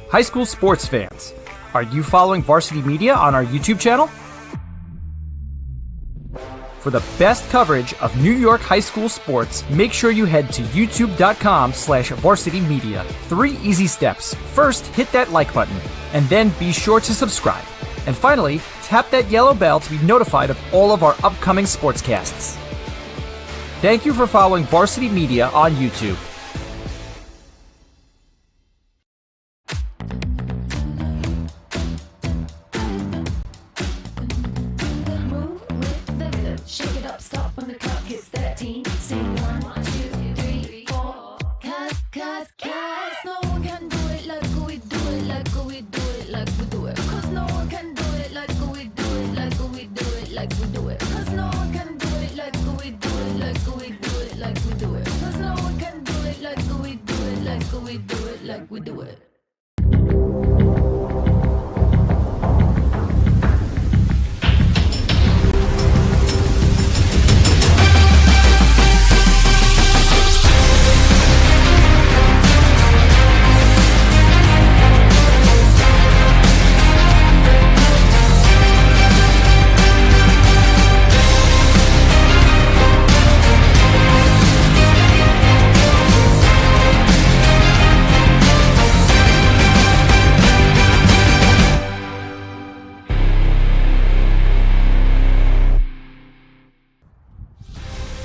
High school sports fans, are you following Varsity Media on our YouTube channel? For the best coverage of New York high school sports, make sure you head to youtube.com/varsitymedia. 3 easy steps. First, hit that like button, and then be sure to subscribe. And finally, tap that yellow bell to be notified of all of our upcoming sportscasts. Thank you for following Varsity Media on YouTube.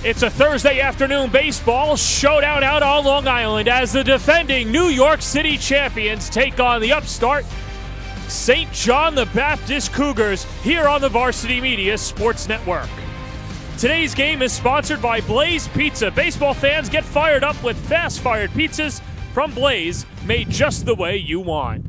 It's a Thursday afternoon baseball showdown out on Long Island as the defending New York City champions take on the upstart St. John the Baptist Cougars here on the Varsity Media Sports Network. Today's game is sponsored by Blaze Pizza. Baseball fans, get fired up with fast-fired pizzas from Blaze, made just the way you want.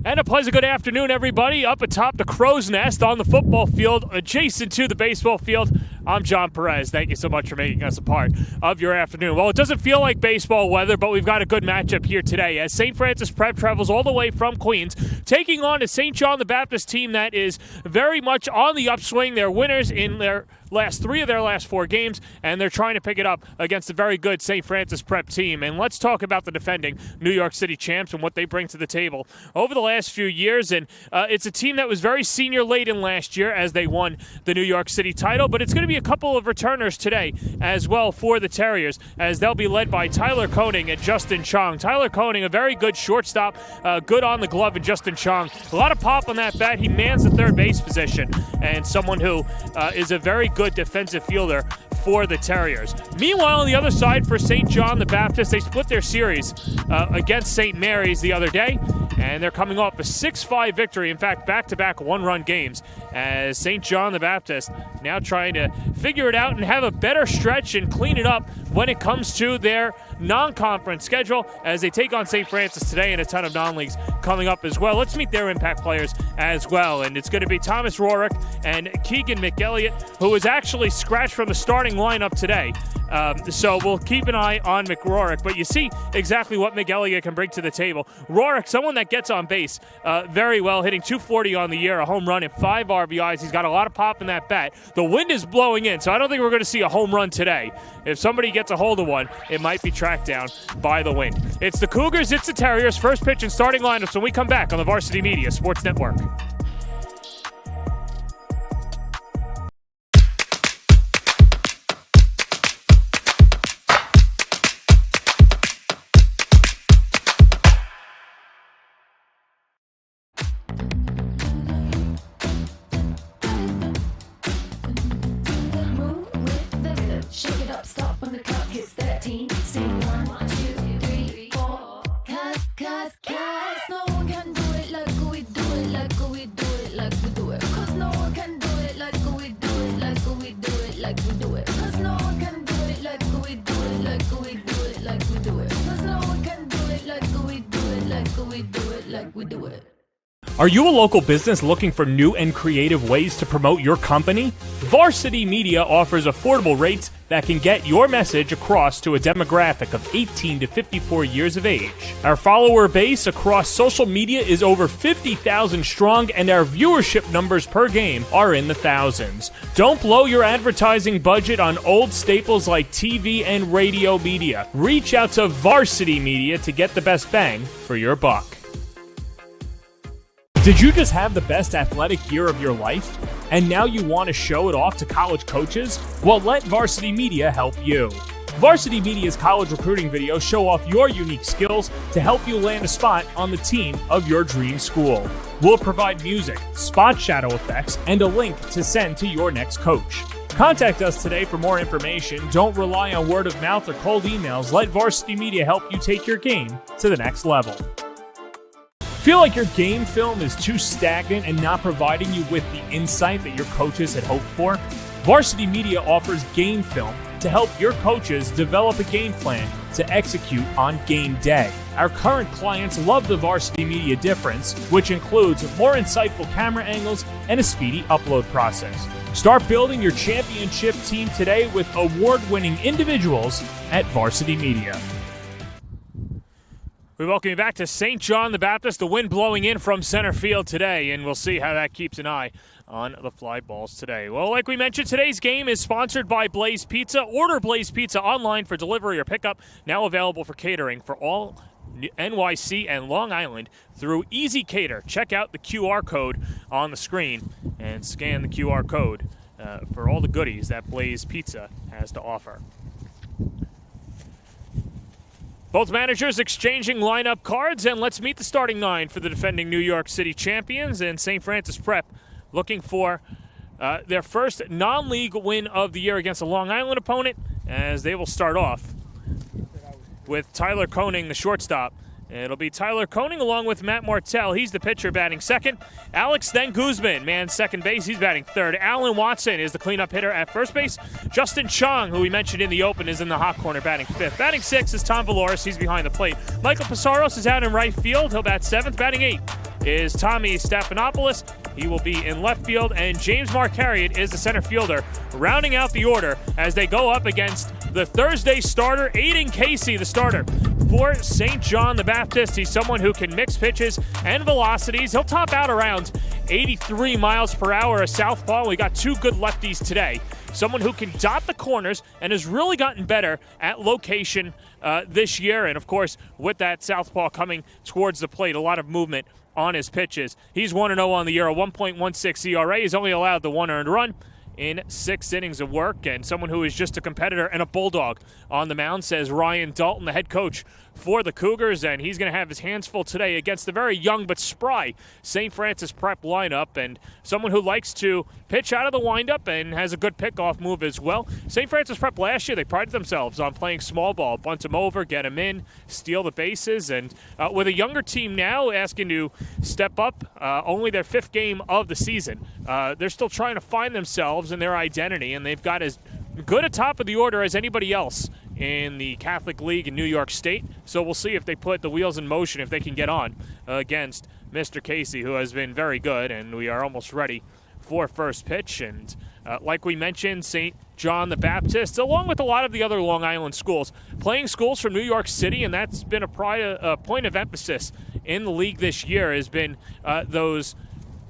And a pleasant good afternoon, everybody. Up atop the Crow's Nest on the football field, adjacent to the baseball field, I'm John Perez. Thank you so much for making us a part of your afternoon. Well, it doesn't feel like baseball weather, but we've got a good matchup here today as St. Francis Prep travels all the way from Queens, taking on a St. John the Baptist team that is very much on the upswing. They're winners in their last 3 of their last 4 games, and they're trying to pick it up against a very good St. Francis Prep team. And let's talk about the defending New York City champs and what they bring to the table over the last few years. And it's a team that was very senior-laden last year as they won the New York City title, but it's going to be a couple of returners today as well for the Terriers, as they'll be led by Tyler Koenig and Justin Chong. Tyler Koenig, a very good shortstop, good on the glove, and Justin Chong, a lot of pop on that bat. He mans the third base position, and someone who is a very good defensive fielder for the Terriers. Meanwhile, on the other side for St. John the Baptist, they split their series against St. Mary's the other day, and they're coming off a 6-5 victory. In fact, back-to-back one-run games, as St. John the Baptist now trying to figure it out and have a better stretch and clean it up when it comes to their non-conference schedule as they take on St. Francis today and a ton of non-leagues coming up as well. Let's meet their impact players as well, and it's going to be Thomas Rorick and Keegan McElliott, who is actually scratched from the starting lineup today. So we'll keep an eye on McRorick, but you see exactly what McElliott can bring to the table. Rorick, someone that gets on base very well, hitting .240 on the year, a home run and 5 RBIs. He's got a lot of pop in that bat. The wind is blowing in, so I don't think we're going to see a home run today. If somebody gets a hold of one, it might be tracked down by the wind. It's the Cougars, it's the Terriers. First pitch and starting lineups when we come back on the Varsity Media Sports Network. Are you a local business looking for new and creative ways to promote your company? Varsity Media offers affordable rates that can get your message across to a demographic of 18 to 54 years of age. Our follower base across social media is over 50,000 strong, and our viewership numbers per game are in the thousands. Don't blow your advertising budget on old staples like TV and radio media. Reach out to Varsity Media to get the best bang for your buck. Did you just have the best athletic year of your life, and now you want to show it off to college coaches? Well, let Varsity Media help you. Varsity Media's college recruiting videos show off your unique skills to help you land a spot on the team of your dream school. We'll provide music, spot shadow effects, and a link to send to your next coach. Contact us today for more information. Don't rely on word of mouth or cold emails. Let Varsity Media help you take your game to the next level. Feel like your game film is too stagnant and not providing you with the insight that your coaches had hoped for? Varsity Media offers game film to help your coaches develop a game plan to execute on game day. Our current clients love the Varsity Media difference, which includes more insightful camera angles and a speedy upload process. Start building your championship team today with award-winning individuals at Varsity Media. We welcome you back to St. John the Baptist. The wind blowing in from center field today, and we'll see how that keeps an eye on the fly balls today. Well, like we mentioned, today's game is sponsored by Blaze Pizza. Order Blaze Pizza online for delivery or pickup. Now available for catering for all NYC and Long Island through Easy Cater. Check out the QR code on the screen and scan the QR code for all the goodies that Blaze Pizza has to offer. Both managers exchanging lineup cards, and let's meet the starting nine for the defending New York City champions. And St. Francis Prep looking for their first non-league win of the year against a Long Island opponent, as they will start off with Tyler Koenig, the shortstop. It'll be Tyler Koenig along with Matt Martell. He's the pitcher, batting second. Alex then Guzman, man, second base. He's batting third. Alan Watson is the cleanup hitter at first base. Justin Chong, who we mentioned in the open, is in the hot corner, batting fifth. Batting sixth is Tom Valoris. He's behind the plate. Michael Pizarros is out in right field. He'll bat seventh. Batting eighth is Tommy Stephanopoulos. He will be in left field. And James Marcariot is the center fielder, rounding out the order as they go up against the Thursday starter, Aiden Casey, the starter for St. John the Baptist. He's someone who can mix pitches and velocities. He'll top out around 83 miles per hour, a southpaw. We got two good lefties today. Someone who can dot the corners and has really gotten better at location this year. And, of course, with that southpaw coming towards the plate, a lot of movement on his pitches. He's 1-0 on the year, a 1.16 ERA. He's only allowed the one earned run in 6 innings of work, and someone who is just a competitor and a bulldog on the mound, says Ryan Dalton, the head coach for the Cougars, and he's going to have his hands full today against the very young but spry St. Francis Prep lineup, and someone who likes to pitch out of the windup and has a good pickoff move as well. St. Francis Prep last year, they prided themselves on playing small ball, bunt them over, get them in, steal the bases, and with a younger team now asking to step up, only their 5th game of the season, they're still trying to find themselves and their identity, and they've got as good a top of the order as anybody else in the Catholic League in New York State. So we'll see if they put the wheels in motion, if they can get on against Mr. Casey, who has been very good, and we are almost ready for first pitch. And like we mentioned, St. John the Baptist, along with a lot of the other Long Island schools, playing schools from New York City, and that's been a point of emphasis in the league this year, has been those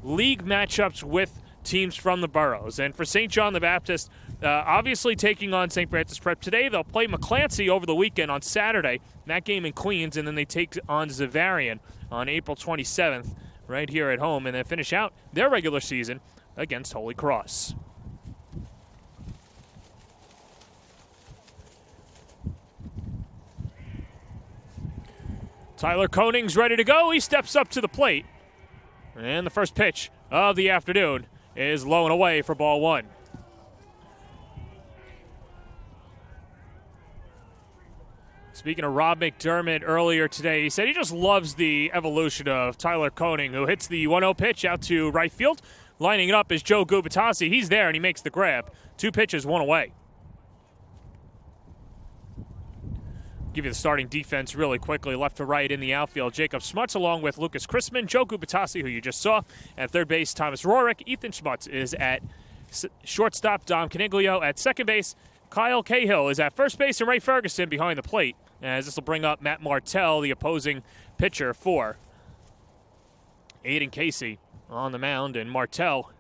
league matchups with teams from the boroughs. And for St. John the Baptist, obviously taking on St. Francis Prep today, they'll play McClancy over the weekend on Saturday, that game in Queens, and then they take on Zavarian on April 27th right here at home, and then finish out their regular season against Holy Cross. Tyler Koenig's ready to go. He steps up to the plate, and the first pitch of the afternoon is low and away for ball one. Speaking of Rob McDermott earlier today, he said he just loves the evolution of Tyler Koenig, who hits the 1-0 pitch out to right field. Lining it up is Joe Gubatasi. He's there, and he makes the grab. 2 pitches, 1 away. Give you the starting defense really quickly. Left to right in the outfield, Jacob Smuts along with Lucas Chrisman, Joe Gubatasi, who you just saw. At third base, Thomas Rorick. Ethan Smuts is at shortstop, Dom Caniglio at second base. Kyle Cahill is at first base and Ray Ferguson behind the plate, as this will bring up Matt Martell, the opposing pitcher for Aiden Casey on the mound. And Martell,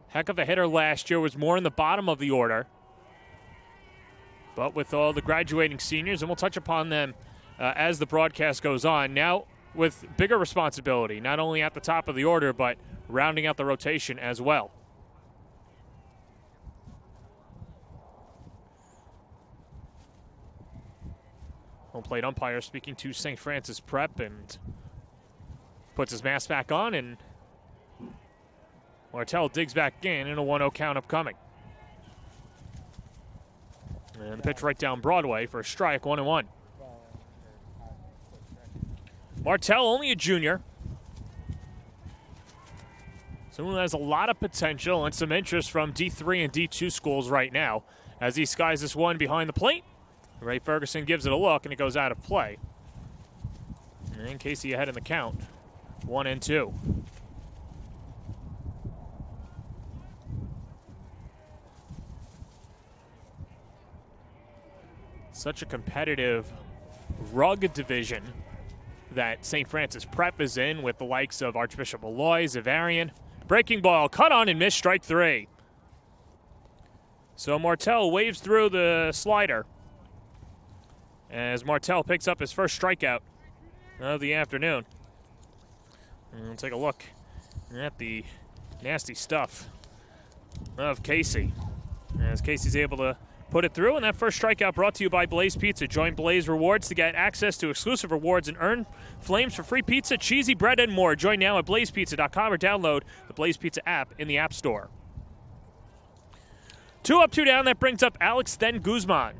heck of a hitter last year, was more in the bottom of the order. But with all the graduating seniors, and we'll touch upon them as the broadcast goes on, now with bigger responsibility, not only at the top of the order, but rounding out the rotation as well. Home plate umpire speaking to St. Francis Prep and puts his mask back on, and Martell digs back in, and a 1-0 count upcoming. And the pitch right down Broadway for a strike, 1-1. Martell, only a junior. Someone who has a lot of potential and some interest from D3 and D2 schools right now, as he skies this one behind the plate. Ray Ferguson gives it a look, and it goes out of play. And Casey ahead in the count, 1-2. Such a competitive, rugged division that St. Francis Prep is in, with the likes of Archbishop Malloy, Zavarian. Breaking ball, cut on and missed, strike 3. So Martell waves through the slider as Martell picks up his first strikeout of the afternoon. And we'll take a look at the nasty stuff of Casey, as Casey's able to put it through. And that first strikeout brought to you by Blaze Pizza. Join Blaze Rewards to get access to exclusive rewards and earn flames for free pizza, cheesy bread, and more. Join now at blazepizza.com or download the Blaze Pizza app in the App Store. 2 up, 2 down. That brings up Alex Then Guzman,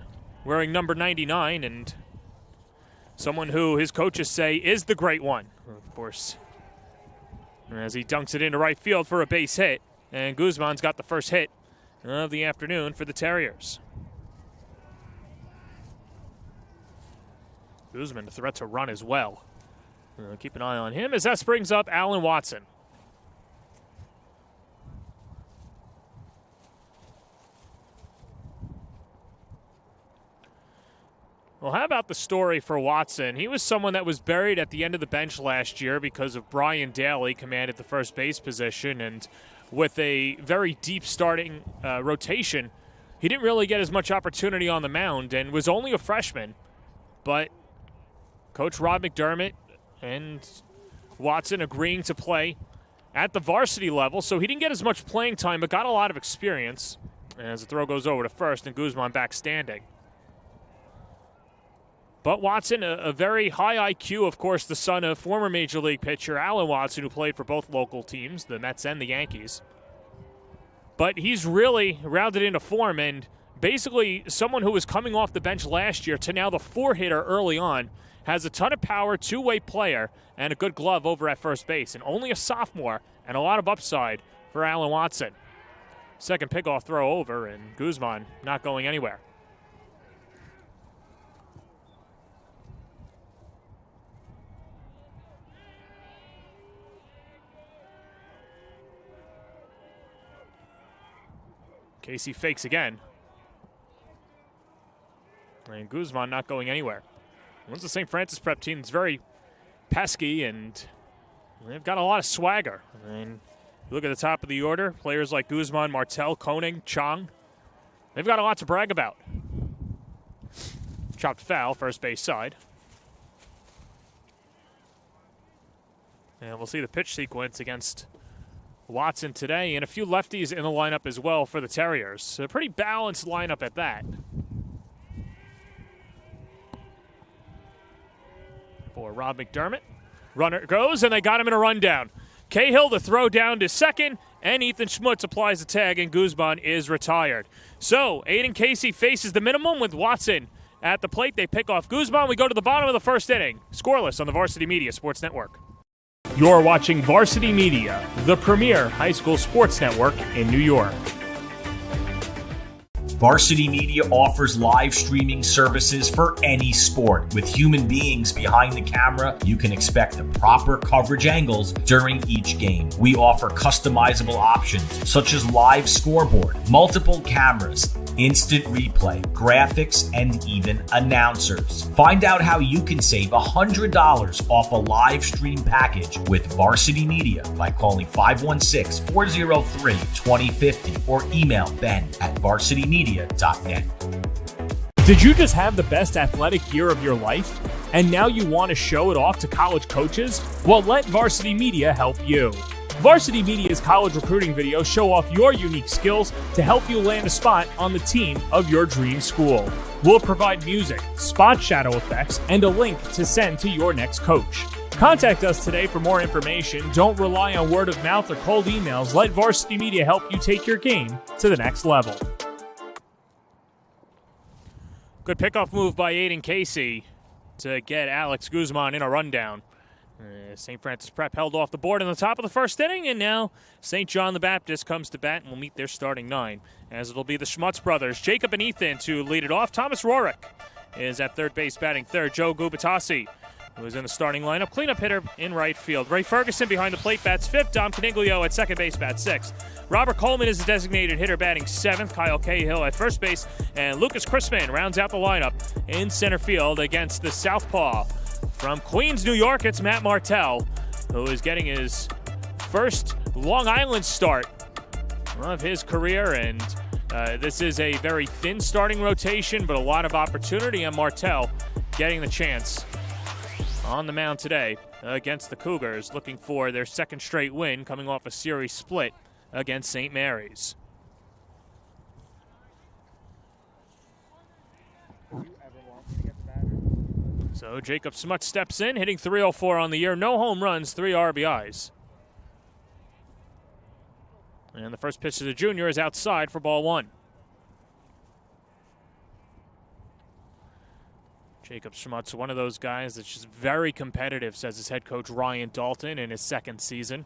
wearing number 99, and someone who his coaches say is the great one, of course, as he dunks it into right field for a base hit. And Guzman's got the first hit of the afternoon for the Terriers. Guzman, a threat to run as well. Keep an eye on him as that brings up Alan Watson. Well, how about the story for Watson? He was someone that was buried at the end of the bench last year because of Brian Daly commanded the first base position, and with a very deep starting rotation, he didn't really get as much opportunity on the mound and was only a freshman. But Coach Rod McDermott and Watson agreeing to play at the varsity level, so he didn't get as much playing time but got a lot of experience as the throw goes over to first and Guzman back standing. But Watson, a very high IQ, of course, the son of former Major League pitcher Alan Watson, who played for both local teams, the Mets and the Yankees. But he's really rounded into form, and basically someone who was coming off the bench last year to now the 4-hitter early on, has a ton of power, two-way player, and a good glove over at first base, and only a sophomore, and a lot of upside for Alan Watson. Second pickoff throw over, and Guzman not going anywhere. Casey fakes again. And Guzman not going anywhere. Once the St. Francis Prep team is very pesky, and they've got a lot of swagger. And you look at the top of the order, players like Guzman, Martell, Koenig, Chong. They've got a lot to brag about. Chopped foul, first base side. And we'll see the pitch sequence against Watson today, and a few lefties in the lineup as well for the Terriers. So a pretty balanced lineup at that. For Rob McDermott. Runner goes, and they got him in a rundown. Cahill to throw down to second, and Ethan Schmutz applies the tag, and Guzman is retired. So Aiden Casey faces the minimum with Watson at the plate. They pick off Guzman. We go to the bottom of the first inning. Scoreless on the Varsity Media Sports Network. You're watching Varsity Media, the premier high school sports network in New York. Varsity Media offers live streaming services for any sport. With human beings behind the camera, you can expect the proper coverage angles during each game. We offer customizable options such as live scoreboard, multiple cameras, instant replay, graphics, and even announcers. Find out how you can save $100 off a live stream package with Varsity Media by calling 516-403-2050 or email ben@varsitymedia.net. Did you just have the best athletic year of your life, and now you want to show it off to college coaches? Well, let Varsity Media help you. Varsity Media's college recruiting videos show off your unique skills to help you land a spot on the team of your dream school. We'll provide music, spot shadow effects, and a link to send to your next coach. Contact us today for more information. Don't rely on word of mouth or cold emails. Let Varsity Media help you take your game to the next level. Good pickoff move by Aiden Casey to get Alex Guzman in a rundown. St. Francis Prep held off the board in the top of the first inning, and now St. John the Baptist comes to bat and will meet their starting nine, as it'll be the Schmutz brothers, Jacob and Ethan, to lead it off. Thomas Rorick is at third base batting third. Joe Gubatasi, who is in the starting lineup, cleanup hitter in right field. Ray Ferguson behind the plate bats fifth. Dom Caniglio at second base bats sixth. Robert Coleman is the designated hitter batting seventh. Kyle Cahill at first base. And Lucas Crispin rounds out the lineup in center field against the southpaw. From Queens, New York, it's Matt Martell, who is getting his first Long Island start of his career. And this is a very thin starting rotation, but a lot of opportunity. And Martell getting the chance on the mound today against the Cougars, looking for their second straight win, coming off a series split against St. Mary's. So Jacob Smuts steps in, hitting .304 on the year. No home runs, 3 RBIs. And the first pitch to the junior is outside for ball one. Jacob Schmutz, one of those guys that's just very competitive, says his head coach Ryan Dalton in his second season.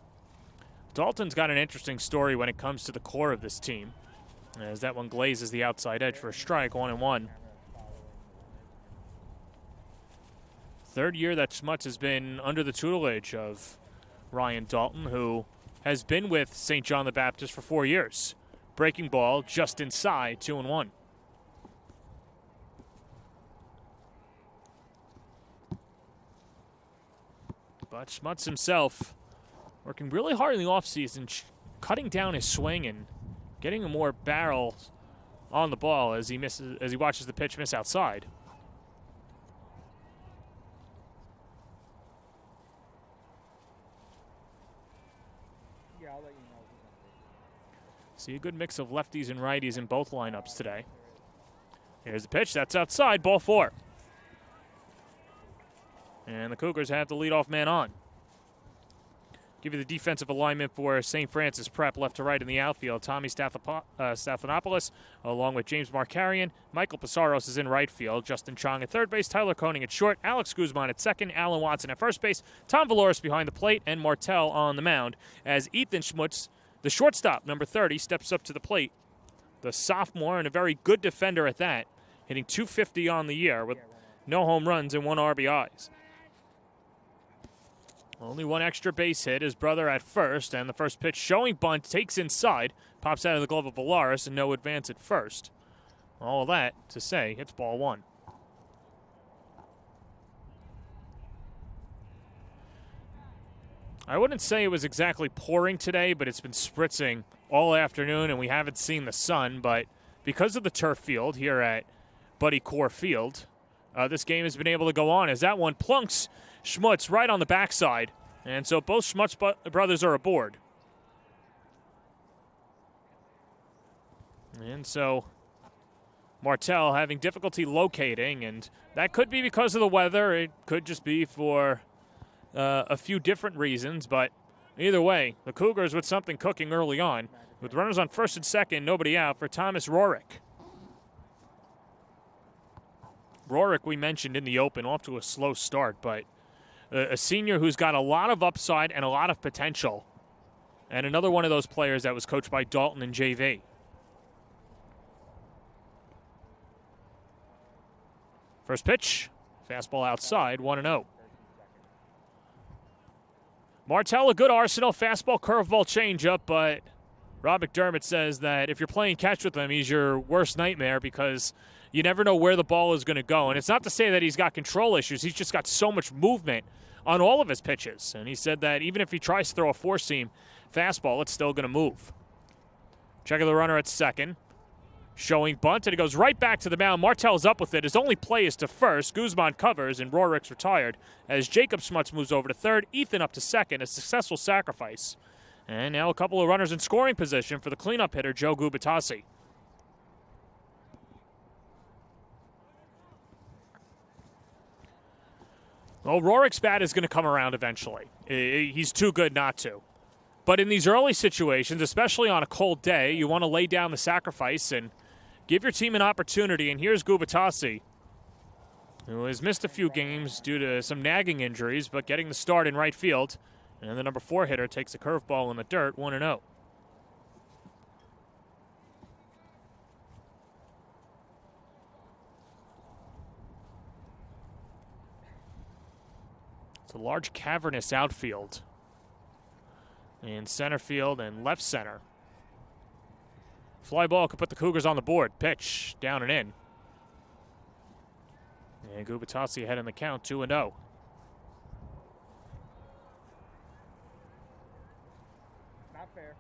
Dalton's got an interesting story when it comes to the core of this team, as that one glazes the outside edge for a strike, 1-1. Third year that Schmutz has been under the tutelage of Ryan Dalton, who has been with St. John the Baptist for 4 years. Breaking ball just inside, 2-1. But Schmutz himself working really hard in the offseason, cutting down his swing and getting a more barrel on the ball as he watches the pitch miss outside. Yeah, I'll let you know. See a good mix of lefties and righties in both lineups today. Here's the pitch. That's outside. Ball 4. And the Cougars have the leadoff man on. Give you the defensive alignment for St. Francis Prep, left to right in the outfield. Tommy Stathanopoulos, along with James Markarian. Michael Pizarros is in right field. Justin Chong at third base. Tyler Koenig at short. Alex Guzman at second. Alan Watson at first base. Tom Valoris behind the plate. And Martell on the mound as Ethan Schmutz, the shortstop, number 30, steps up to the plate. The sophomore, and a very good defender at that, hitting .250 on the year with no home runs and 1 RBIs. Only 1 extra base hit, his brother at first, and the first pitch showing bunt, takes inside, pops out of the glove of Volaris, and no advance at first. All of that to say, it's ball 1. I wouldn't say it was exactly pouring today, but it's been spritzing all afternoon, and we haven't seen the sun, but because of the turf field here at Buddy Core Field, this game has been able to go on as that one plunks Schmutz right on the backside, and so both Schmutz brothers are aboard. And so Martell having difficulty locating, and that could be because of the weather. It could just be for a few different reasons, but either way, the Cougars with something cooking early on, with runners on first and second, nobody out for Thomas Rorick. Rorick, we mentioned in the open, off to a slow start, but a senior who's got a lot of upside and a lot of potential. And another one of those players that was coached by Dalton and JV. First pitch, fastball outside, 1-0. Martell, a good arsenal, fastball, curveball, changeup, but Rob McDermott says that if you're playing catch with him, he's your worst nightmare because you never know where the ball is going to go. And it's not to say that he's got control issues. He's just got so much movement on all of his pitches. And he said that even if he tries to throw a four-seam fastball, it's still going to move. Check of the runner at second. Showing bunt, and it goes right back to the mound. Martell's up with it. His only play is to first. Guzman covers, and Rorick's retired. As Jacob Smuts moves over to third, Ethan up to second. A successful sacrifice. And now a couple of runners in scoring position for the cleanup hitter, Joe Gubatasi. Well, Rorick's bat is going to come around eventually. He's too good not to. But in these early situations, especially on a cold day, you want to lay down the sacrifice and give your team an opportunity. And here's Gubatasi, who has missed a few games due to some nagging injuries, but getting the start in right field. And the number 4 hitter takes a curveball in the dirt, 1-0. It's a large cavernous outfield in center field and left center. Fly ball could put the Cougars on the board. Pitch down and in. And Gubatasi ahead in the count, 2-0. Not fair.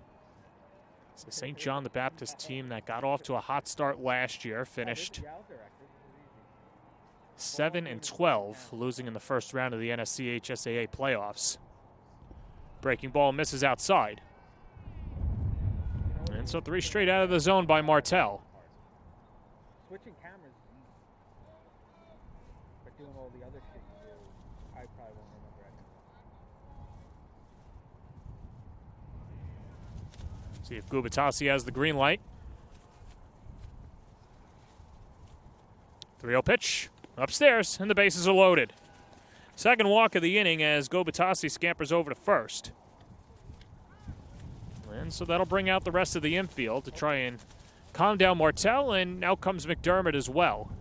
It's the St. John the Baptist team that got off to a hot start last year, finished 7-12, losing in the first round of the NFC HSAA playoffs. Breaking ball misses outside. And so 3 straight out of the zone by Martell. Switching cameras is easy. But doing all the other shit you do, I probably won't remember anymore. See if Gubatasi has the green light. 3-0 pitch. Upstairs, and the bases are loaded. Second walk of the inning as Gubatasi scampers over to first. And so that'll bring out the rest of the infield to try and calm down Martell, and out comes McDermott as well.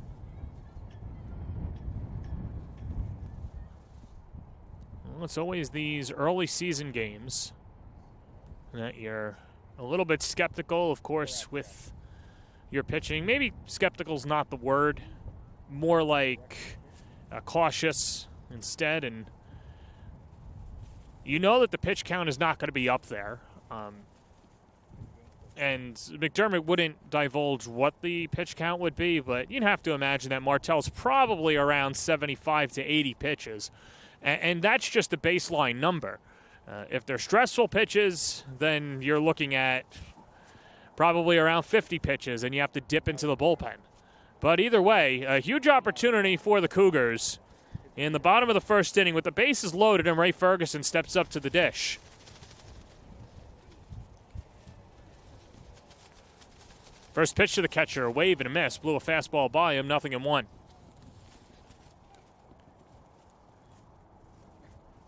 Well, it's always these early season games that you're a little bit skeptical, of course, with your pitching. Maybe skeptical's not the word. More like cautious instead, and you know that the pitch count is not going to be up there. And McDermott wouldn't divulge what the pitch count would be, but you'd have to imagine that Martell's probably around 75 to 80 pitches, and that's just a baseline number. If they're stressful pitches, then you're looking at probably around 50 pitches, and you have to dip into the bullpen. But either way, a huge opportunity for the Cougars in the bottom of the first inning with the bases loaded, and Ray Ferguson steps up to the dish. First pitch to the catcher, a wave and a miss. Blew a fastball by him, 0-1.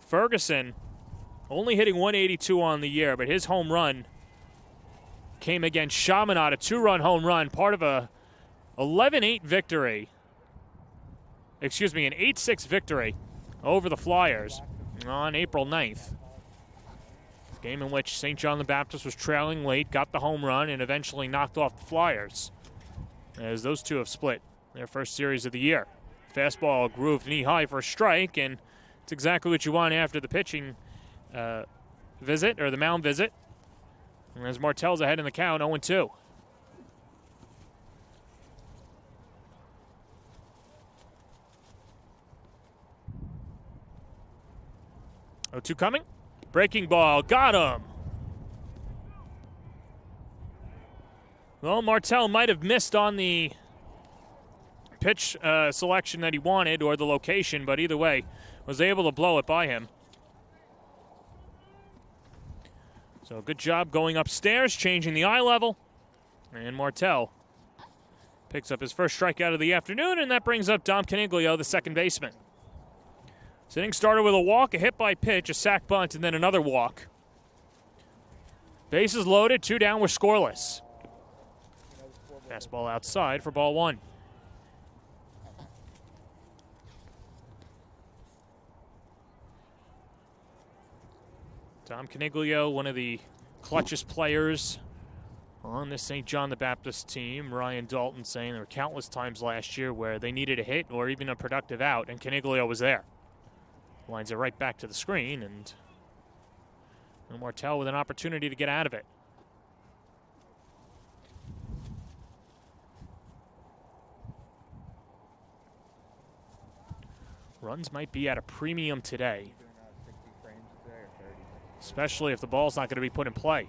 Ferguson only hitting 182 on the year, but his home run came against Chaminade, a 2-run home run, part of a 11-8 victory. Excuse me, an 8-6 victory over the Flyers on April 9th. Game in which St. John the Baptist was trailing late, got the home run, and eventually knocked off the Flyers, as those two have split their first series of the year. Fastball grooved knee-high for a strike, and it's exactly what you want after the pitching visit, or the mound visit. And as Martell's ahead in the count, 0-2. Oh, 2 coming. Breaking ball, got him. Well, Martell might have missed on the pitch selection that he wanted, or the location, but either way, was able to blow it by him. So good job going upstairs, changing the eye level. And Martell picks up his first strikeout of the afternoon, and that brings up Dom Caniglio, the second baseman. This inning started with a walk, a hit by pitch, a sac bunt, and then another walk. Bases loaded, 2 down, we're scoreless. Fastball outside for ball 1. Dom Caniglio, one of the clutchest players on this St. John the Baptist team. Ryan Dalton saying there were countless times last year where they needed a hit or even a productive out, and Caniglio was there. Lines it right back to the screen, and Martell with an opportunity to get out of it. Runs might be at a premium today, especially if the ball's not going to be put in play.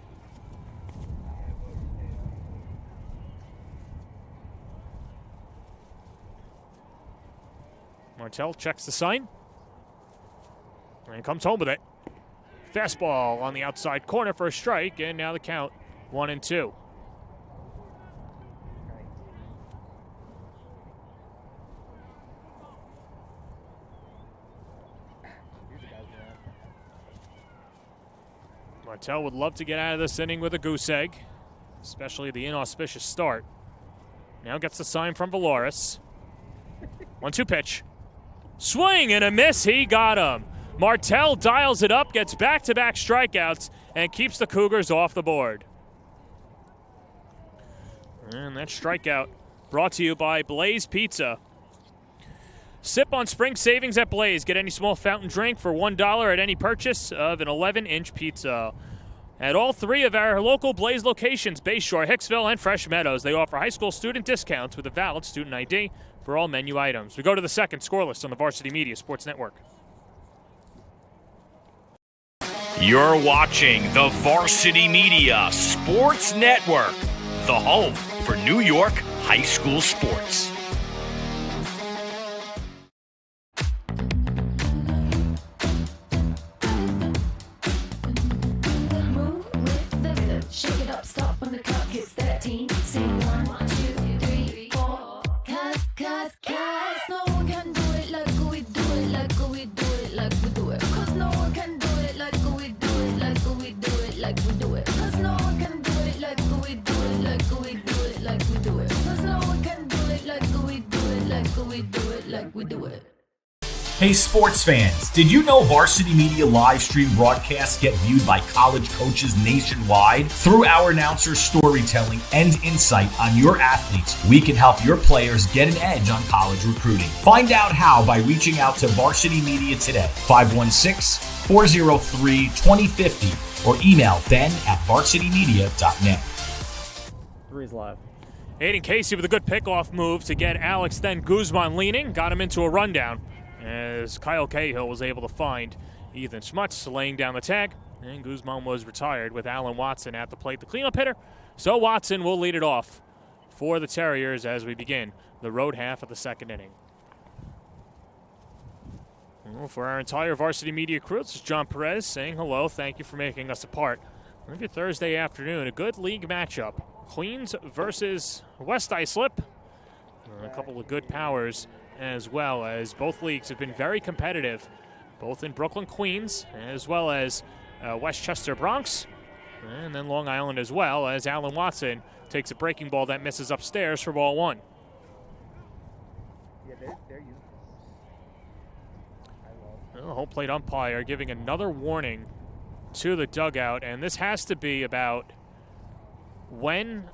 Martell checks the sign and comes home with it. Fastball on the outside corner for a strike, and now the count 1-2. Martell would love to get out of this inning with a goose egg, especially the inauspicious start. Now gets the sign from Valoris. 1-2 pitch. Swing and a miss. He got him. Martell dials it up, gets back-to-back strikeouts, and keeps the Cougars off the board. And that strikeout brought to you by Blaze Pizza. Sip on spring savings at Blaze. Get any small fountain drink for $1 at any purchase of an 11-inch pizza. At all three of our local Blaze locations, Bayshore, Hicksville, and Fresh Meadows, they offer high school student discounts with a valid student ID for all menu items. We go to the second scoreless on the Varsity Media Sports Network. You're watching the Varsity Media Sports Network, the home for New York high school sports. Shake it up, stop when the clock hits 13. Sing 1, 2, 3, 4. Cause no one can do it like we do it, like we do it, like we do it. Cause no one can do it like we do it, like we do it, like we do it. Cause no one can do it like we do it, like we do it, like we do it. Cause no one can do it like we do it, like we do it, like we do it. Hey sports fans, did you know Varsity Media live stream broadcasts get viewed by college coaches nationwide? Through our announcers' storytelling and insight on your athletes, we can help your players get an edge on college recruiting. Find out how by reaching out to Varsity Media today, 516-403-2050, or email ben@varsitymedia.net. 3's live. Aiden Casey with a good pickoff move to get Alex then Guzman leaning, got him into a rundown, as Kyle Cahill was able to find Ethan Schmutz laying down the tag, and Guzman was retired with Alan Watson at the plate, the cleanup hitter. So Watson will lead it off for the Terriers as we begin the road half of the second inning. Well, for our entire Varsity Media crew, this is John Perez saying hello. Thank you for making us a part of your Thursday afternoon. A good league matchup. Queens versus West Islip. A couple of good powers, as well as both leagues have been very competitive, both in Brooklyn, Queens, as well as Westchester, Bronx, and then Long Island as well, as Alan Watson takes a breaking ball that misses upstairs for ball one. Yeah, they're using it. The home plate umpire giving another warning to the dugout, and this has to be about when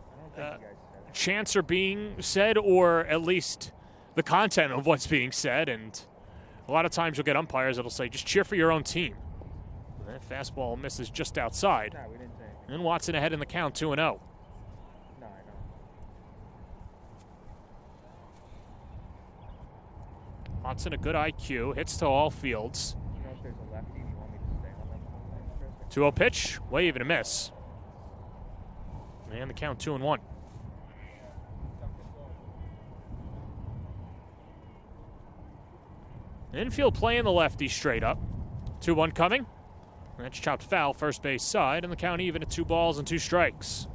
chants are being said, or at least the content of what's being said. And a lot of times you'll get umpires that'll say, just cheer for your own team. And that fastball misses just outside. No, we didn't say. And Watson ahead in the count, 2-0. No, I know. Watson, a good IQ, hits to all fields. You know if there's a lefty, do you want me to stay on them? 2-0 pitch, wave and a miss. And the count 2-1. Infield playing the lefty straight up. 2-1 coming. That's chopped foul, first base side, and the count even at 2 balls and 2 strikes.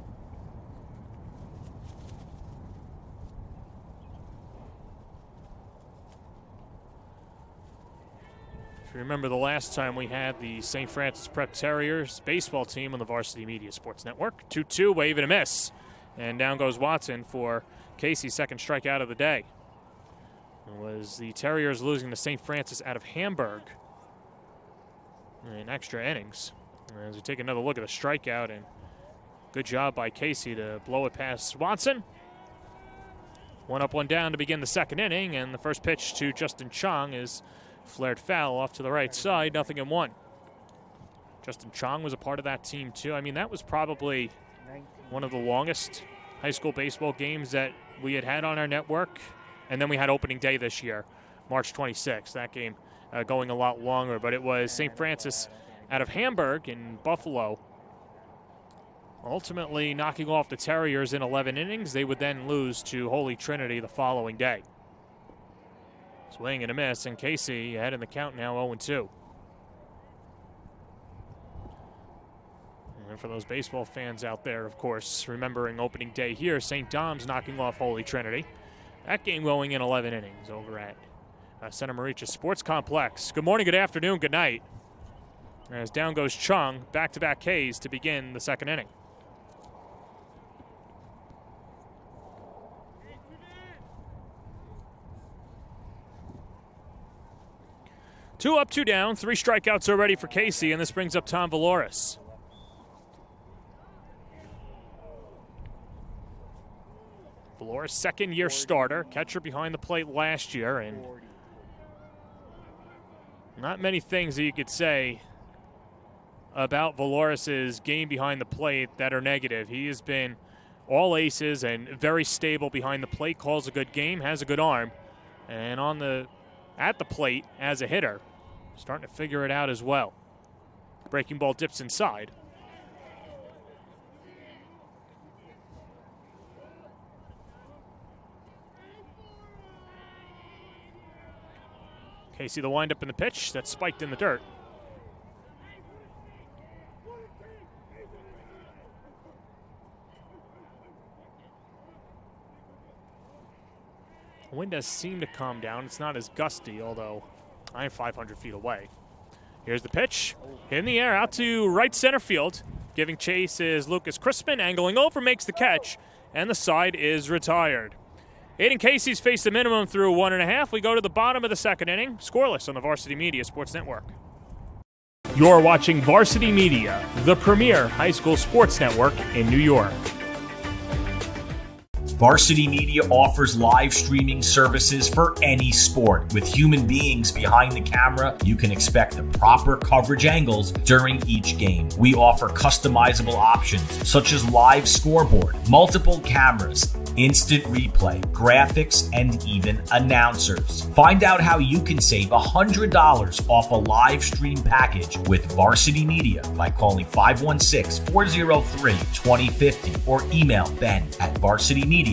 If you remember the last time we had the St. Francis Prep Terriers baseball team on the Varsity Media Sports Network. 2-2, wave and a miss. And down goes Watson for Casey's second strikeout of the day. It was the Terriers losing to St. Francis out of Hamburg in extra innings. As we take another look at the strikeout, and Good job by Casey to blow it past Swanson. 1 up, 1 down to begin the second inning, and the first pitch to Justin Chong is flared foul off to the right side, 0-1. Justin Chong was a part of that team too. I mean, that was probably one of the longest high school baseball games that we had on our network. And then we had opening day this year, March 26th. That game going a lot longer, but it was St. Francis out of Hamburg in Buffalo, ultimately knocking off the Terriers in 11 innings. They would then lose to Holy Trinity the following day. Swing and a miss, and Casey ahead in the count now, 0-2. And for those baseball fans out there, of course, remembering opening day here, St. Dom's knocking off Holy Trinity. That game going in 11 innings over at Santa Maria Sports Complex. Good morning, good afternoon, good night. As down goes Chung, back-to-back Ks to begin the second inning. Two up, 2 down, 3 strikeouts already for Casey, and this brings up Tom Valoris. Valoris, second-year starter, catcher behind the plate last year, and not many things that you could say about Valoris's game behind the plate that are negative. He has been all aces and very stable behind the plate, calls a good game, has a good arm, and at the plate as a hitter, starting to figure it out as well. Breaking ball dips inside. Casey the windup in the pitch that's spiked in the dirt. The wind does seem to calm down. It's not as gusty, although I'm 500 feet away. Here's the pitch. Hit in the air out to right center field. Giving chase is Lucas Crispin. Angling over, makes the catch, and the side is retired. Aiden Casey's faced the minimum through 1.5. We go to the bottom of the second inning. Scoreless on the Varsity Media Sports Network. You're watching Varsity Media, the premier high school sports network in New York. Varsity Media offers live streaming services for any sport. With human beings behind the camera, you can expect the proper coverage angles during each game. We offer customizable options such as live scoreboard, multiple cameras, instant replay, graphics, and even announcers. Find out how you can save $100 off a live stream package with Varsity Media by calling 516-403-2050 or email ben@varsitymedia.net.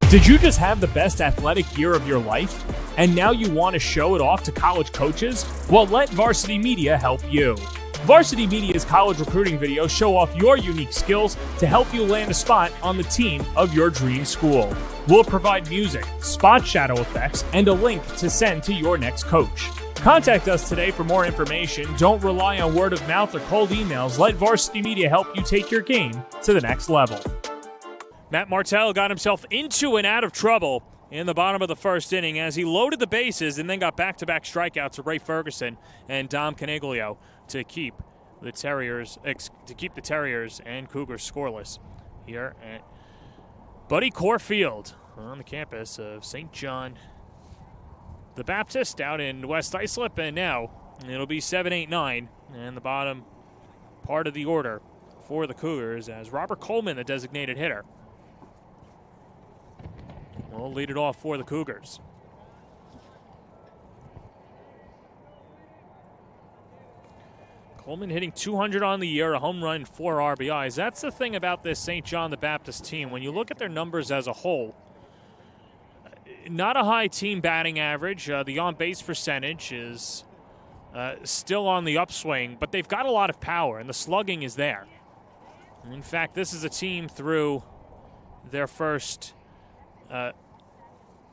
Did you just have the best athletic year of your life? And now you want to show it off to college coaches? Well, let Varsity Media help you. Varsity Media's college recruiting videos show off your unique skills to help you land a spot on the team of your dream school. We'll provide music, spot shadow effects, and a link to send to your next coach. Contact us today for more information. Don't rely on word of mouth or cold emails. Let Varsity Media help you take your game to the next level. Matt Martell got himself into and out of trouble in the bottom of the first inning as he loaded the bases and then got back-to-back strikeouts to Ray Ferguson and Dom Caniglio to keep the Terriers and Cougars scoreless here at Buddy Core Field on the campus of St. John the Baptist out in West Islip, and now it'll be 7-8-9 and the bottom part of the order for the Cougars as Robert Coleman, the designated hitter, will lead it off for the Cougars. Coleman hitting 200 on the year, a home run, 4 RBIs. That's the thing about this St. John the Baptist team. When you look at their numbers as a whole, not a high team batting average. The on-base percentage is still on the upswing, but they've got a lot of power, and the slugging is there. In fact, this is a team through their first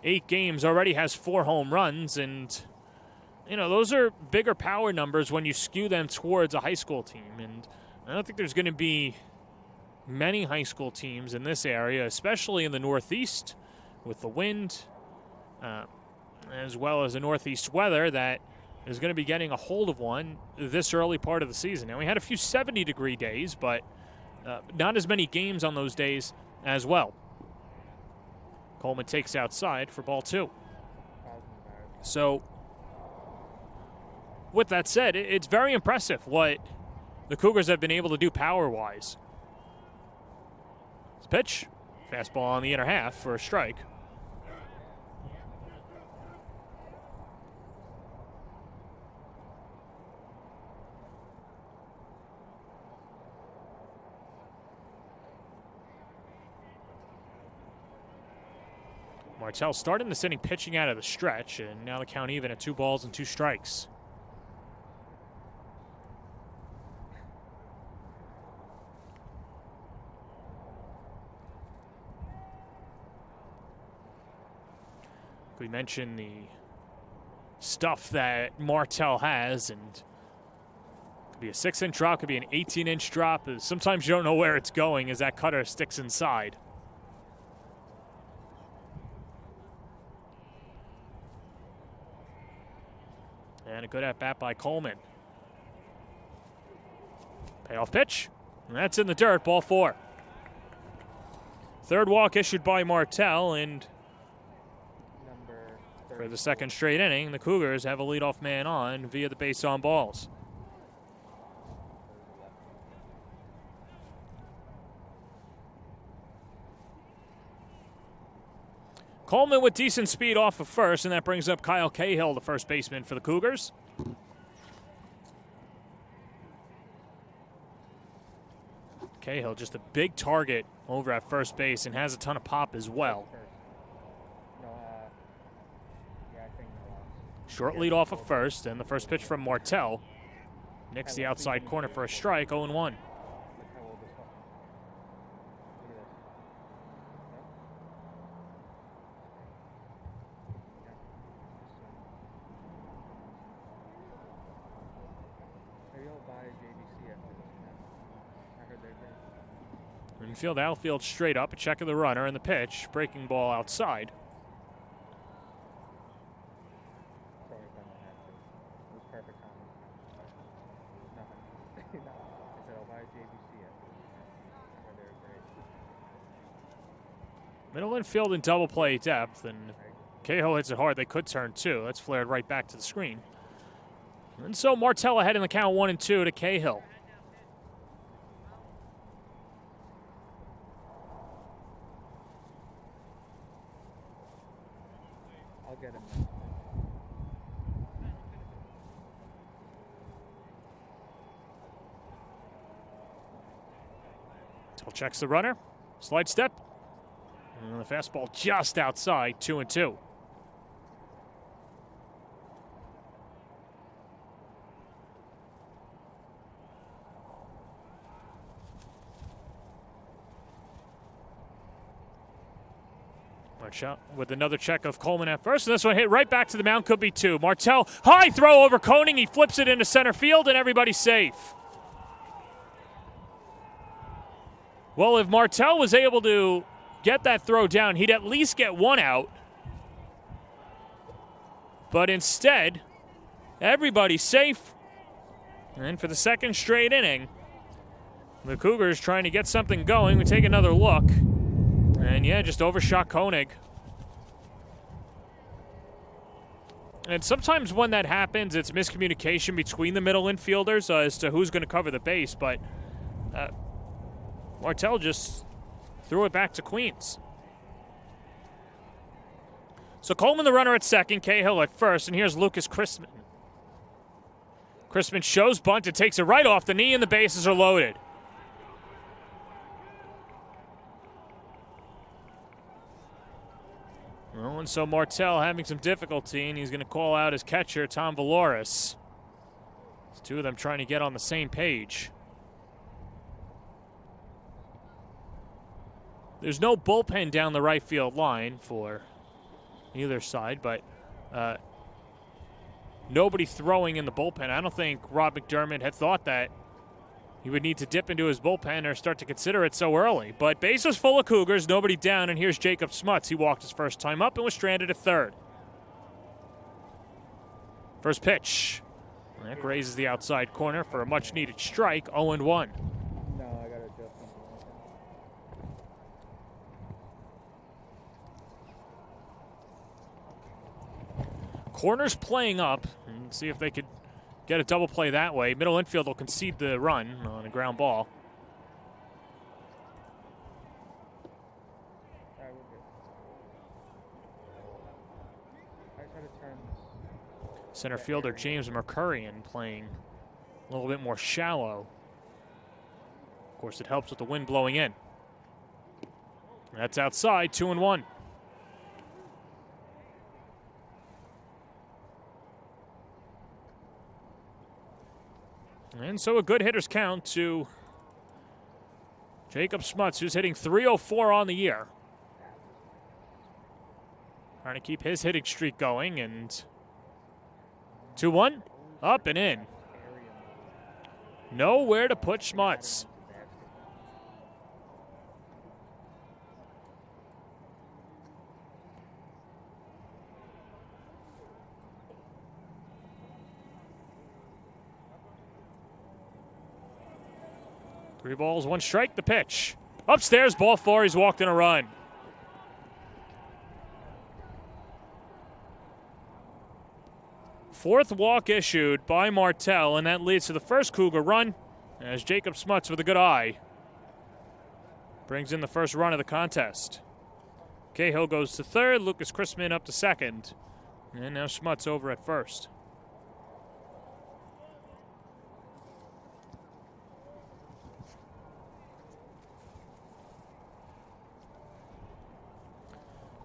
8 games already has 4 home runs, and you know, those are bigger power numbers when you skew them towards a high school team. And I don't think there's going to be many high school teams in this area, especially in the Northeast with the wind, as well as the Northeast weather, that is going to be getting a hold of one this early part of the season. Now, we had a few 70-degree days, but not as many games on those days as well. Coleman takes outside for ball 2. So, with that said, it's very impressive what the Cougars have been able to do power-wise. This pitch, fastball on the inner half for a strike. Martell starting this inning pitching out of the stretch, and now the count even at 2 balls and 2 strikes. We mentioned the stuff that Martell has, and it could be a 6-inch drop, could be an 18-inch drop. Sometimes you don't know where it's going as that cutter sticks inside. And a good at-bat by Coleman. Payoff pitch. And that's in the dirt, ball 4. Third walk issued by Martell, and for the second straight inning, the Cougars have a leadoff man on via the base on balls. Coleman with decent speed off of first, and that brings up Kyle Cahill, the first baseman for the Cougars. Cahill just a big target over at first base and has a ton of pop as well. Short lead off of first, and the first pitch from Martell. Nicks the outside corner for a strike, 0-1. Infield, outfield, straight up. A check of the runner and the pitch. Breaking ball outside. Middle infield in double play depth, and Cahill hits it hard. They could turn 2. That's flared right back to the screen. And so Martell ahead in the count 1-2 to Cahill. I'll get him. Martell checks the runner. Slide step. And the fastball just outside, 2-2. Martell with another check of Coleman at first, and this one hit right back to the mound, could be 2. Martell, high throw over Koenig. He flips it into center field, and everybody's safe. Well, if Martell was able to get that throw down, he'd at least get 1 out. But instead, everybody's safe. And for the second straight inning, the Cougars trying to get something going. We take another look. And yeah, just overshot Koenig. And sometimes when that happens, it's miscommunication between the middle infielders as to who's going to cover the base. But Martell just threw it back to Queens. So Coleman the runner at second, Cahill at first, and here's Lucas Chrisman. Chrisman shows bunt, it takes it right off the knee, and the bases are loaded. Well, and so Martell having some difficulty, and he's going to call out his catcher, Tom Valoris. It's 2 of them trying to get on the same page. There's no bullpen down the right field line for either side, but nobody throwing in the bullpen. I don't think Rob McDermott had thought that he would need to dip into his bullpen or start to consider it so early. But base was full of Cougars, nobody down, and here's Jacob Smuts. He walked his first time up and was stranded at third. First pitch. That grazes the outside corner for a much-needed strike, 0-1. No, I got to adjust him. Corners playing up, and see if they could get a double play that way. Middle infield will concede the run on a ground ball. Center fielder James Mercurian playing a little bit more shallow. Of course, it helps with the wind blowing in. That's outside, 2-1. And so a good hitter's count to Jacob Smuts, who's hitting .304 on the year. Trying to keep his hitting streak going, and 2-1, up and in. Nowhere to put Smuts. Three balls, one strike, the pitch. Upstairs, ball four, he's walked in a run. Fourth walk issued by Martell, and that leads to the first Cougar run as Jacob Smuts with a good eye brings in the first run of the contest. Cahill goes to third, Lucas Chrisman up to second, and now Smuts over at first.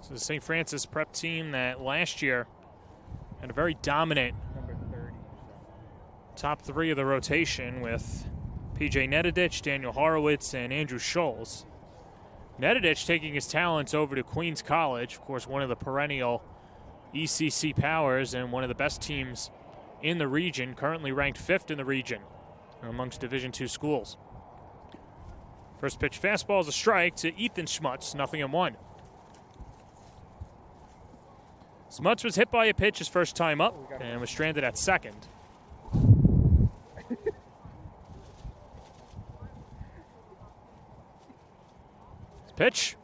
So the St. Francis prep team that last year had a very dominant top three of the rotation with P.J. Nedidich, Daniel Horowitz, and Andrew Scholes. Nedidich taking his talents over to Queens College, of course, one of the perennial ECC powers and one of the best teams in the region, currently ranked 5th in the region amongst Division II schools. First pitch fastball is a strike to Ethan Smuts, 0-1. Smuts was hit by a pitch his first time up and was stranded at second. Pitch.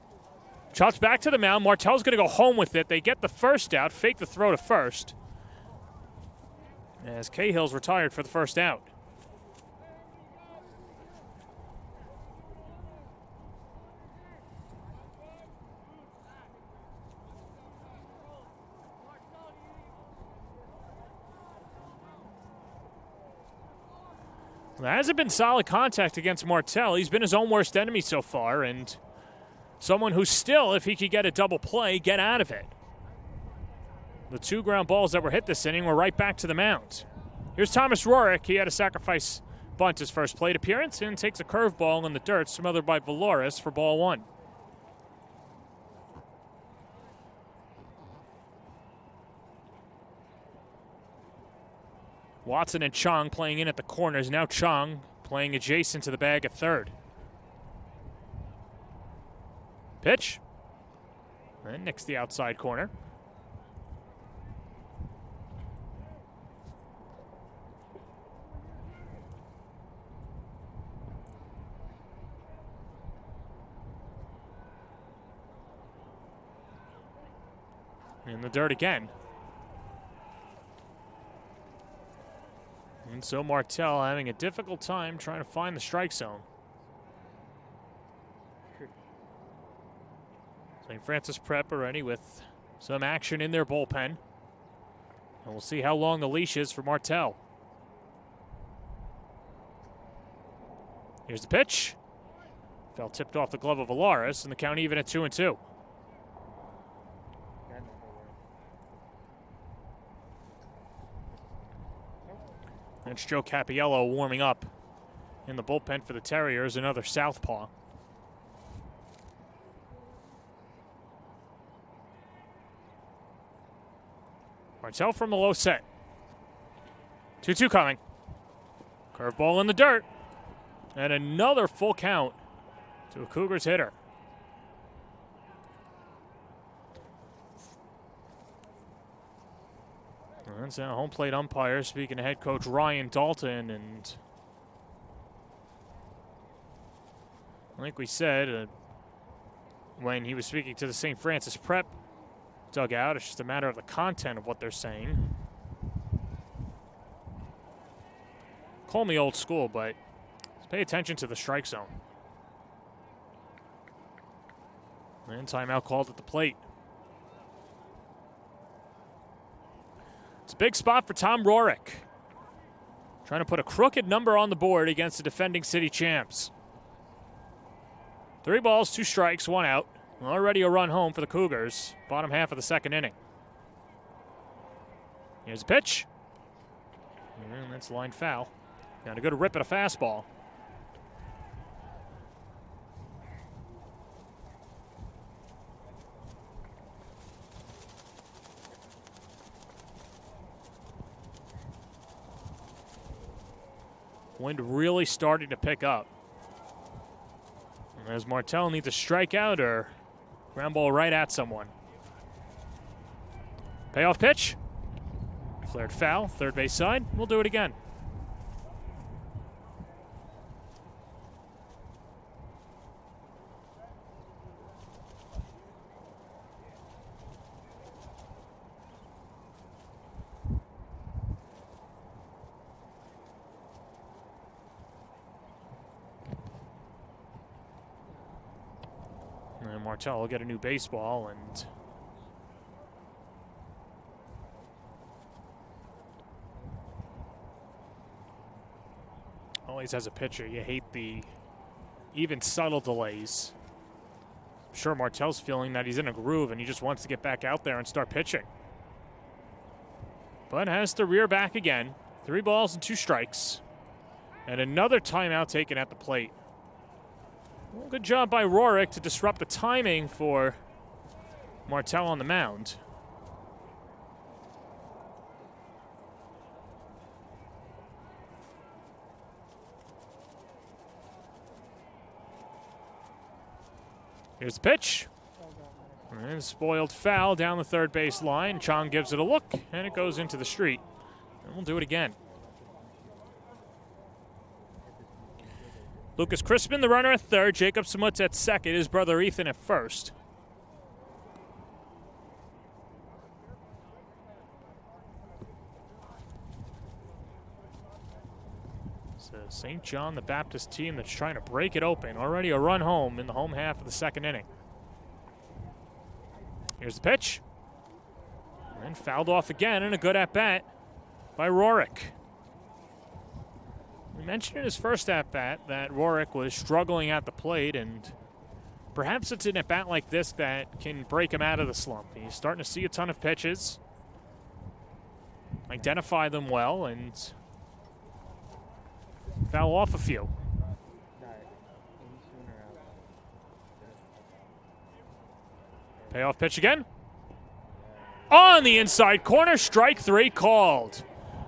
Chops back to the mound. Martell's going to go home with it. They get the first out, fake the throw to first, as Cahill's retired for the first out. There hasn't been solid contact against Martell. He's been his own worst enemy so far, and someone who still, if he could get a double play, get out of it. The 2 ground balls that were hit this inning were right back to the mound. Here's Thomas Rorick. He had a sacrifice bunt his first plate appearance and takes a curveball in the dirt, smothered by Valoris for ball 1. Watson and Chong playing in at the corners. Now Chong playing adjacent to the bag at third. Pitch. And nicks the outside corner. In the dirt again. And so Martell having a difficult time trying to find the strike zone. St. Francis Prep already with some action in their bullpen. And we'll see how long the leash is for Martell. Here's the pitch. Fell tipped off the glove of Valoris, and the count even at 2-2. That's Joe Capiello warming up in the bullpen for the Terriers, another southpaw. Martell from the low set. 2-2 coming. Curveball in the dirt. And another full count to a Cougars hitter. That's a home plate umpire speaking to head coach Ryan Dalton, and like we said, when he was speaking to the St. Francis Prep dugout. It's just a matter of the content of what they're saying. Call me old school, but pay attention to the strike zone. And timeout called at the plate. It's a big spot for Tom Rorick. Trying to put a crooked number on the board against the defending city champs. 3 balls, 2 strikes, 1 out. Already a run home for the Cougars. Bottom half of the second inning. Here's a pitch. And that's line foul. Now to go to rip at a fastball. Wind really starting to pick up. As Martell needs a strikeout or ground ball right at someone. Payoff pitch. Flared foul, third base side. We'll do it again. And Martell will get a new baseball, and always has a pitcher. You hate the even subtle delays. I'm sure Martell's feeling that he's in a groove and he just wants to get back out there and start pitching. But has to rear back again. 3 balls and 2 strikes. And another timeout taken at the plate. Well, good job by Rorick to disrupt the timing for Martell on the mound. Here's the pitch. And spoiled foul down the third base line. Chong gives it a look, and it goes into the street. And we'll do it again. Lucas Crispin, the runner at third. Jacob Samutz at second. His brother Ethan at first. So St. John the Baptist team that's trying to break it open. Already a run home in the home half of the second inning. Here's the pitch. And fouled off again, and a good at-bat by Rorick. We mentioned in his first at-bat that Rorick was struggling at the plate, and perhaps it's an at-bat like this that can break him out of the slump. He's starting to see a ton of pitches, identify them well, and foul off a few. Payoff pitch again. On the inside corner, strike 3 called.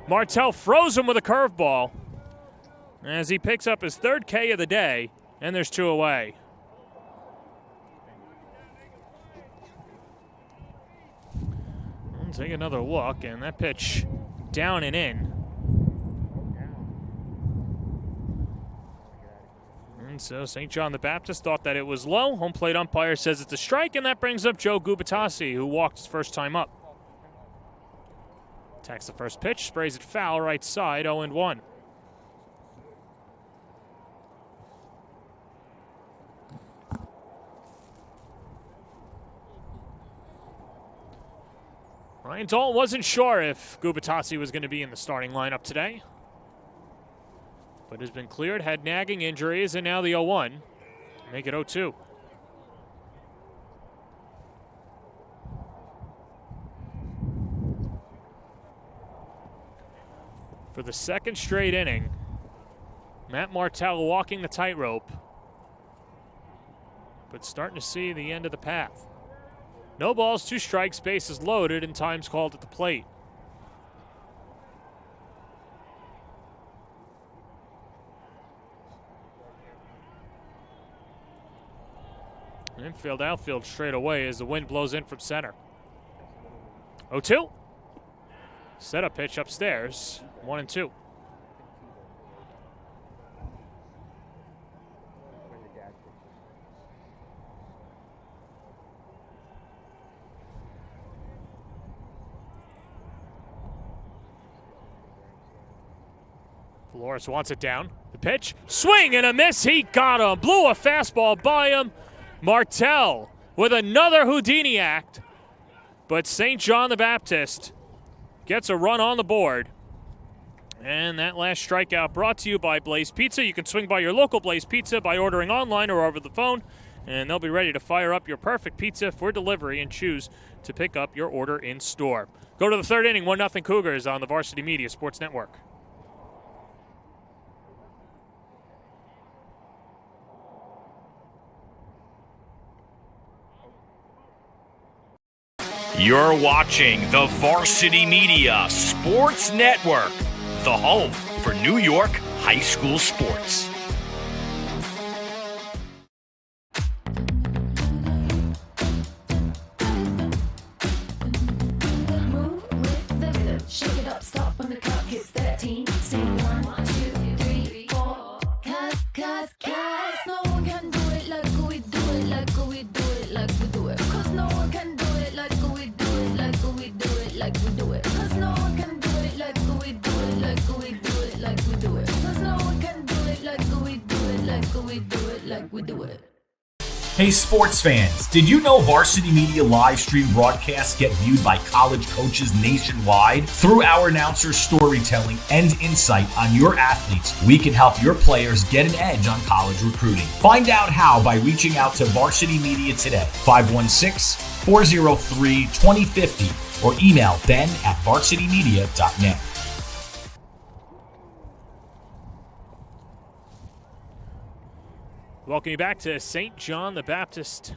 Martell froze him with a curveball as he picks up his 3rd K of the day, and there's 2 away. We'll take another look, and that pitch down and in. And so St. John the Baptist thought that it was low. Home plate umpire says it's a strike, and that brings up Joe Gubatasi, who walked his first time up. Attacks the first pitch, sprays it foul right side, 0-1. Ryan Dalton wasn't sure if Gubatasi was going to be in the starting lineup today, but has been cleared, had nagging injuries, and now the 0-1. Make it 0-2. For the 2nd straight inning, Matt Martell walking the tightrope, but starting to see the end of the path. No balls, 2 strikes, bases loaded, and time's called at the plate. Infield, outfield straight away as the wind blows in from center. 0-2. Setup pitch upstairs, 1-2. Flores wants it down. The pitch, swing and a miss. He got him. Blew a fastball by him. Martell with another Houdini act. But St. John the Baptist gets a run on the board. And that last strikeout brought to you by Blaze Pizza. You can swing by your local Blaze Pizza by ordering online or over the phone, and they'll be ready to fire up your perfect pizza for delivery and choose to pick up your order in store. Go to the third inning, 1-0 Cougars on the Varsity Media Sports Network. You're watching the Varsity Media Sports Network, the home for New York high school sports. Move with the rhythm. Shake it up, stop when the clock hits 13. Sing 1, 2, 3, 4. Cause no one can do it like we do it, like we do it, like we do it. Cause no one can do it like we do it, like we do it, like we do it. Cause no one can do it like we do it, like we do it, like we do it. Cause no one can do it like we do it, like we do it, like we do it. Hey sports fans, did you know Varsity Media live stream broadcasts get viewed by college coaches nationwide? Through our announcers' storytelling and insight on your athletes, we can help your players get an edge on college recruiting. Find out how by reaching out to Varsity Media today, 516-403-2050, or email ben@varsitymedia.net. Welcome you back to St. John the Baptist.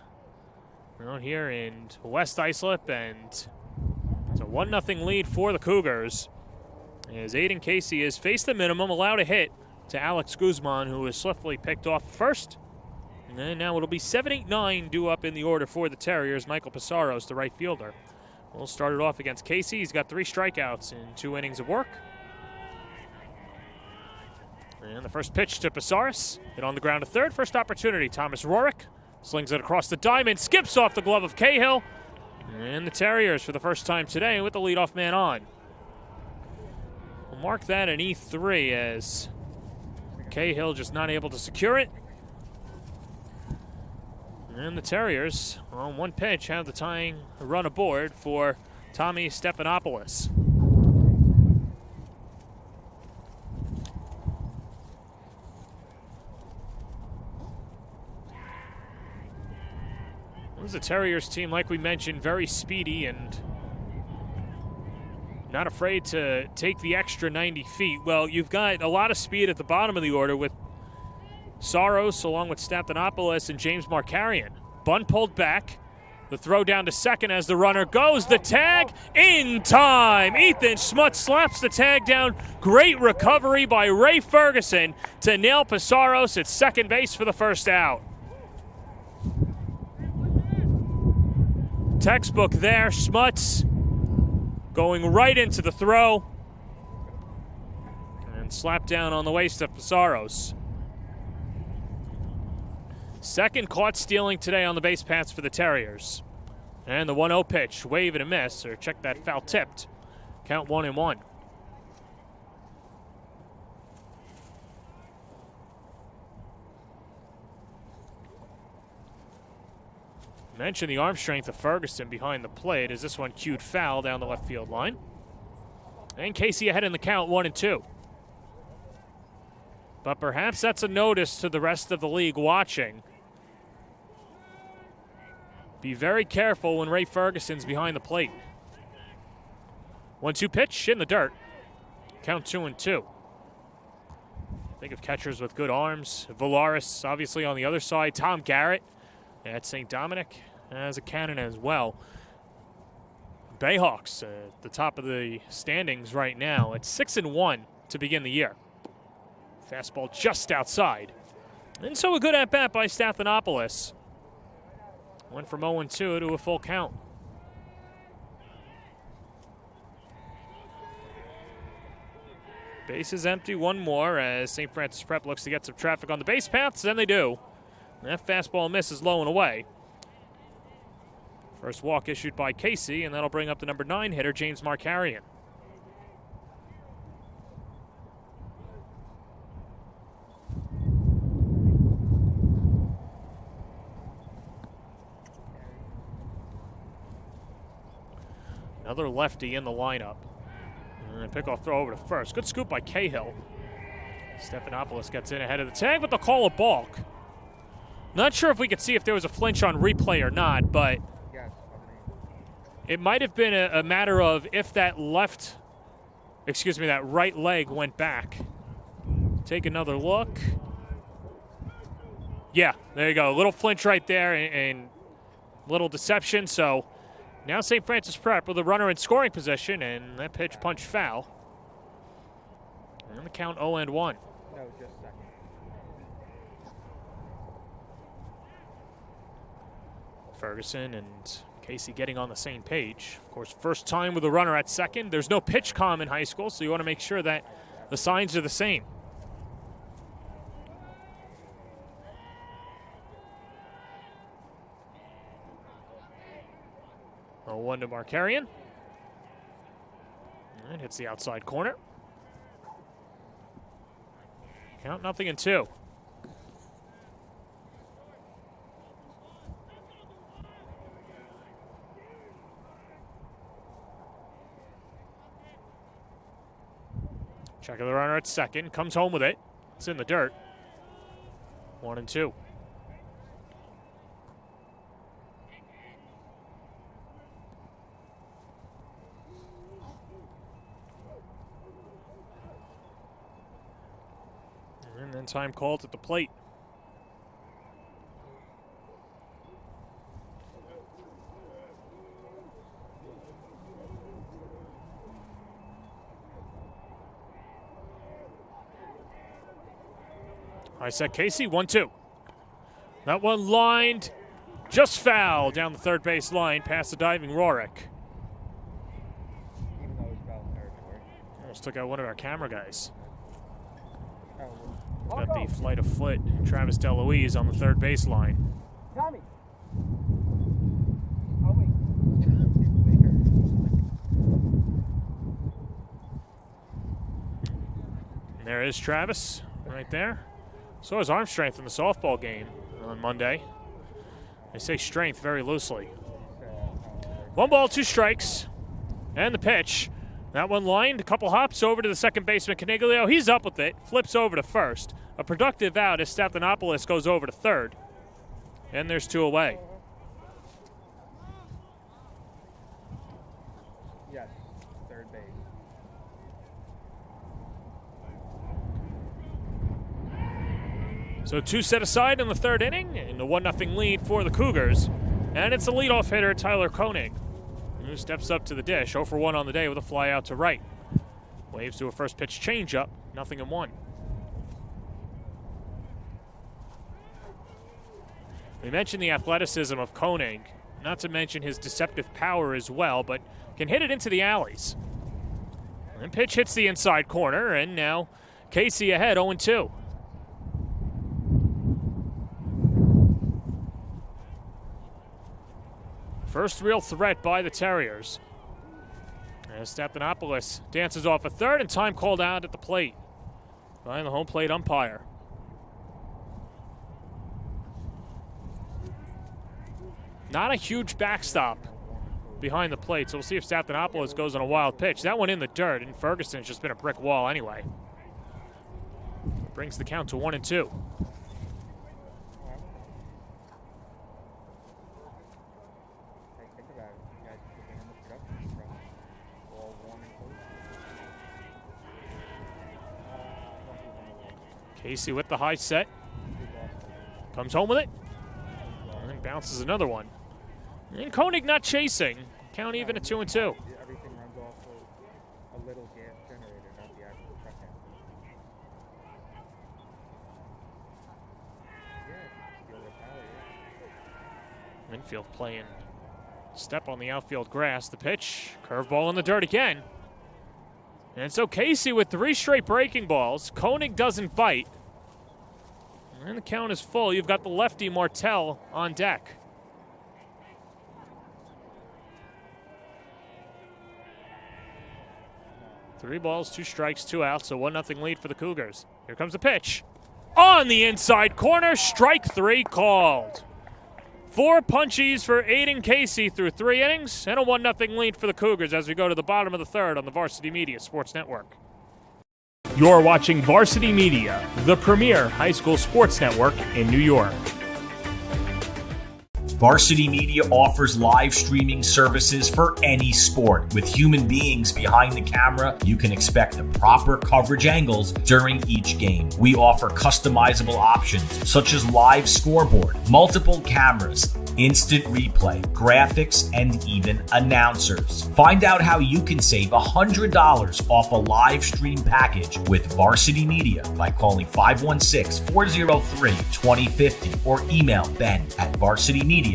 We're out here in West Islip, and it's a 1-0 lead for the Cougars. As Aiden Casey has faced the minimum, allowed a hit to Alex Guzman, who was swiftly picked off first. And then now it'll be 7-8-9 due up in the order for the Terriers. Michael Pizarro's the right fielder. We'll start it off against Casey. He's got 3 strikeouts in 2 innings of work. And the first pitch to Pizarros. Hit on the ground to third. First opportunity. Thomas Rorick slings it across the diamond. Skips off the glove of Cahill. And the Terriers for the first time today with the leadoff man on. We'll mark that an E3 as Cahill just not able to secure it. And the Terriers on one pitch have the tying run aboard for Tommy Stephanopoulos. This is a Terriers team, like we mentioned, very speedy and not afraid to take the extra 90 feet. Well, you've got a lot of speed at the bottom of the order with Saros along with Stephanopoulos and James Markarian. Bunt pulled back. The throw down to second as the runner goes. The tag in time. Ethan Smuts slaps the tag down. Great recovery by Ray Ferguson to nail Pizarros at second base for the first out. Textbook there. Smuts going right into the throw and slap down on the waist of Pizarros. Second caught stealing today on the base paths for the Terriers. And the 1-0 pitch, wave and a miss, or check that foul tipped. Count 1-1. Mention the arm strength of Ferguson behind the plate as this one cued foul down the left field line. And Casey ahead in the count, 1-2. But perhaps that's a notice to the rest of the league watching. Be very careful when Ray Ferguson's behind the plate. 1-2 pitch in the dirt. Count 2-2. Think of catchers with good arms. Valaris obviously on the other side. Tom Garrett at St. Dominic as a cannon as well. Bayhawks at the top of the standings right now at 6-1 to begin the year. Fastball just outside. And so a good at-bat by Stephanopoulos. Went from 0-2 to a full count. Base is empty, one more as St. Francis Prep looks to get some traffic on the base paths, and they do. That fastball misses low and away. First walk issued by Casey, and that'll bring up the number 9 hitter, James Markarian. Another lefty in the lineup. And pickoff throw over to first. Good scoop by Cahill. Stephanopoulos gets in ahead of the tag, but they'll call a balk. Not sure if we could see if there was a flinch on replay or not, but it might have been a matter of if that that right leg went back. Take another look. Yeah, there you go. A little flinch right there and little deception. So now St. Francis Prep with a runner in scoring position, and that pitch punch foul. And the count 0-1. No, just second. Ferguson and Casey getting on the same page. Of course, first time with a runner at second. There's no pitch comm in high school, so you want to make sure that the signs are the same. Oh, 1 to Markarian. And hits the outside corner. Count 0-2. Check of the runner at second. Comes home with it. It's in the dirt. 1-2. And then time called at the plate. I said Casey, 1-2. That one lined just foul down the third base line past the diving Rorick. Even though it's foul territory. Almost took out one of our camera guys. Oh, Got the flight of foot, Travis DeLuise on the third base line. Tommy. Oh, wait. And there is Travis right there. So his arm strength in the softball game on Monday. I say strength very loosely. 1 ball, 2 strikes. And the pitch. That one lined, a couple hops over to the second baseman, Caniglio. He's up with it, flips over to first. A productive out as Stephanopoulos goes over to third. And there's 2 away. Yes, third base. So 2 set aside in the third inning, and the 1-0 lead for the Cougars. And it's the leadoff hitter, Tyler Koenig, who steps up to the dish, 0 for 1 on the day with a fly out to right. Waves to a first pitch changeup, 0-1. We mentioned the athleticism of Koenig, not to mention his deceptive power as well, but can hit it into the alleys. And pitch hits the inside corner, and now Casey ahead, 0-2. First real threat by the Terriers. As Stephanopoulos dances off a third, and time called out at the plate by the home plate umpire. Not a huge backstop behind the plate, so we'll see if Stephanopoulos goes on a wild pitch. That one in the dirt, and Ferguson's just been a brick wall anyway. Brings the count to 1-2. Casey with the high set. Comes home with it. And then bounces another one. And Koenig not chasing. Count even at 2-2. Everything runs off of a little gas generator, not the actual truck engine. Yeah, feel the power, yeah. Infield playing step on the outfield grass. The pitch, curveball in the dirt again. And so Casey with 3 straight breaking balls. Koenig doesn't bite. And the count is full. You've got the lefty Martell on deck. Three balls, 2 strikes, 2 outs, so 1-0 lead for the Cougars. Here comes the pitch. On the inside corner, strike 3 called. 4 punchies for Aiden Casey through 3 innings, and a 1-0 lead for the Cougars as we go to the bottom of the third on the Varsity Media Sports Network. You're watching Varsity Media, the premier high school sports network in New York. Varsity Media offers live streaming services for any sport. With human beings behind the camera, you can expect the proper coverage angles during each game. We offer customizable options such as live scoreboard, multiple cameras, instant replay, graphics, and even announcers. Find out how you can save $100 off a live stream package with Varsity Media by calling 516-403-2050 or email ben@varsitymedia.net.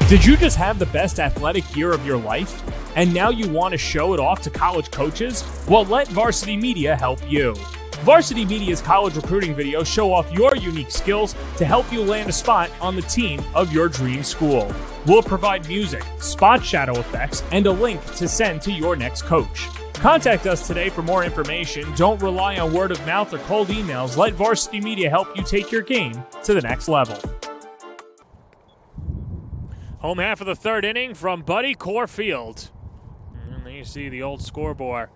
Did you just have the best athletic year of your life? And now you want to show it off to college coaches? Well, let Varsity Media help you. Varsity Media's college recruiting videos show off your unique skills to help you land a spot on the team of your dream school. We'll provide music, spot shadow effects, and a link to send to your next coach. Contact us today for more information. Don't rely on word of mouth or cold emails. Let Varsity Media help you take your game to the next level. Home half of the third inning from Buddy Corfield. And there you see the old scoreboard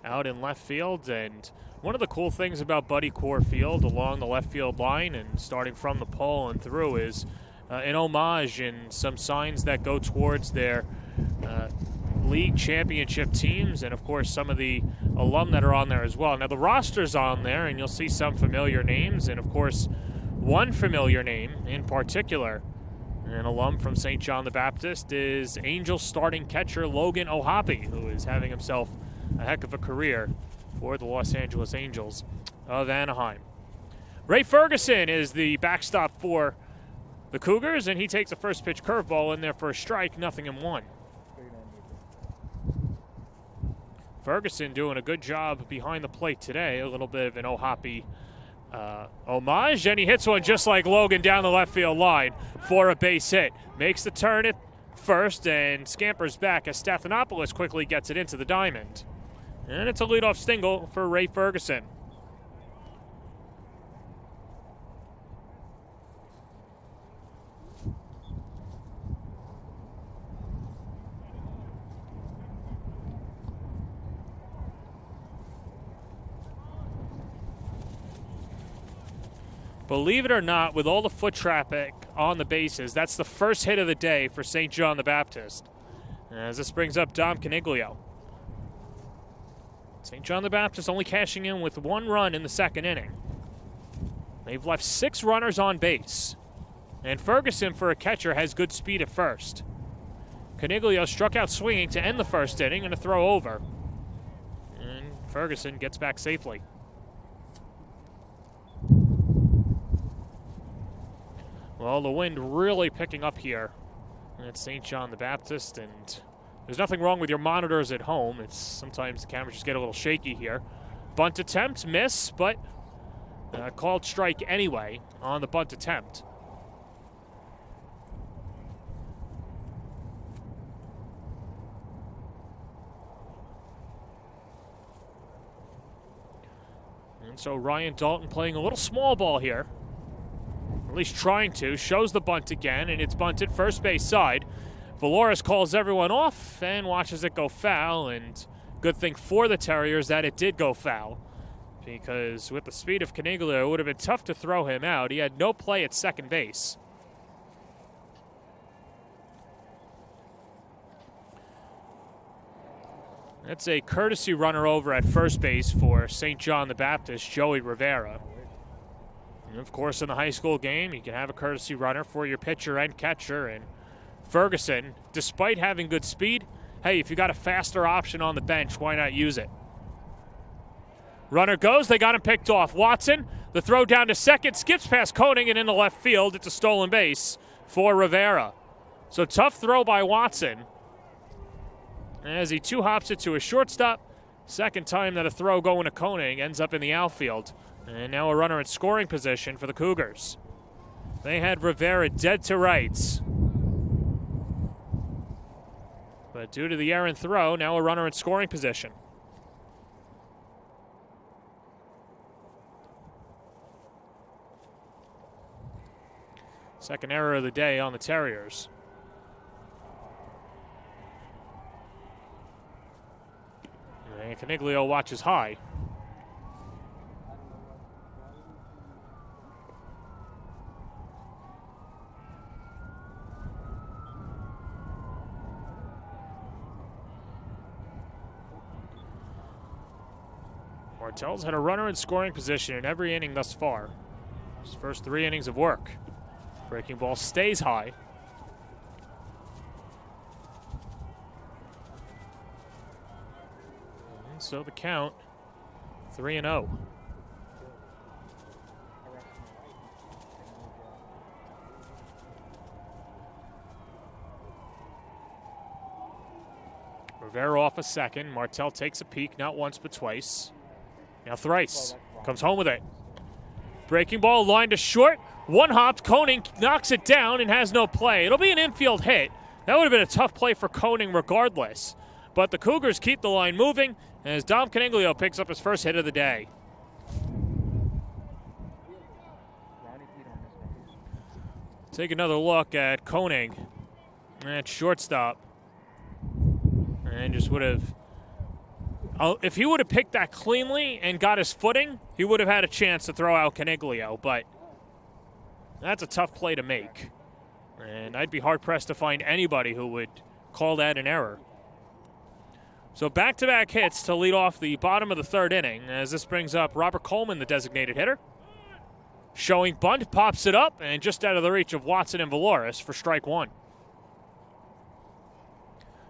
out in left field. And one of the cool things about Buddy Corfield along the left field line and starting from the pole and through is an homage and some signs that go towards their league championship teams, and of course some of the alum that are on there as well. Now the roster's on there and you'll see some familiar names, and of course one familiar name in particular, an alum from St. John the Baptist, is Angels starting catcher Logan Ohapi, who is having himself a heck of a career for the Los Angeles Angels of Anaheim. Ray Ferguson is the backstop for the Cougars, and he takes a first pitch curveball in there for a strike, 0-1. Ferguson doing a good job behind the plate today. A little bit of an Ohapi homage, and he hits one just like Logan down the left field line for a base hit. Makes the turn at first and scampers back as Stathanopoulos quickly gets it into the diamond. And it's a leadoff single for Ray Ferguson. Believe it or not, with all the foot traffic on the bases, that's the first hit of the day for St. John the Baptist, as this brings up Dom Caniglio. St. John the Baptist only cashing in with 1 run in the second inning. They've left 6 runners on base, and Ferguson, for a catcher, has good speed at first. Caniglio struck out swinging to end the first inning and a throw over, and Ferguson gets back safely. Well, the wind really picking up here at St. John the Baptist, and there's nothing wrong with your monitors at home. It's sometimes the cameras just get a little shaky here. Bunt attempt, miss, but called strike anyway on the bunt attempt. And so Ryan Dalton playing a little small ball here. At least trying to. Shows the bunt again, and it's bunted first base side. Valores calls everyone off and watches it go foul, and good thing for the Terriers that it did go foul, because with the speed of Caniglio, it would have been tough to throw him out. He had no play at second base. That's a courtesy runner over at first base for St. John the Baptist, Joey Rivera. And of course, in the high school game, you can have a courtesy runner for your pitcher and catcher. And Ferguson, despite having good speed, hey, if you got a faster option on the bench, why not use it? Runner goes. They got him picked off. Watson, the throw down to second, skips past Koenig and into left field. It's a stolen base for Rivera. So tough throw by Watson as he two-hops it to a shortstop. Second time that a throw going to Koenig ends up in the outfield. And now a runner in scoring position for the Cougars. They had Rivera dead to rights. But due to the errant throw, now a runner in scoring position. Second error of the day on the Terriers. And Caniglio watches high. Martell's had a runner in scoring position in every inning thus far. His first 3 innings of work. Breaking ball stays high. And so the count, 3-0. Rivera off a second. Martell takes a peek, not once but twice. Now thrice. Comes home with it. Breaking ball lined to short. One hopped. Koning knocks it down and has no play. It'll be an infield hit. That would have been a tough play for Koning regardless. But the Cougars keep the line moving as Dom Caniglio picks up his first hit of the day. Take another look at Koning at shortstop. And just would have... if he would have picked that cleanly and got his footing, he would have had a chance to throw out Caniglio, but that's a tough play to make. And I'd be hard-pressed to find anybody who would call that an error. So back-to-back hits to lead off the bottom of the third inning, as this brings up Robert Coleman, the designated hitter. Showing bunt, pops it up, and just out of the reach of Watson and Valoris for strike one.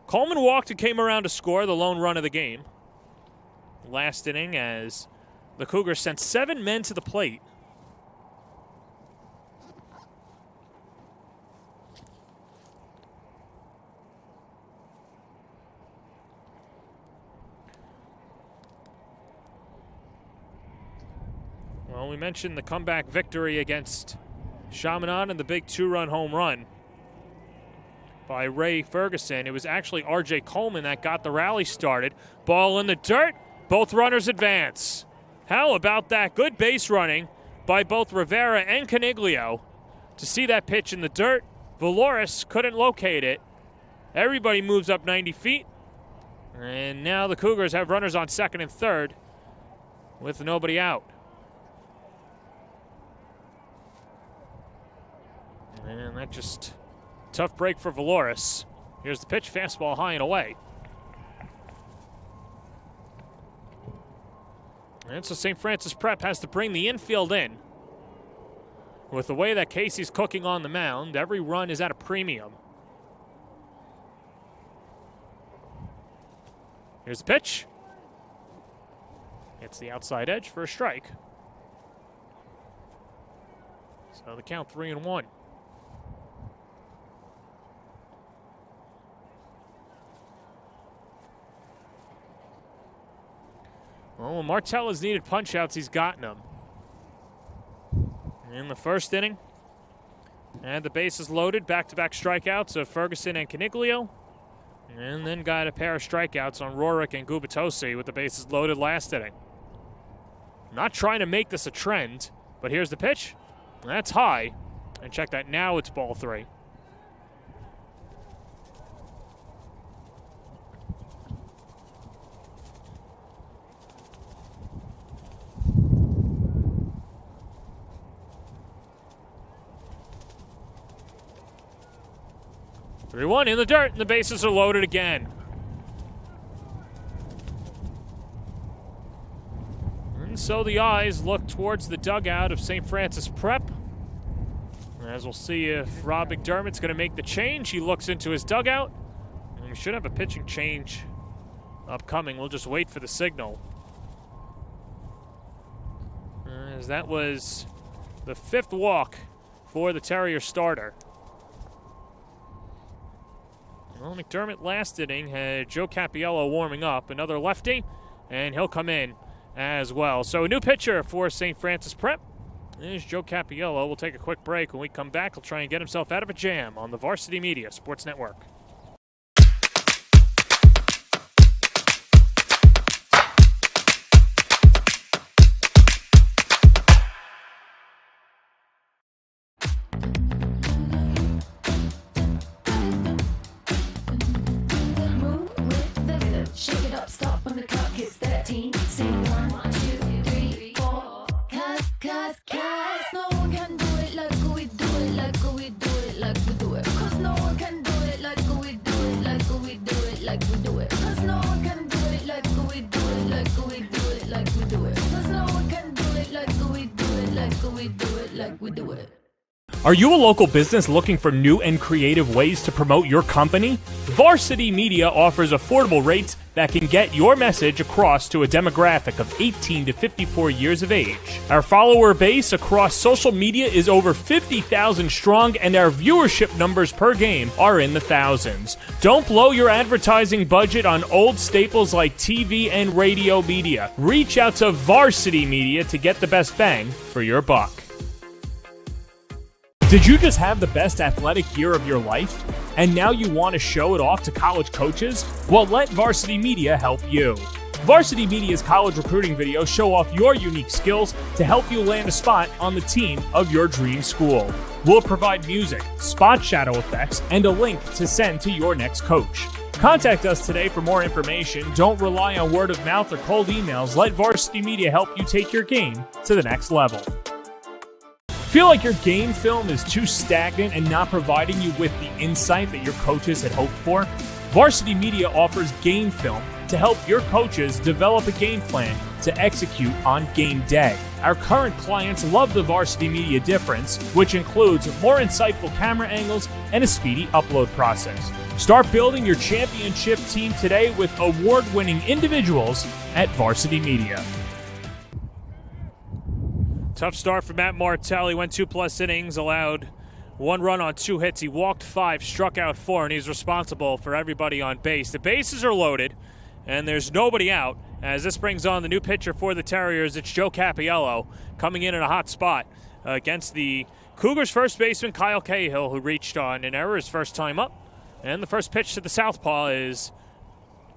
Coleman walked and came around to score the lone run of the game. Last inning as the Cougars sent 7 men to the plate. Well, we mentioned the comeback victory against Chaminade and the big 2-run home run by Ray Ferguson. It was actually R.J. Coleman that got the rally started. Ball in the dirt. Both runners advance. How about that? Good base running by both Rivera and Caniglio to see that pitch in the dirt. Valoris couldn't locate it. Everybody moves up 90 feet. And now the Cougars have runners on second and third with nobody out. And that just tough break for Valoris. Here's the pitch, fastball high and away. And so St. Francis Prep has to bring the infield in. With the way that Casey's cooking on the mound, every run is at a premium. Here's the pitch. It's the outside edge for a strike. So the count 3-1. Well, when Martell has needed punch-outs, he's gotten them. In the first inning, and the bases loaded, back-to-back strikeouts of Ferguson and Caniglio, and then got a pair of strikeouts on Rorick and Gubitosi with the bases loaded last inning. Not trying to make this a trend, but here's the pitch. That's high, and check that now, it's ball 3. Three-one in the dirt, and the bases are loaded again. And so the eyes look towards the dugout of St. Francis Prep. As we'll see if Rob McDermott's going to make the change. He looks into his dugout. And we should have a pitching change upcoming. We'll just wait for the signal. As that was the 5th walk for the Terrier starter. Well, McDermott last inning had Joe Capiello warming up, another lefty, and he'll come in as well. So a new pitcher for St. Francis Prep is Joe Capiello. We'll take a quick break. When we come back, he'll try and get himself out of a jam on the Varsity Media Sports Network. 13. Sing 1, 2, 3, 4. Cause no one can do it like we do it, like we do it, like we do it. Cause no one can do it like we do it, like we do it, like we do it. Cause no one can do it like we do it, like we do it, like we do it. Cause no one can do it like we do it, like we do it, like we do it. Are you a local business looking for new and creative ways to promote your company? Varsity Media offers affordable rates that can get your message across to a demographic of 18 to 54 years of age. Our follower base across social media is over 50,000 strong, and our viewership numbers per game are in the thousands. Don't blow your advertising budget on old staples like TV and radio media. Reach out to Varsity Media to get the best bang for your buck. Did you just have the best athletic year of your life, and now you want to show it off to college coaches? Well, let Varsity Media help you. Varsity Media's college recruiting videos show off your unique skills to help you land a spot on the team of your dream school. We'll provide music, spot shadow effects, and a link to send to your next coach. Contact us today for more information. Don't rely on word of mouth or cold emails. Let Varsity Media help you take your game to the next level. Feel like your game film is too stagnant and not providing you with the insight that your coaches had hoped for? Varsity Media offers game film to help your coaches develop a game plan to execute on game day. Our current clients love the Varsity Media difference, which includes more insightful camera angles and a speedy upload process. Start building your championship team today with award-winning individuals at Varsity Media. Tough start for Matt Martell. He went 2+ innings, allowed 1 run on 2 hits. He walked 5, struck out 4, and he's responsible for everybody on base. The bases are loaded, and there's nobody out. As this brings on the new pitcher for the Terriers, it's Joe Cappiello coming in a hot spot against the Cougars' first baseman, Kyle Cahill, who reached on an error his first time up. And the first pitch to the southpaw is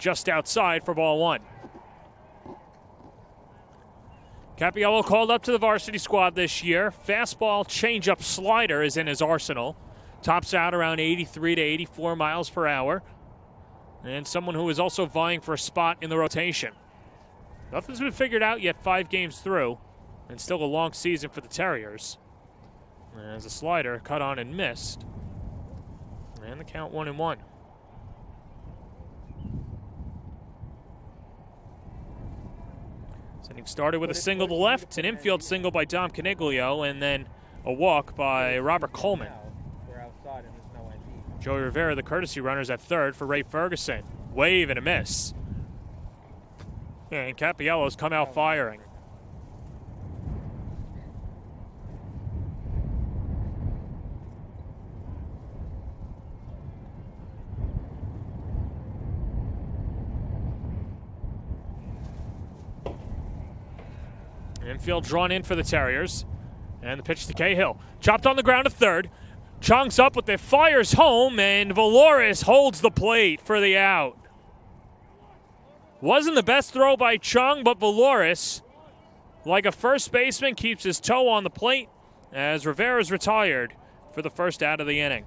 just outside for ball 1. Cappiello called up to the varsity squad this year. Fastball, changeup, slider is in his arsenal. Tops out around 83 to 84 miles per hour. And someone who is also vying for a spot in the rotation. Nothing's been figured out yet 5 games through. And still a long season for the Terriers. As a slider cut on and missed. And the count 1-1. Inning started with a single to left, an infield single by Dom Caniglio, and then a walk by Robert Coleman. Joey Rivera, the courtesy runners at third for Ray Ferguson. Wave and a miss. And Cappiello's come out firing. Infield drawn in for the Terriers. And the pitch to Cahill. Chopped on the ground to third. Chung's up with it, fires home, and Valoris holds the plate for the out. Wasn't the best throw by Chung, but Valoris, like a first baseman, keeps his toe on the plate as Rivera's retired for the first out of the inning.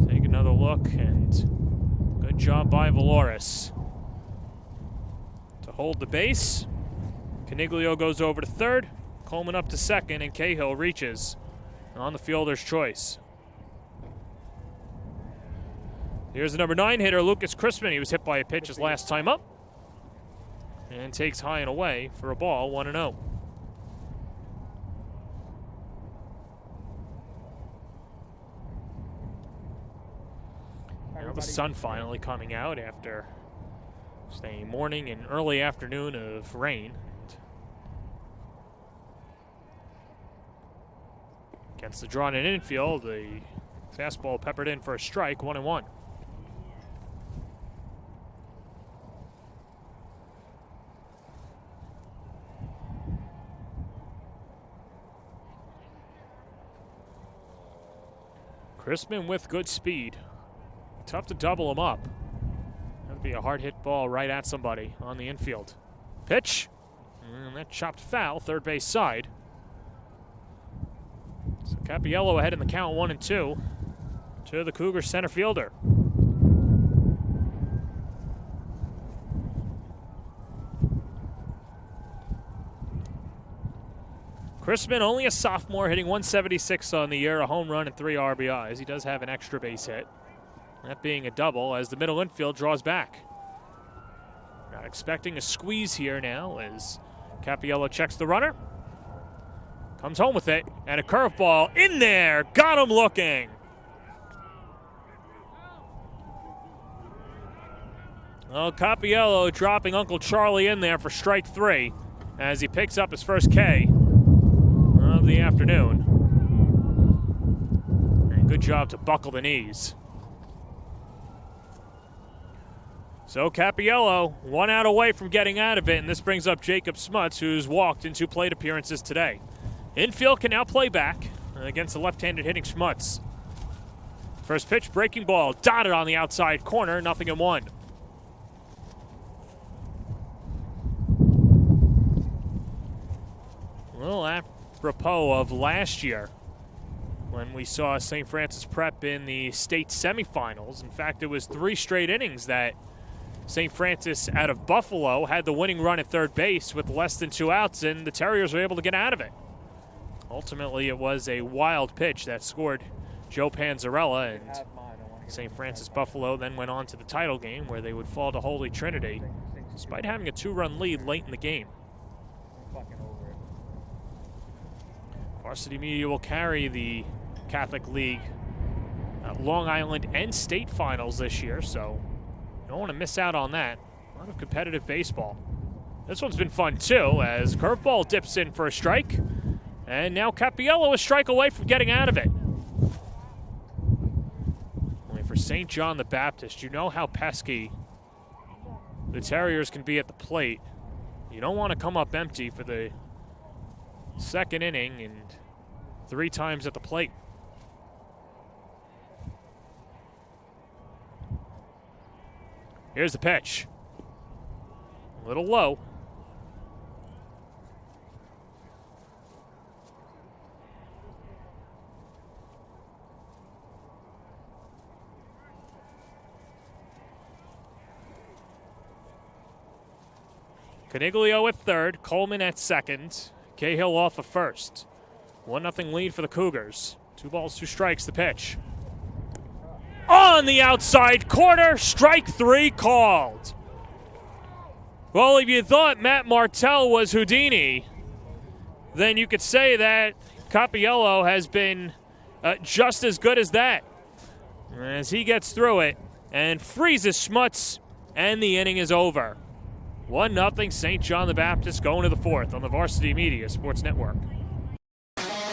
Take another look, and good job by Valoris to hold the base. Caniglio goes over to third, Coleman up to second, and Cahill reaches on the fielder's choice. Here's the number 9 hitter, Lucas Crispin. He was hit by a pitch his last time up and takes high and away for a ball, 1-0. Now the sun finally coming out after a morning and early afternoon of rain. Against the drawn-in infield, the fastball peppered in for a strike, 1-1. Crispin with good speed. Tough to double him up. That would be a hard hit ball right at somebody on the infield. Pitch. And that chopped foul, third base side. So Cappiello ahead in the count, 1-2 to the Cougars center fielder. Chrisman, only a sophomore, hitting 176 on the year, a home run and 3 RBIs. He does have an extra base hit, that being a double as the middle infield draws back. Not expecting a squeeze here now as Capiello checks the runner. Comes home with it, and a curveball in there. Got him looking. Well, Capiello dropping Uncle Charlie in there for strike 3 as he picks up his first K of the afternoon. And good job to buckle the knees. So Capiello, 1 out away from getting out of it, and this brings up Jacob Smuts, who's walked in 2 plate appearances today. Infield can now play back against the left-handed hitting Smuts. First pitch, breaking ball, dotted on the outside corner, 0-1. Well, apropos of last year, when we saw St. Francis Prep in the state semifinals. In fact, it was 3 straight innings that St. Francis out of Buffalo had the winning run at third base with less than 2 outs, and the Terriers were able to get out of it. Ultimately, it was a wild pitch that scored Joe Panzarella, and St. Francis Buffalo then went on to the title game where they would fall to Holy Trinity, despite having a 2-run lead late in the game. Varsity Media will carry the Catholic League Long Island and state finals this year, so you don't want to miss out on that. A lot of competitive baseball. This one's been fun too, as curveball dips in for a strike, and now Capiello a strike away from getting out of it. Only for St. John the Baptist, you know how pesky the Terriers can be at the plate. You don't want to come up empty for the second inning and 3 times at the plate. Here's the pitch. A little low. Caniglio at third, Coleman at second, Cahill off of first. 1-0 lead for the Cougars. 2 balls, 2 strikes, the pitch. On the outside corner, strike 3 called. Well, if you thought Matt Martell was Houdini, then you could say that Capiello has been just as good as that. As he gets through it and freezes Smuts, and the inning is over. 1-0 St. John the Baptist going to the 4th on the Varsity Media Sports Network.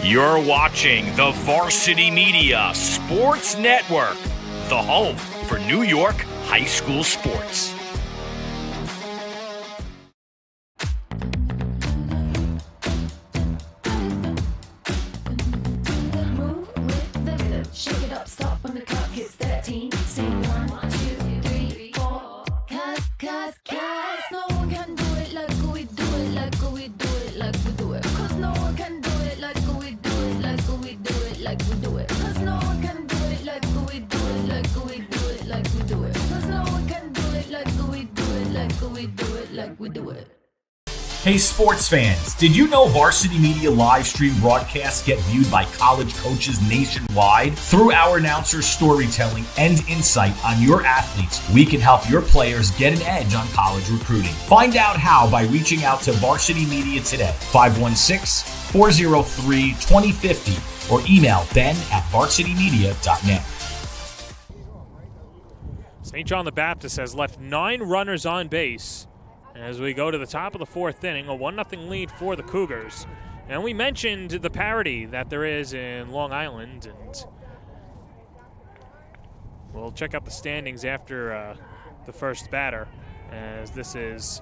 You're watching the Varsity Media Sports Network, the home for New York high school sports. Move with the rhythm. Shake it up, stop when the clock hits 13. Sing 1, 2, 3, 4. Cause no one can do it like we do it, like we do it, like we do it. Cause no one can do it like we do it, like we do it, like we do it. Cause no one can do it like we do it, like we do it, like we do it. Cause no one can do it like we do it, like we do it, like we do it. Hey sports fans, did you know Varsity Media live stream broadcasts get viewed by college coaches nationwide? Through our announcers' storytelling and insight on your athletes, we can help your players get an edge on college recruiting. Find out how by reaching out to Varsity Media today, 516-403-2050, or email ben@varsitymedia.net. St. John the Baptist has left 9 runners on base as we go to the top of the 4th inning, a 1-0 lead for the Cougars. And we mentioned the parity that there is in Long Island, and we'll check out the standings after the first batter, as this is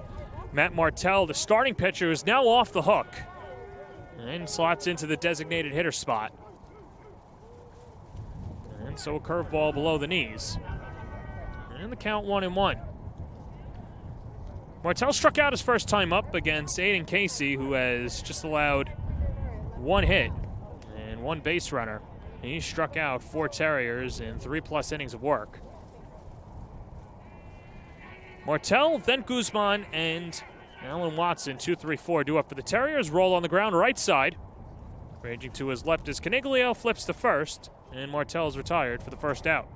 Matt Martell, the starting pitcher, who's now off the hook and slots into the designated hitter spot. And so a curveball below the knees. And the count 1-1. Martell struck out his first time up against Aiden Casey, who has just allowed 1 hit and 1 base runner. He struck out 4 Terriers in 3+ innings of work. Martell, then Guzman, and Alan Watson, 2-3-4, due up for the Terriers. Roll on the ground, right side. Ranging to his left is Caniglio, flips to first, and Martell's retired for the first out.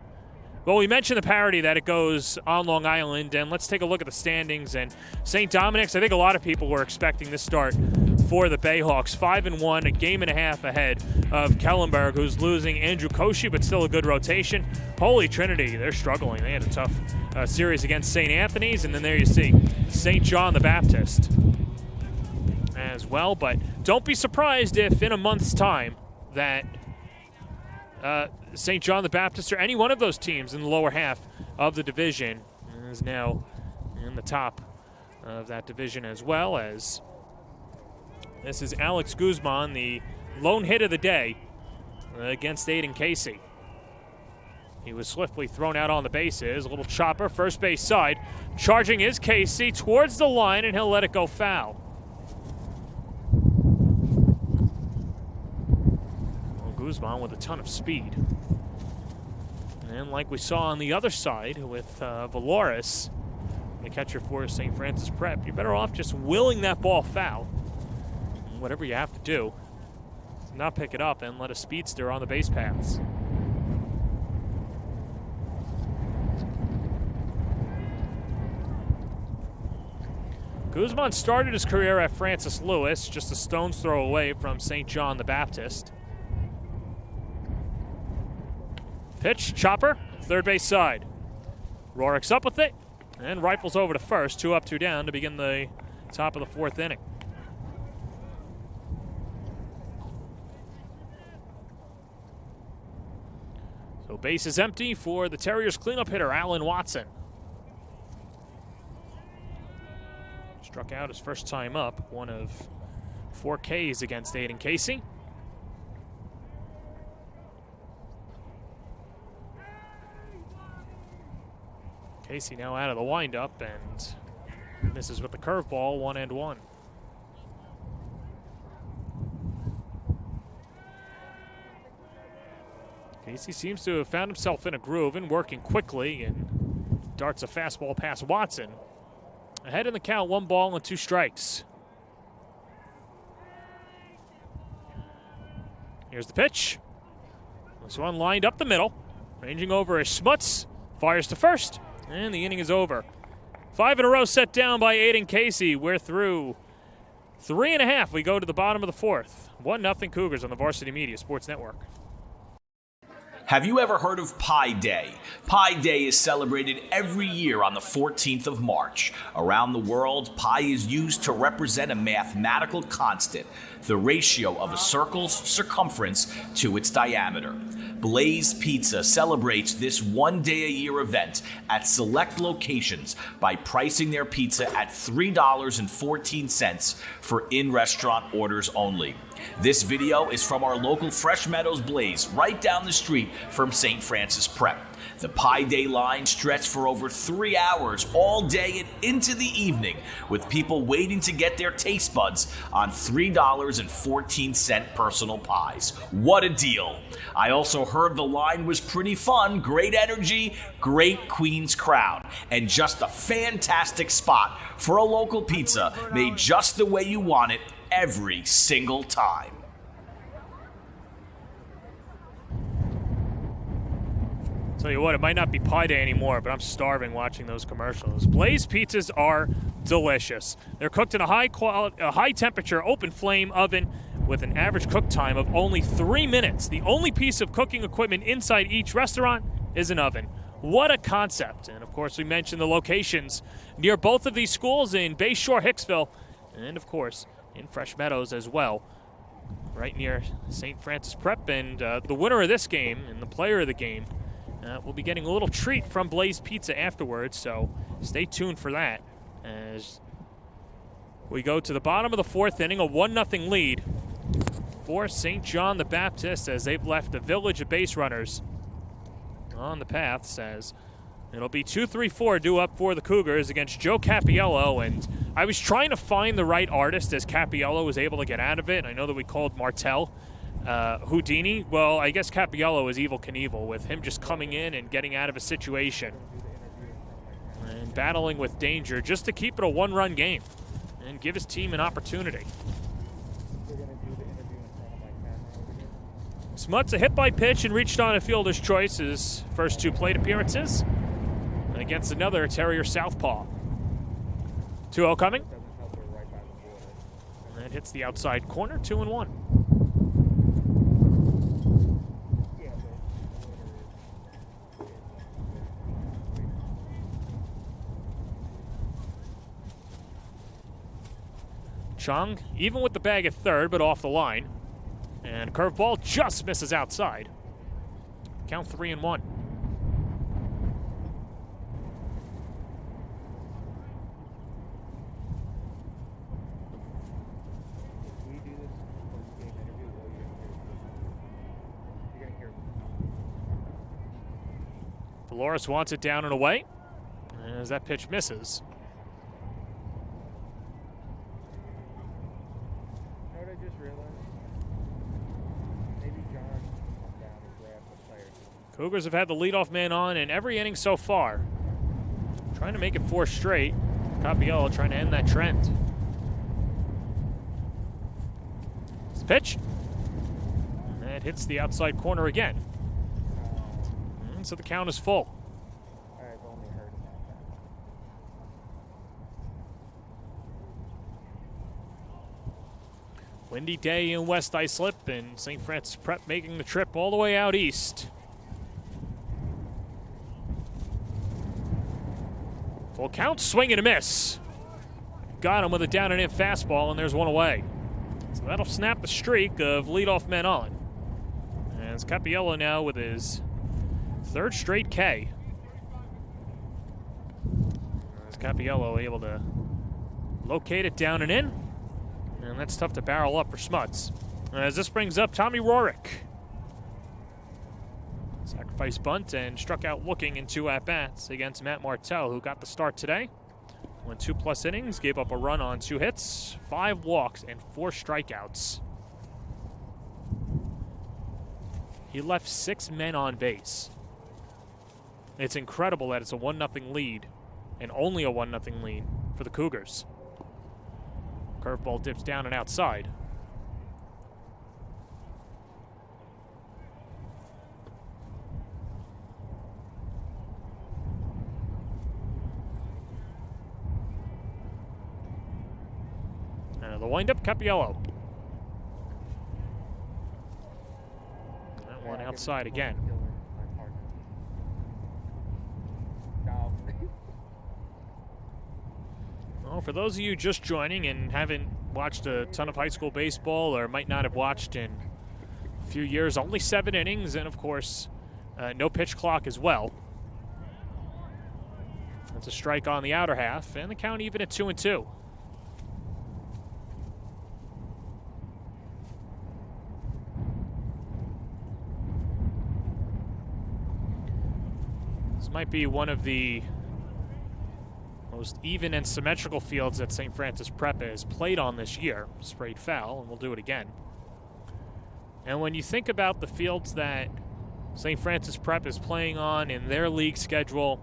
Well, we mentioned the parity that it goes on Long Island, and let's take a look at the standings. And St. Dominic's, I think a lot of people were expecting this start for the Bayhawks. 5-1, a game and a half ahead of Kellenberg, who's losing Andrew Koshy, but still a good rotation. Holy Trinity, they're struggling. They had a tough series against St. Anthony's, and then there you see St. John the Baptist as well. But don't be surprised if in a month's time that St. John the Baptist or any one of those teams in the lower half of the division is now in the top of that division, as well as this is Alex Guzman, the lone hit of the day against Aiden Casey. He was swiftly thrown out on the bases. A little chopper, first base side. Charging is Casey towards the line, and he'll let it go foul. Well, Guzman with a ton of speed. And like we saw on the other side with Valoris, the catcher for St. Francis Prep, you're better off just willing that ball foul. And whatever you have to do, not pick it up and let a speedster on the base paths. Guzman started his career at Francis Lewis, just a stone's throw away from St. John the Baptist. Pitch, chopper, third base side. Rorick's up with it and rifles over to first. 2 up, 2 down to begin the top of the 4th inning. So base is empty for the Terriers cleanup hitter, Alan Watson. Struck out his first time up, one of 4 Ks against Aiden Casey. Casey now out of the windup and misses with the curveball, 1-1. Casey seems to have found himself in a groove and working quickly, and darts a fastball past Watson. Ahead in the count, 1 ball and 2 strikes. Here's the pitch. This one lined up the middle. Ranging over is Schmutz. Fires to first. And the inning is over. 5 in a row set down by Aiden Casey. We're through 3.5. We go to the bottom of the 4th. 1-0 Cougars on the Varsity Media Sports Network. Have you ever heard of Pi Day? Pi Day is celebrated every year on the 14th of March. Around the world, pi is used to represent a mathematical constant, the ratio of a circle's circumference to its diameter. Blaze Pizza celebrates this one-day-a-year event at select locations by pricing their pizza at $3.14 for in-restaurant orders only. This video is from our local Fresh Meadows Blaze right down the street from St. Francis Prep. The Pi Day line stretched for over 3 hours all day and into the evening, with people waiting to get their taste buds on $3.14 personal pies. What a deal! I also heard the line was pretty fun, great energy, great Queens crowd, and just a fantastic spot for a local pizza made just the way you want it every single time. Tell you what, it might not be Pi Day anymore, but I'm starving watching those commercials. Blaze pizzas are delicious. They're cooked in a high temperature open flame oven with an average cook time of only 3 minutes. The only piece of cooking equipment inside each restaurant is an oven. What a concept. And of course, we mentioned the locations near both of these schools in Bayshore, Hicksville, and of course in Fresh Meadows as well, right near St. Francis Prep. And the winner of this game and the player of the game will be getting a little treat from Blaze Pizza afterwards, so stay tuned for that as we go to the bottom of the 4th inning, a 1-0 lead for St. John the Baptist as they've left the village of base runners on the paths, as it'll be 2-3-4 due up for the Cougars against Joe Capiello. And I was trying to find the right artist as Capiello was able to get out of it. I know that we called Martell Houdini. Well, I guess Capiello is Evel Knievel, with him just coming in and getting out of a situation and battling with danger just to keep it a 1-run game and give his team an opportunity. We're going to do the interview in front of my camera. Smuts a hit by pitch and reached on a fielder's choice his first 2 plate appearances against another Terrier southpaw. 2-0 coming. Doesn't help her right by the border. And that hits the outside corner, 2-1. Yeah, but the border is Chung, even with the bag at third, but off the line. And curveball just misses outside. Count 3-1. we do this post-game interview, or you're gonna hear Dolores wants it down and away as that pitch misses. You know what I just realized? Maybe John can come down and grab the player. Cougars have had the leadoff man on in every inning so far. Trying to make it 4 straight. Capiello trying to end that trend. This pitch. And that hits the outside corner again. And so the count is full. I've only heard about that. Windy day in West Islip, and St. Francis Prep making the trip all the way out east. Full count, swing and a miss. Got him with a down and in fastball, and there's one away. So that'll snap the streak of leadoff men on. And it's Capiello now with his 3rd straight K. As Capiello able to locate it down and in. And that's tough to barrel up for Smuts. As this brings up Tommy Rorick. Sacrifice bunt and struck out looking in 2 at-bats against Matt Martell, who got the start today. Went 2+ innings, gave up a run on 2 hits, 5 walks, and 4 strikeouts. He left 6 men on base. It's incredible that it's a 1-0 lead, and only a 1-0 lead for the Cougars. Curveball dips down and outside. And the windup, Capiello. That one outside again. No. Well, for those of you just joining and haven't watched a ton of high school baseball or might not have watched in a few years, only 7 innings and, of course, no pitch clock as well. That's a strike on the outer half, and the count even at 2-2. This might be one of the most even and symmetrical fields that St. Francis Prep has played on this year. Sprayed foul, and we'll do it again. And when you think about the fields that St. Francis Prep is playing on in their league schedule,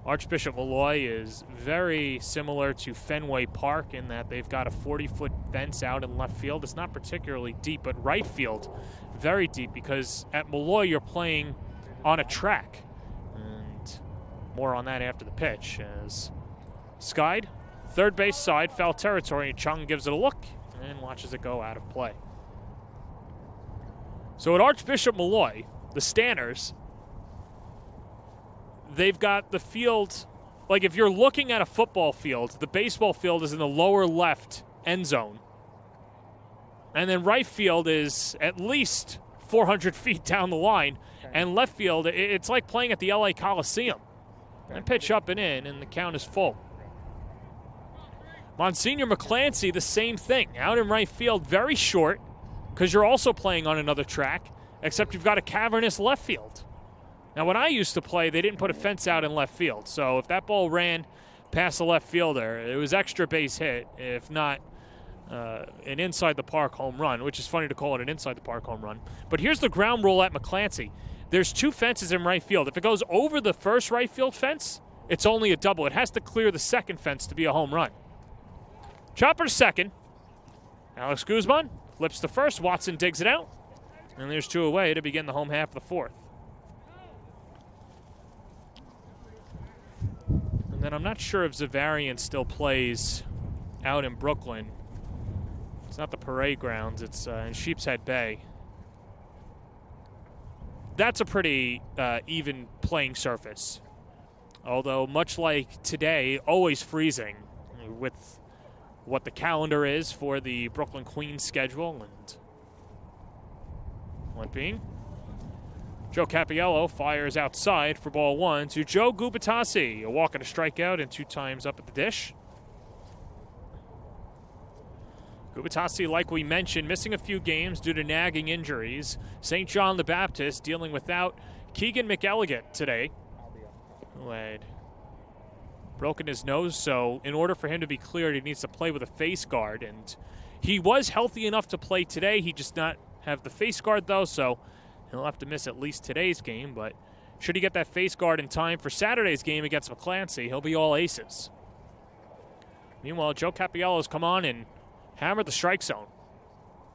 Archbishop Malloy is very similar to Fenway Park in that they've got a 40-foot fence out in left field. It's not particularly deep, but right field, very deep, because at Malloy you're playing on a track. And more on that after the pitch. As skied, third base side, foul territory, and Chung gives it a look and watches it go out of play. So at Archbishop Malloy, the Stanners, they've got the field, like if you're looking at a football field, the baseball field is in the lower left end zone. And then right field is at least 400 feet down the line. And left field, it's like playing at the LA Coliseum. And pitch up and in, and the count is full. Monsignor McClancy, the same thing. Out in right field, very short, because you're also playing on another track, except you've got a cavernous left field. Now, when I used to play, they didn't put a fence out in left field. So if that ball ran past the left fielder, it was extra base hit, if not an inside-the-park home run, which is funny to call it an inside-the-park home run. But here's the ground rule at McClancy. There's 2 fences in right field. If it goes over the first right field fence, it's only a double. It has to clear the second fence to be a home run. Chopper second. Alex Guzman flips to first. Watson digs it out. And there's 2 away to begin the home half of the 4th. And then I'm not sure if Zavarian still plays out in Brooklyn. It's not the parade grounds. It's in Sheepshead Bay. That's a pretty even playing surface. Although, much like today, always freezing with what the calendar is for the Brooklyn Queens schedule. And one being, Joe Capiello fires outside for ball 1 to Joe Gubitasi. A walk and a strikeout and 2 times up at the dish. Gubitasi, like we mentioned, missing a few games due to nagging injuries. St. John the Baptist dealing without Keegan McElligott today, who had broken his nose, so in order for him to be cleared, he needs to play with a face guard. And he was healthy enough to play today. He just not have the face guard, though, so he'll have to miss at least today's game. But should he get that face guard in time for Saturday's game against McClancy, he'll be all aces. Meanwhile, Joe Capiello's come on and hammered the strike zone.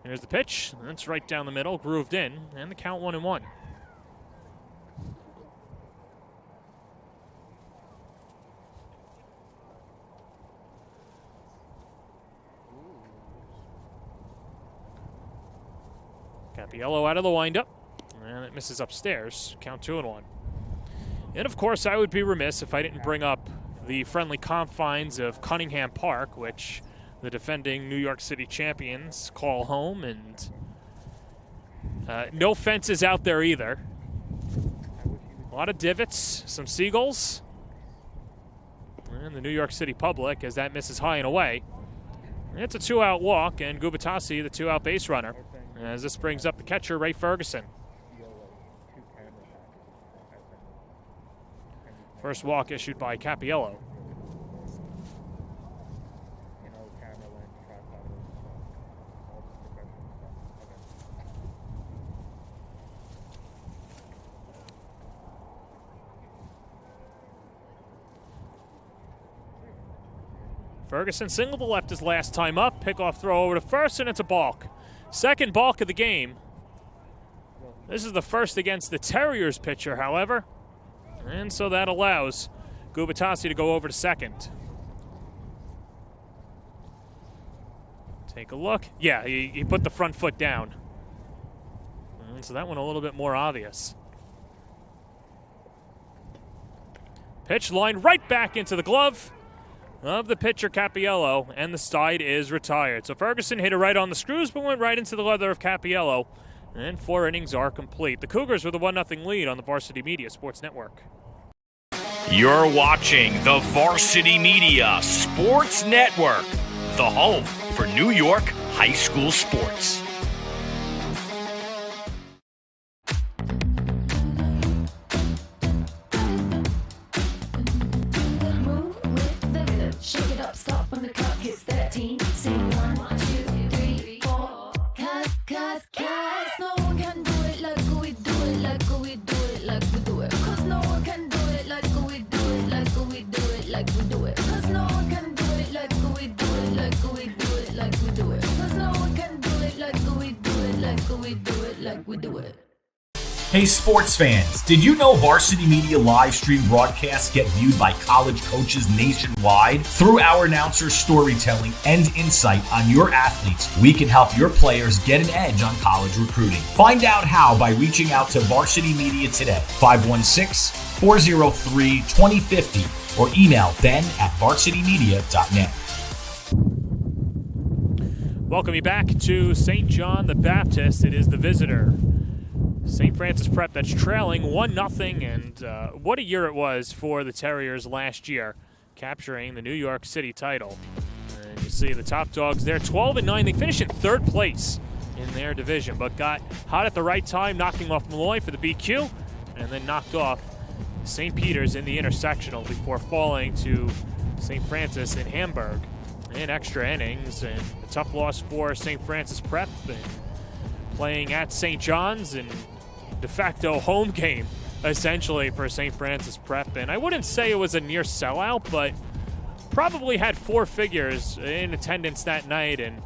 Here's the pitch. That's right down the middle, grooved in, and the count 1-1. Capiello out of the windup, and it misses upstairs. Count 2-1. And of course, I would be remiss if I didn't bring up the friendly confines of Cunningham Park, which the defending New York City champions call home, and no fences out there either. A lot of divots, some seagulls, and the New York City public as that misses high and away. It's a 2-out walk, and Gubitasi, the 2-out base runner, as this brings up the catcher, Ray Ferguson. First walk issued by Capiello. Ferguson single to left his last time up. Pickoff throw over to first, and it's a balk. Second balk of the game. This is the first against the Terriers pitcher, however. And so that allows Gubitasi to go over to second. Take a look. Yeah, he put the front foot down. And so that one a little bit more obvious. Pitch line right back into the glove of the pitcher Capiello, and the side is retired. So Ferguson hit it right on the screws, but went right into the leather of Capiello, and 4 innings are complete. The Cougars with a 1-0 lead on the Varsity Media Sports Network. You're watching the Varsity Media Sports Network, the home for New York high school sports. Shake it up, stop when the clock hits 13. Sing 1, 2, 3, 4. Cause no one can do it like we do it, like we do it, like we do it. Cause no one can do it like we do it, like we do it, like we do it. Cause no one can do it like we do it, like we do it, like we do it. Cause no one can do it like we do it, like we do it, like we do it. Hey sports fans, did you know Varsity Media live stream broadcasts get viewed by college coaches nationwide? Through our announcers' storytelling and insight on your athletes, we can help your players get an edge on college recruiting. Find out how by reaching out to Varsity Media today, 516-403-2050, or email ben@varsitymedia.net. Welcome you back to St. John the Baptist. It is the visitor, St. Francis Prep, that's trailing 1-0, and what a year it was for the Terriers last year, capturing the New York City title. And you see the top dogs there, 12-9. They finished in 3rd place in their division, but got hot at the right time, knocking off Malloy for the BQ, and then knocked off St. Peter's in the intersectional before falling to St. Francis in Hamburg in extra innings. And a tough loss for St. Francis Prep, and playing at St. John's and de facto home game, essentially, for St. Francis Prep. And I wouldn't say it was a near sellout, but probably had 4 figures in attendance that night. And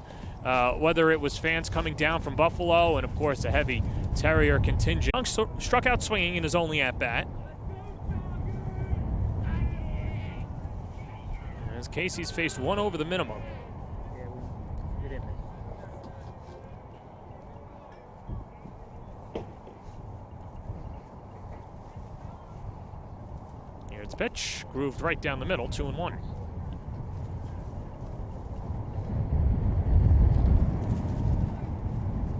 whether it was fans coming down from Buffalo and, of course, a heavy Terrier contingent. Struck out swinging in his only at-bat. As Casey's faced one over the minimum. Yeah, we didn't miss. Here's the pitch. Grooved right down the middle, 2-1.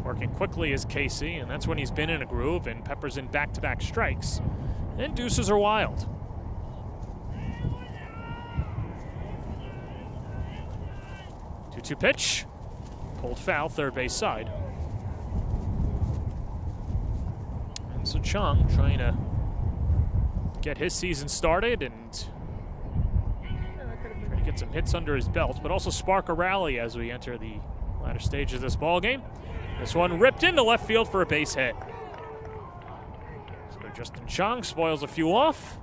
Working quickly is Casey, and that's when he's been in a groove and peppers in back-to-back strikes. And deuces are wild. 2-2 pitch. Pulled foul, third base side. And so Chung trying to get his season started and trying to get some hits under his belt, but also spark a rally as we enter the latter stage of this ball game. This one ripped into left field for a base hit. So Justin Chung spoils a few off,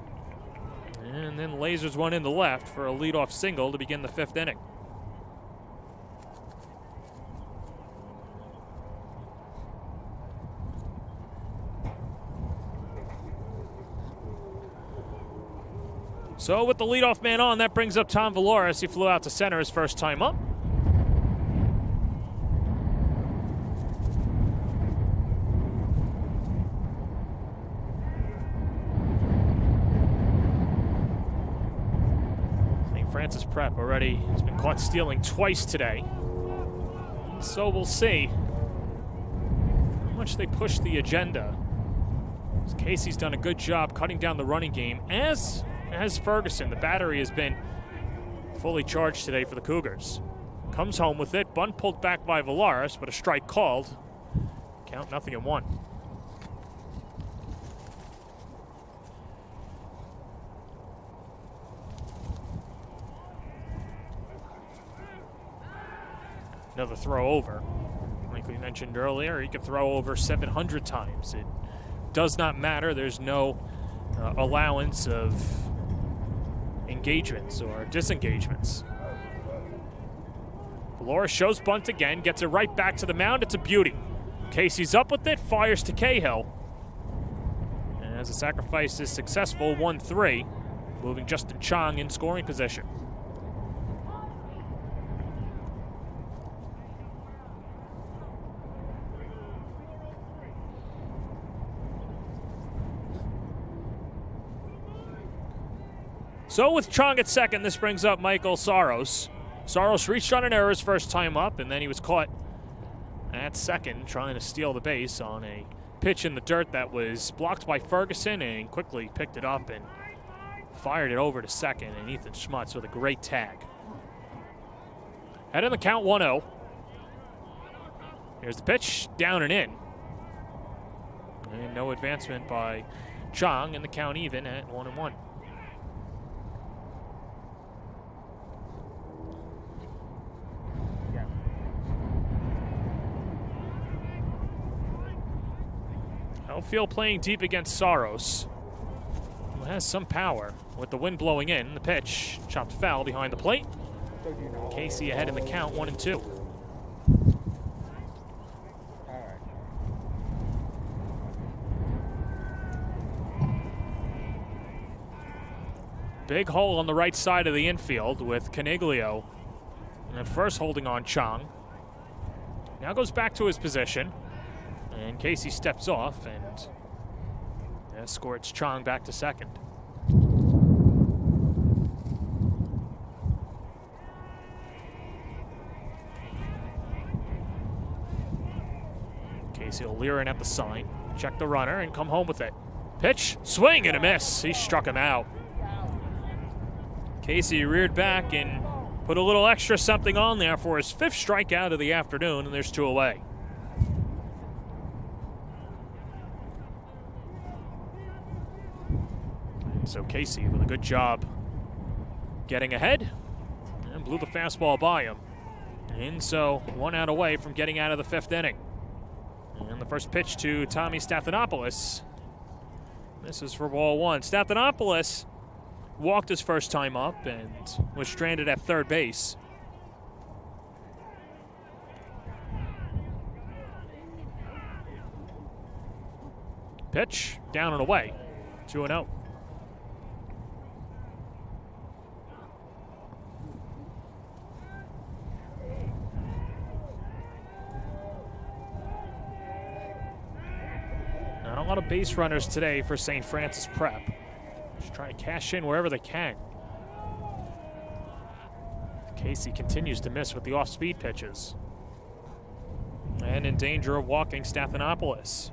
and then lasers one into left for a leadoff single to begin the 5th inning. So with the leadoff man on, that brings up Tom Valoris. He flew out to center his first time up. St. Francis Prep already has been caught stealing twice today. So we'll see how much they push the agenda. Casey's done a good job cutting down the running game, as Ferguson. The battery has been fully charged today for the Cougars. Comes home with it. Bunt pulled back by Valoris, but a strike called. Count 0-1. Another throw over. Like we mentioned earlier, he could throw over 700 times. It does not matter. There's no allowance of engagements or disengagements. Valoris shows bunt again, gets it right back to the mound. It's a beauty. Casey's up with it, fires to Cahill. And as the sacrifice is successful, 1-3, moving Justin Chung in scoring position. So with Chung at second, this brings up Michael Saros. Saros reached on an error his first time up, and then he was caught at second trying to steal the base on a pitch in the dirt that was blocked by Ferguson, and quickly picked it up and fired it over to second, and Ethan Schmutz with a great tag. Head in the count, 1-0. Here's the pitch, down and in. And no advancement by Chung, and the count even at 1-1. Outfield playing deep against Saros, who has some power. With the wind blowing in, the pitch chopped foul behind the plate. Casey ahead in the count, 1-2. Big hole on the right side of the infield with Caniglio at first holding on Chung. Now goes back to his position. And Casey steps off and escorts Chung back to second. Casey will leer in at the sign, check the runner, and come home with it. Pitch, swing and a miss. He struck him out. Casey reared back and put a little extra something on there for his 5th strikeout of the afternoon, and there's 2 away. So Casey with a good job getting ahead and blew the fastball by him. And so 1 out away from getting out of the 5th inning. And the first pitch to Tommy Stathanopoulos. This is for ball 1. Stathanopoulos walked his first time up and was stranded at third base. Pitch, down and away, 2-0. Not a lot of base runners today for St. Francis Prep. Just trying to cash in wherever they can. Casey continues to miss with the off-speed pitches. And in danger of walking Stathanopoulos.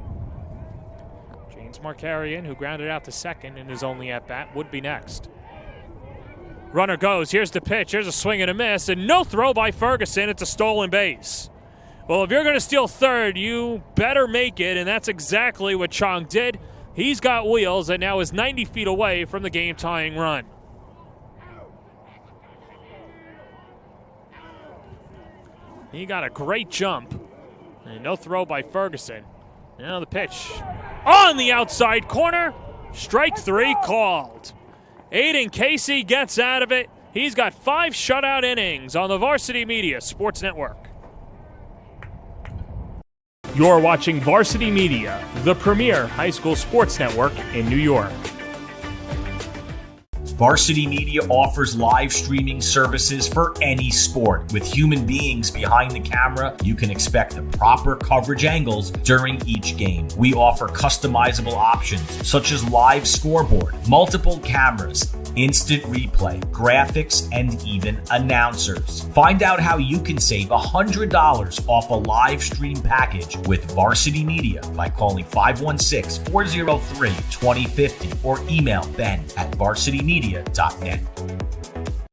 James Markarian, who grounded out to second in his only at-bat, would be next. Runner goes. Here's the pitch. Here's a swing and a miss. And no throw by Ferguson. It's a stolen base. Well, if you're going to steal third, you better make it, and that's exactly what Chong did. He's got wheels and now is 90 feet away from the game-tying run. He got a great jump. And no throw by Ferguson. Now the pitch. On the outside corner. Strike 3 called. Aiden Casey gets out of it. He's got 5 shutout innings on the Varsity Media Sports Network. You're watching Varsity Media, the premier high school sports network in New York. Varsity Media offers live streaming services for any sport. With human beings behind the camera, you can expect the proper coverage angles during each game. We offer customizable options such as live scoreboard, multiple cameras, instant replay, graphics, and even announcers. Find out how you can save $100 off a live stream package with Varsity Media by calling 516-403-2050 or email ben@varsitymedia.net.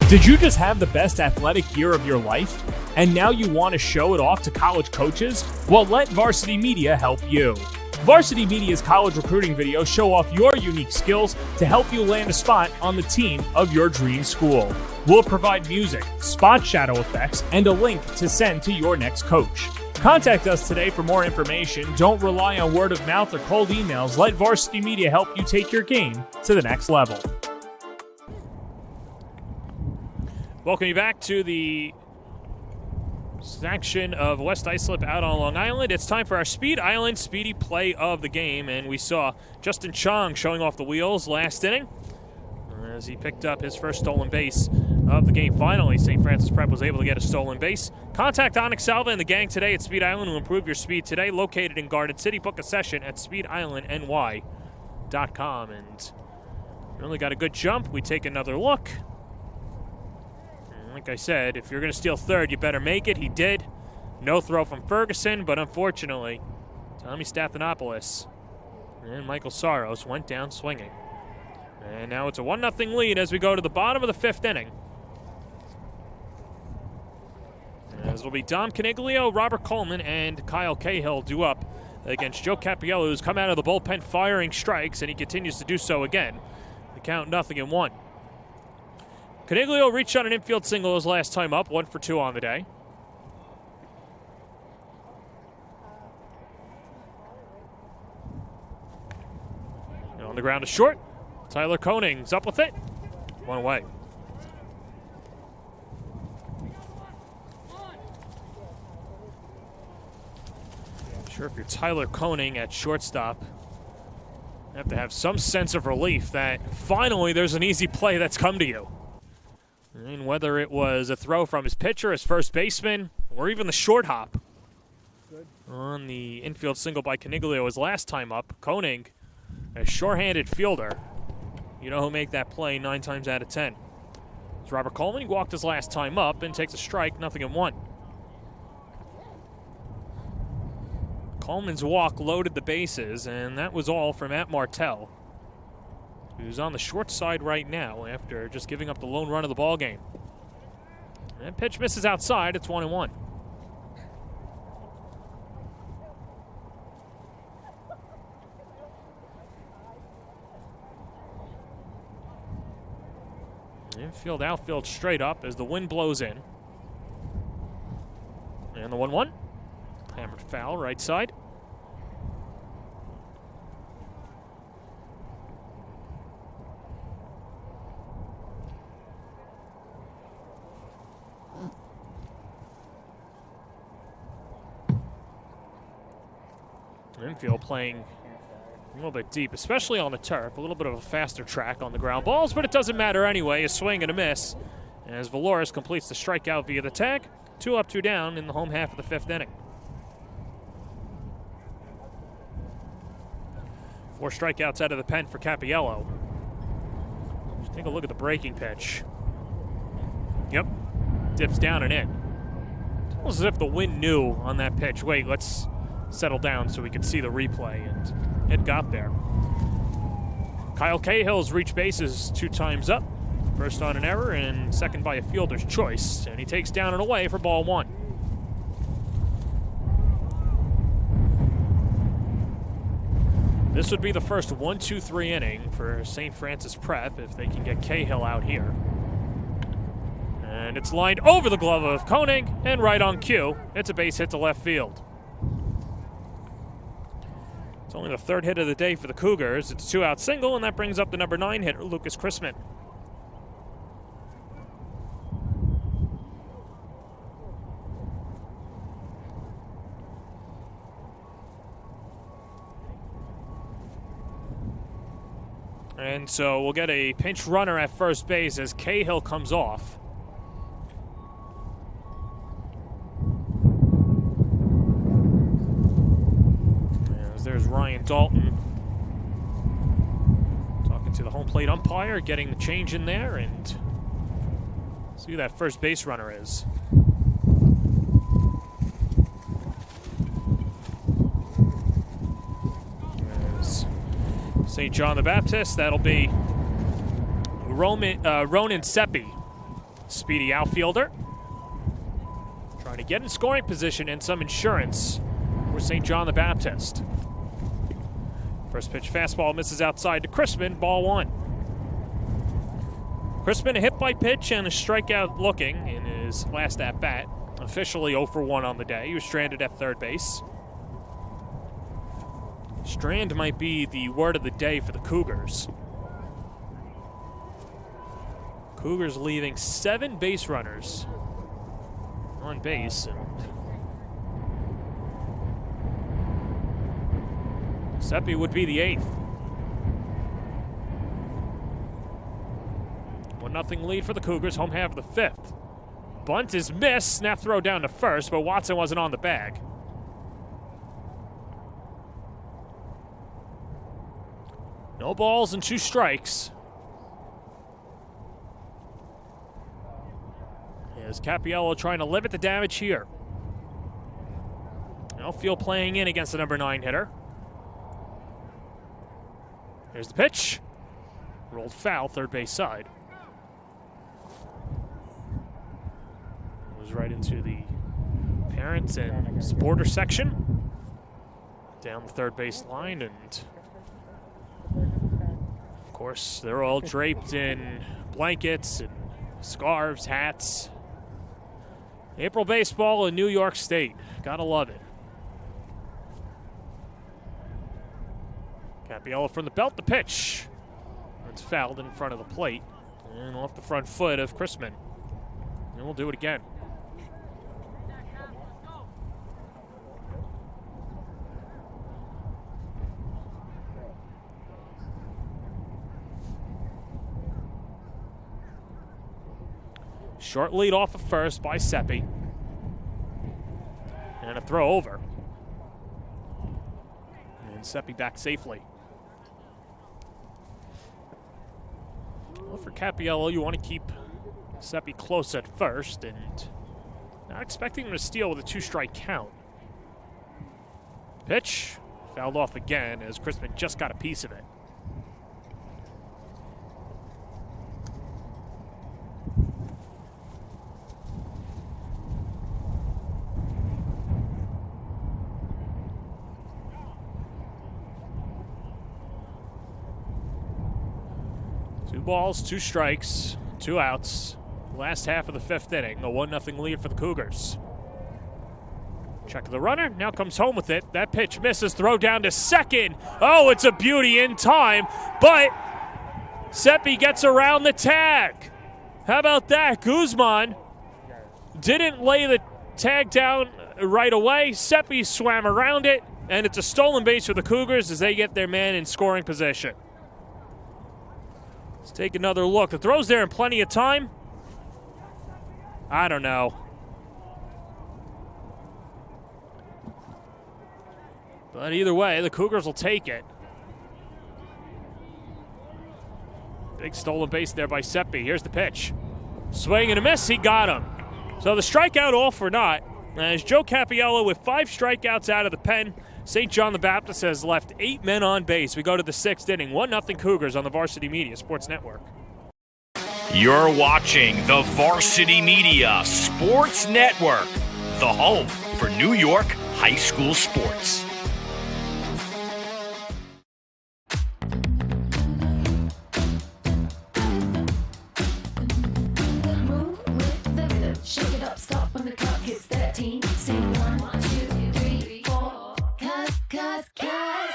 Did you just have the best athletic year of your life? And now you want to show it off to college coaches? Well, let Varsity Media help you. Varsity Media's college recruiting videos show off your unique skills to help you land a spot on the team of your dream school. We'll provide music, spot shadow effects, and a link to send to your next coach. Contact us today for more information. Don't rely on word of mouth or cold emails. Let Varsity Media help you take your game to the next level. Welcome you back to the section of West Islip out on Long Island. It's time for our Speed Island Speedy Play of the game, and we saw Justin Chong showing off the wheels last inning as he picked up his first stolen base of the game. Finally, St. Francis Prep was able to get a stolen base. Contact Onyx Salva and the gang today at Speed Island to improve your speed today. Located in Garden City. Book a session at speedislandny.com. And really got a good jump. We take another look. Like I said, if you're going to steal third, you better make it. He did. No throw from Ferguson, but unfortunately, Tommy Stathanopoulos and Michael Saros went down swinging. And now it's a 1-0 lead as we go to the bottom of the 5th inning. As it'll be Dom Caniglio, Robert Coleman, and Kyle Cahill due up against Joe Capiello, who's come out of the bullpen firing strikes, and he continues to do so again. The count 0-1. Caniglio reached on an infield single his last time up, 1 for 2 on the day. And on the ground to short. Tyler Koning's up with it. 1 away. Sure, if you're Tyler Koning at shortstop, you have to have some sense of relief that finally there's an easy play that's come to you. And whether it was a throw from his pitcher, his first baseman, or even the short hop on the infield single by Caniglio his last time up, Koning, a sure-handed fielder, you know who'll make that play 9 times out of 10. It's Robert Coleman. He walked his last time up and takes a strike, 0-1. Coleman's walk loaded the bases, and that was all from Matt Martell, who's on the short side right now after just giving up the lone run of the ball game. And pitch misses outside. It's 1-1. Infield, outfield straight up as the wind blows in. And the 1-1. Hammered foul, right side. Infield playing little bit deep, especially on the turf. A little bit of a faster track on the ground balls, but it doesn't matter anyway. A swing and a miss as Valores completes the strikeout via the tag. 2 up, 2 down in the home half of the 5th inning. 4 strikeouts out of the pen for Cappiello. Just take a look at the breaking pitch. Yep, dips down and in. It's almost as if the wind knew on that pitch. Wait, let's settle down so we can see the replay, and it got there. Kyle Cahill's reached bases 2 times up. First on an error and second by a fielder's choice, and he takes down and away for ball 1. This would be the first 1-2-3 inning for St. Francis Prep if they can get Cahill out here. And it's lined over the glove of Koenig and right on cue. It's a base hit to left field. It's only the 3rd hit of the day for the Cougars. It's a 2-out single, and that brings up the number 9 hitter, Lucas Chrisman. And so we'll get a pinch runner at first base as Cahill comes off. As there's Ryan Dalton talking to the home plate umpire, getting the change in there, and see who that first base runner is. St. John the Baptist, that'll be Ronan Seppi, speedy outfielder. Trying to get in scoring position and some insurance for St. John the Baptist. First pitch fastball misses outside to Chrisman, ball 1. Chrisman a hit by pitch and a strikeout looking in his last at-bat. Officially 0 for 1 on the day. He was stranded at third base. Strand might be the word of the day for the Cougars. Cougars leaving 7 base runners on base. And Seppi would be the 8th. 1-0 lead for the Cougars, home half of the 5th. Bunt is missed, snap throw down to first, but Watson wasn't on the bag. No balls and 2 strikes. As Cappiello trying to limit the damage here. Outfield playing in against the number 9 hitter. Here's the pitch. Rolled foul, third base side. Goes right into the parents and supporter section. Down the third base line, and of course, they're all draped in blankets and scarves, hats. April baseball in New York State. Gotta love it. Cappiello from the belt, the pitch. It's fouled in front of the plate and off the front foot of Chrisman. And we'll do it again. Short lead off of first by Seppi. And a throw over. And Seppi back safely. Well, for Cappiello, you want to keep Seppi close at first and not expecting him to steal with a 2-strike count. Pitch. Fouled off again as Chrisman just got a piece of it. Balls, 2 strikes, 2 outs. Last half of the 5th inning, a 1-0 lead for the Cougars. Check the runner, now comes home with it. That pitch misses, throw down to second. Oh, it's a beauty in time, but Seppi gets around the tag. How about that? Guzman didn't lay the tag down right away. Seppi swam around it and it's a stolen base for the Cougars as they get their man in scoring position. Let's take another look. The throw's there in plenty of time. I don't know. But either way, the Cougars will take it. Big stolen base there by Seppi. Here's the pitch. Swing and a miss. He got him. So the strikeout all for naught. As Joe Capiello with 5 strikeouts out of the pen, St. John the Baptist has left 8 men on base. We go to the 6th inning. 1-0 Cougars on the Varsity Media Sports Network. You're watching the Varsity Media Sports Network, the home for New York high school sports. Move with the rhythm. Shake it up, stop when the clock hits 13. Sing 1, 2, 3, 4. Cause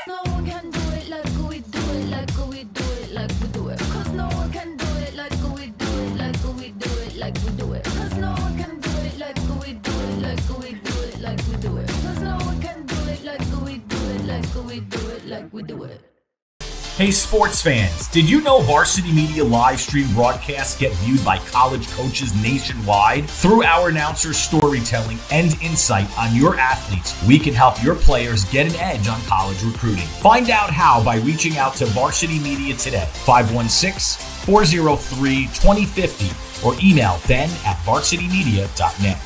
no one can do it like we do it, like we do it, like we do it. Cause no one can do it like we do it, like we do it, like we do it. Cause no one can do it like we do it, like we do it, like we do it. Cause no one can do it like we do it, like we do it, like we do it. Hey sports fans, did you know Varsity Media live stream broadcasts get viewed by college coaches nationwide? Through our announcers' storytelling and insight on your athletes, we can help your players get an edge on college recruiting. Find out how by reaching out to Varsity Media today, 516-403-2050, or email ben@varsitymedia.net.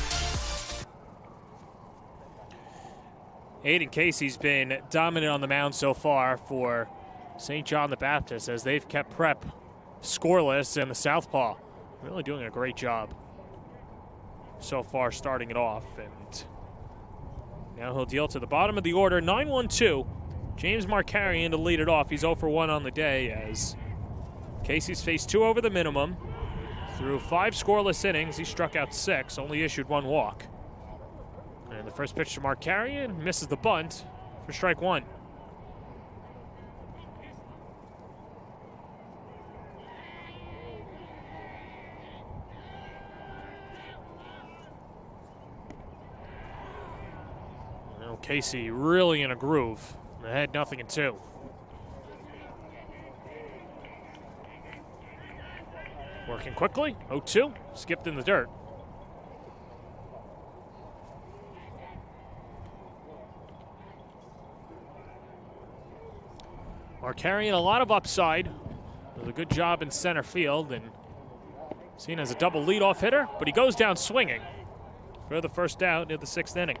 Aiden Casey's been dominant on the mound so far for St. John the Baptist as they've kept prep scoreless, and the Southpaw really doing a great job so far starting it off. And now he'll deal to the bottom of the order, 9-1-2. James Markarian to lead it off. He's 0 for 1 on the day as Casey's faced 2 over the minimum. Through 5 scoreless innings, he struck out 6, only issued 1 walk. And the first pitch to Markarian misses the bunt for strike 1. Casey really in a groove. Ahead 0-2. Working quickly. 0-2. Skipped in the dirt. Markarian, a lot of upside. Does a good job in center field and seen as a double leadoff hitter, but he goes down swinging for the first out in the 6th inning.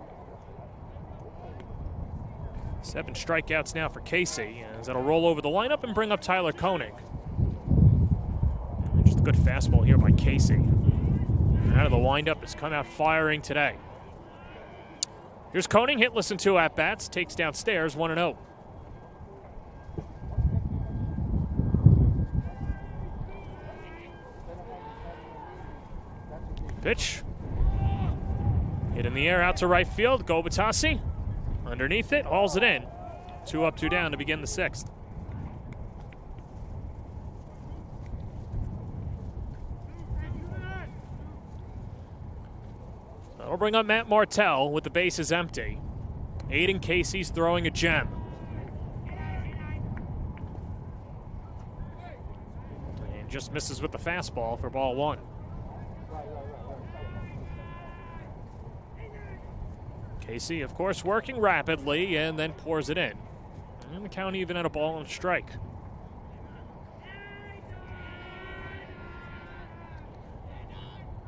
7 strikeouts now for Casey, as that'll roll over the lineup and bring up Tyler Koenig. Just a good fastball here by Casey. Out of the windup, has come out firing today. Here's Koenig, hitless in 2 at-bats, takes downstairs 1-0. Pitch. Hit in the air out to right field, Gobatasi. Underneath it, hauls it in. 2 up, 2 down to begin the 6th. That'll bring up Matt Martell with the bases empty. Aiden Casey's throwing a gem. And just misses with the fastball for ball 1. Casey, of course, working rapidly and then pours it in. And the count even at a ball and a strike.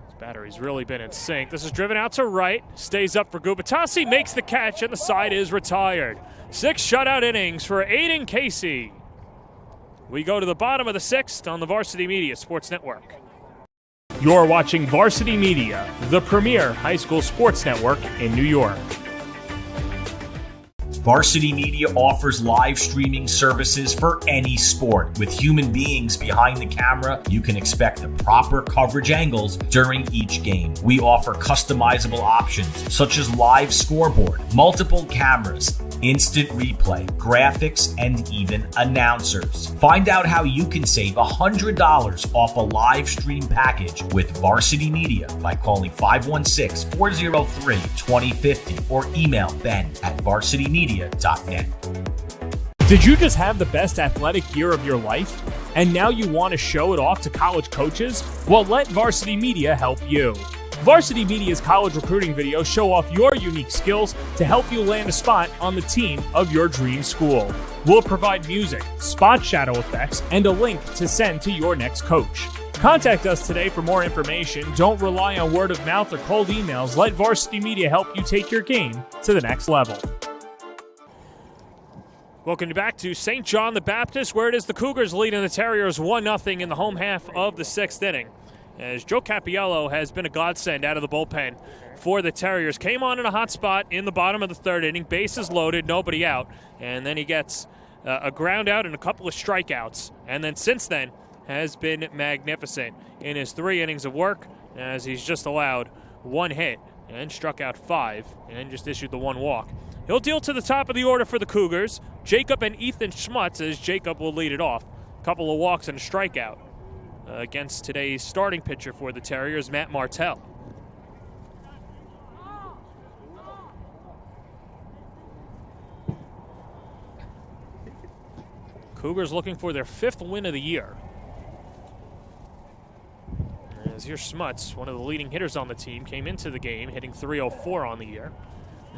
This battery's really been in sync. This is driven out to right. Stays up for Gubatasi, makes the catch, and the side is retired. 6 shutout innings for Aiden Casey. We go to the bottom of the 6th on the Varsity Media Sports Network. You're watching Varsity Media, the premier high school sports network in New York. Varsity Media offers live streaming services for any sport. With human beings behind the camera, you can expect the proper coverage angles during each game. We offer customizable options such as live scoreboard, multiple cameras, instant replay, graphics, and even announcers. Find out how you can save $100 off a live stream package with Varsity Media by calling 516-403-2050 or email ben@varsitymedia.net. varsitymedia.net. Did you just have the best athletic year of your life? And now you want to show it off to college coaches? Well, let Varsity Media help you. Varsity Media's college recruiting videos show off your unique skills to help you land a spot on the team of your dream school. We'll provide music, spot shadow effects, and a link to send to your next coach. Contact us today for more information. Don't rely on word of mouth or cold emails. Let Varsity Media help you take your game to the next level. Welcome back to St. John the Baptist, where it is the Cougars leading the Terriers 1-0 in the home half of the 6th inning. As Joe Cappiello has been a godsend out of the bullpen for the Terriers. Came on in a hot spot in the bottom of the 3rd inning, bases loaded, nobody out, and then he gets a ground out and a couple of strikeouts. And then since then has been magnificent in his 3 innings of work, as he's just allowed 1 hit and struck out 5 and just issued the 1 walk. He'll deal to the top of the order for the Cougars. Jacob and Ethan Schmutz, as Jacob will lead it off. A couple of walks and a strikeout against today's starting pitcher for the Terriers, Matt Martell. Cougars looking for their 5th win of the year. As here's Schmutz, one of the leading hitters on the team, came into the game hitting .304 on the year.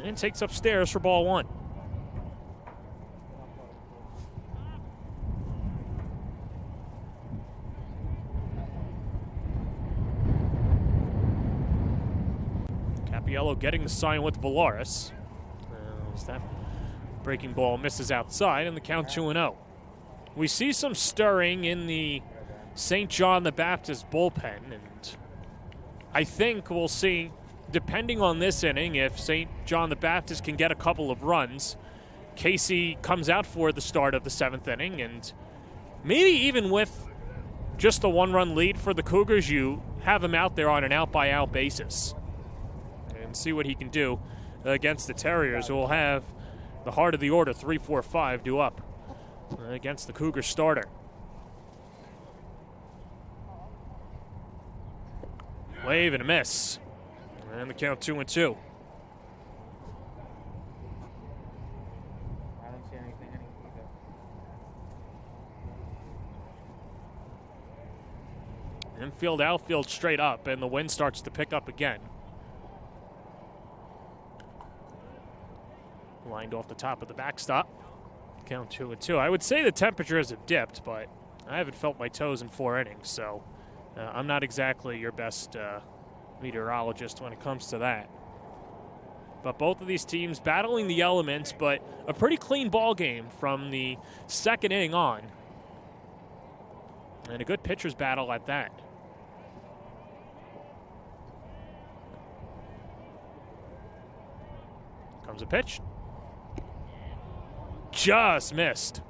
And takes upstairs for ball 1. Cappiello getting the sign with Valaris. As that breaking ball misses outside, and the count 2-0. We see some stirring in the St. John the Baptist bullpen, and I think we'll see, depending on this inning, if St. John the Baptist can get a couple of runs. Casey comes out for the start of the 7th inning, and maybe even with just a 1-run lead for the Cougars, you have him out there on an out-by-out basis and see what he can do against the Terriers, who will have the heart of the order, 3, 4, 5, due up against the Cougars starter. Wave and a miss. And the count 2-2. I don't see anything either. Infield, outfield straight up, and the wind starts to pick up again. Lined off the top of the backstop. Count 2-2. I would say the temperatures have dipped, but I haven't felt my toes in 4 innings, so I'm not exactly your best meteorologist when it comes to that. But both of these teams battling the elements, but a pretty clean ball game from the 2nd inning on. And a good pitcher's battle at that. Comes a pitch. Just missed.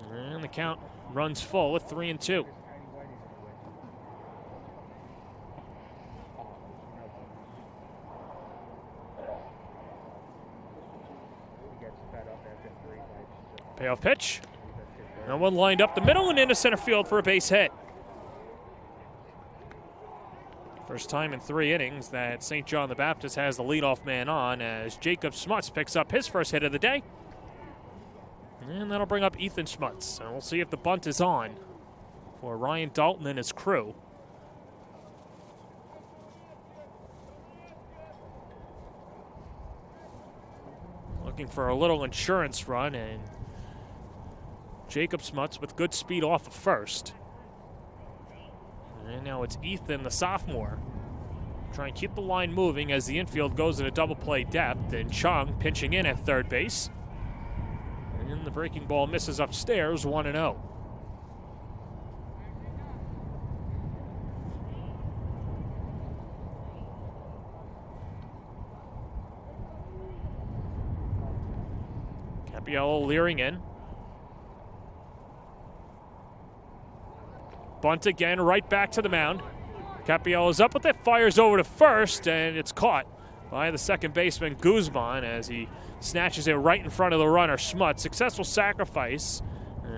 And the count runs full at 3-2. Payoff pitch. And one lined up the middle and into center field for a base hit. First time in 3 innings that St. John the Baptist has the leadoff man on, as Jacob Schmutz picks up his first hit of the day. And that'll bring up Ethan Schmutz. And we'll see if the bunt is on for Ryan Dalton and his crew. Looking for a little insurance run, and Jacob Schmutz with good speed off of first. And now it's Ethan, the sophomore, trying to keep the line moving as the infield goes in a double play depth, and Chung pinching in at third base. And the breaking ball misses upstairs, 1-0. Cappiello leering in. Bunt again, right back to the mound. Cappiello's up with it, fires over to first, and it's caught by the second baseman, Guzman, as he snatches it right in front of the runner, Schmutz. Successful sacrifice,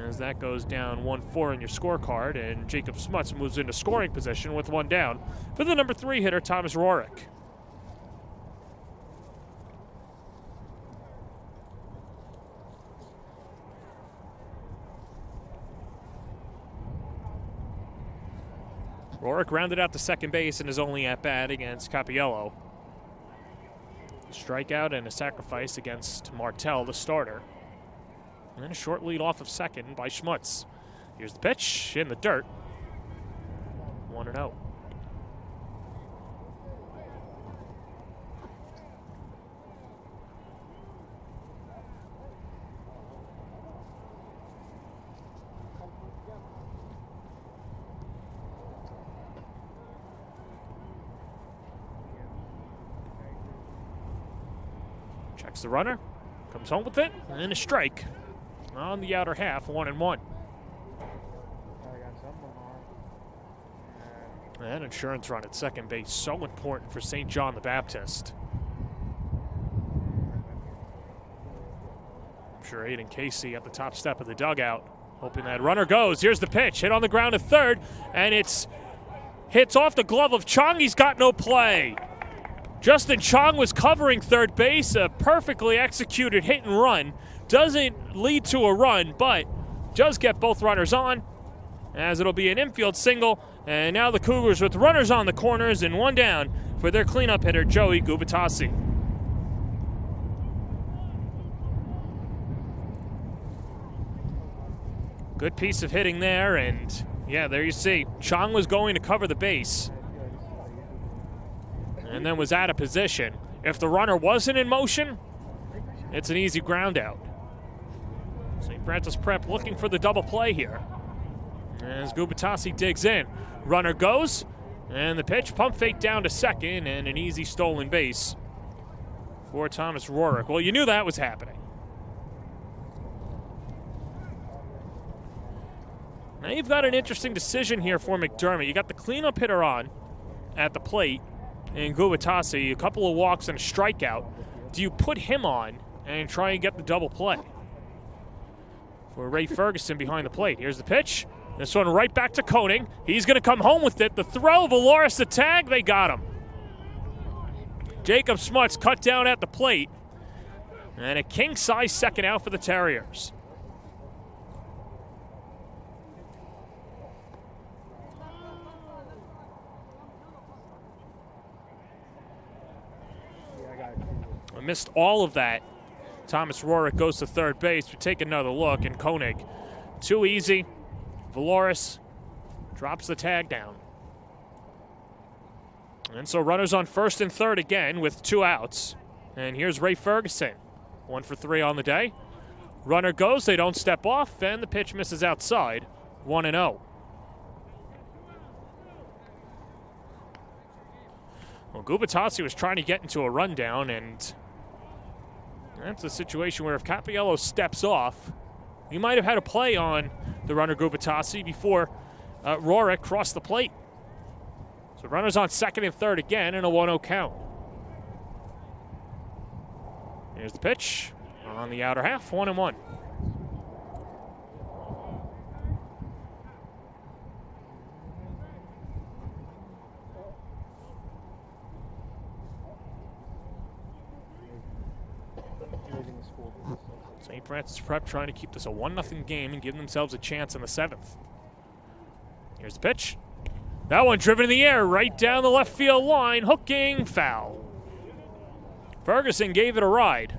as that goes down 1-4 in your scorecard, and Jacob Schmutz moves into scoring position with 1 down for the number 3 hitter, Thomas Rorick. Rorick rounded out to second base and is only at bat against Capiello. A strikeout and a sacrifice against Martell, the starter. And then a short lead off of second by Schmutz. Here's the pitch in the dirt. 1-0. Checks the runner, comes home with it, and a strike on the outer half, 1-1. That insurance run at second base, so important for St. John the Baptist. I'm sure Aiden Casey at the top step of the dugout, hoping that runner goes. Here's the pitch, hit on the ground at third, and hits off the glove of Chong. He's got no play. Justin Chong was covering third base, a perfectly executed hit and run. Doesn't lead to a run, but does get both runners on, as it'll be an infield single. And now the Cougars with runners on the corners and one down for their cleanup hitter, Joey Gubatasi. Good piece of hitting there, and yeah, there you see. Chong was going to cover the base and then was out of position. If the runner wasn't in motion, it's an easy ground out. St. Francis Prep looking for the double play here as Gubatasi digs in. Runner goes, and the pitch, pump fake down to second, and an easy stolen base for Thomas Rorick. Well, you knew that was happening. Now you've got an interesting decision here for McDermott. You got the cleanup hitter on at the plate, and Gubatasi, a couple of walks and a strikeout. Do you put him on and try and get the double play? For Ray Ferguson behind the plate. Here's the pitch. This one right back to Koenig. He's going to come home with it. The throw, Valoris the tag, they got him. Jacob Schmutz cut down at the plate. And a king-size second out for the Terriers. I missed all of that. Thomas Rorick goes to third base. We take another look, and Koenig, too easy. Valoris drops the tag down. And so runners on first and third again with 2 outs. And here's Ray Ferguson, 1 for 3 on the day. Runner goes, they don't step off, and the pitch misses outside, 1-0. Well, Gubatasi was trying to get into a rundown, and that's a situation where if Capiello steps off, he might have had a play on the runner Gubatasi before Rorick crossed the plate. So runners on second and third again in a 1-0 count. Here's the pitch on the outer half, 1-1. St. Francis Prep trying to keep this a 1-0 game and give themselves a chance in the 7th. Here's the pitch. That one driven in the air right down the left field line. Hooking, foul. Ferguson gave it a ride,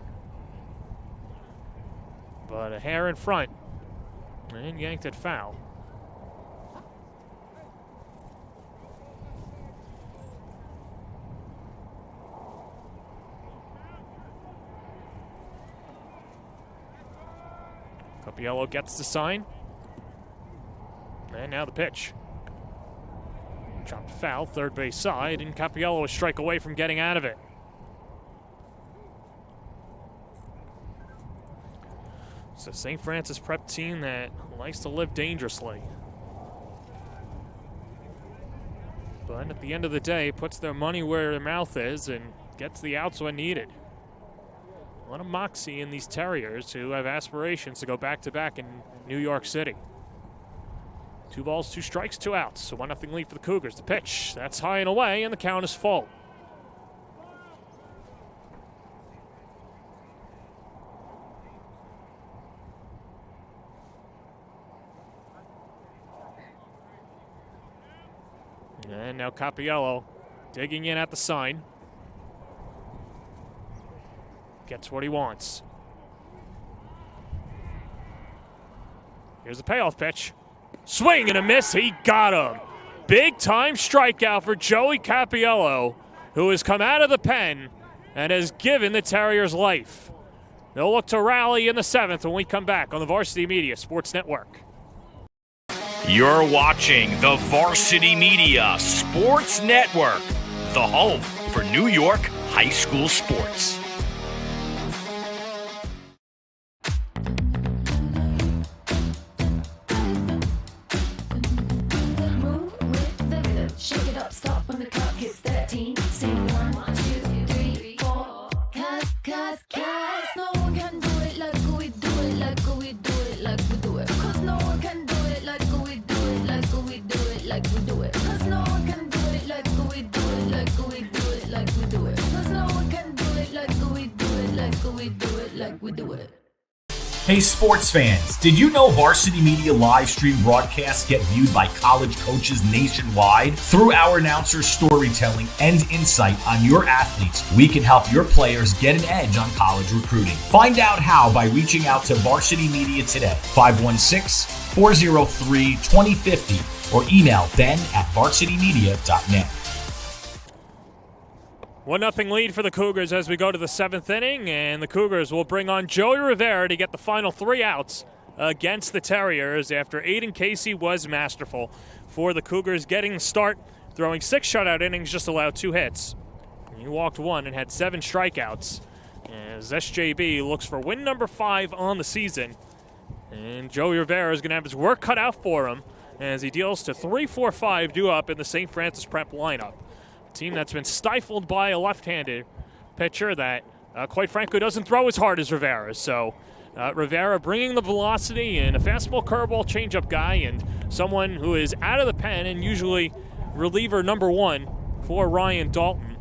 but a hair in front and yanked it foul. Capiello gets the sign. And now the pitch. Chopped foul, third base side, and Capiello a strike away from getting out of it. It's a St. Francis Prep team that likes to live dangerously. But at the end of the day, puts their money where their mouth is and gets the outs when needed. A lot of moxie in these Terriers who have aspirations to go back-to-back in New York City. 2 balls, 2 strikes, 2 outs. So 1-0 lead for the Cougars. The pitch, that's high and away, and the count is full. And now Capiello digging in at the sign. Gets what he wants. Here's the payoff pitch. Swing and a miss. He got him. Big time strikeout for Joey Capiello, who has come out of the pen and has given the Terriers life. They'll look to rally in the 7th when we come back on the Varsity Media Sports Network. You're watching the Varsity Media Sports Network, the home for New York high school sports. Move with the rhythm. Shake it up, stop when the clock hits 13. Sing 1, 2, 3, 4. Cause no one can do it like we do it, like we do it, like we do it. Cause no one can do it like we do it, like we do it, like we do it. Cause no one can do it like we do it, like we do it, like we do it. Cause no one can do it like we do it, like we do it, like we do it. Hey sports fans, did you know Varsity Media live stream broadcasts get viewed by college coaches nationwide? Through our announcers' storytelling and insight on your athletes, we can help your players get an edge on college recruiting. Find out how by reaching out to Varsity Media today, 516-403-2050, or email ben@varsitymedia.net. 1-0 lead for the Cougars as we go to the 7th inning, and the Cougars will bring on Joey Rivera to get the final 3 outs against the Terriers after Aiden Casey was masterful for the Cougars getting the start, throwing 6 shutout innings, just allowed 2 hits. He walked 1 and had 7 strikeouts as SJB looks for win number 5 on the season. And Joey Rivera is going to have his work cut out for him as he deals to 3-4-5 due up in the St. Francis Prep lineup. Team that's been stifled by a left-handed pitcher that, quite frankly, doesn't throw as hard as Rivera. So Rivera bringing the velocity and a fastball, curveball, changeup guy, and someone who is out of the pen and usually reliever number 1 for Ryan Dalton.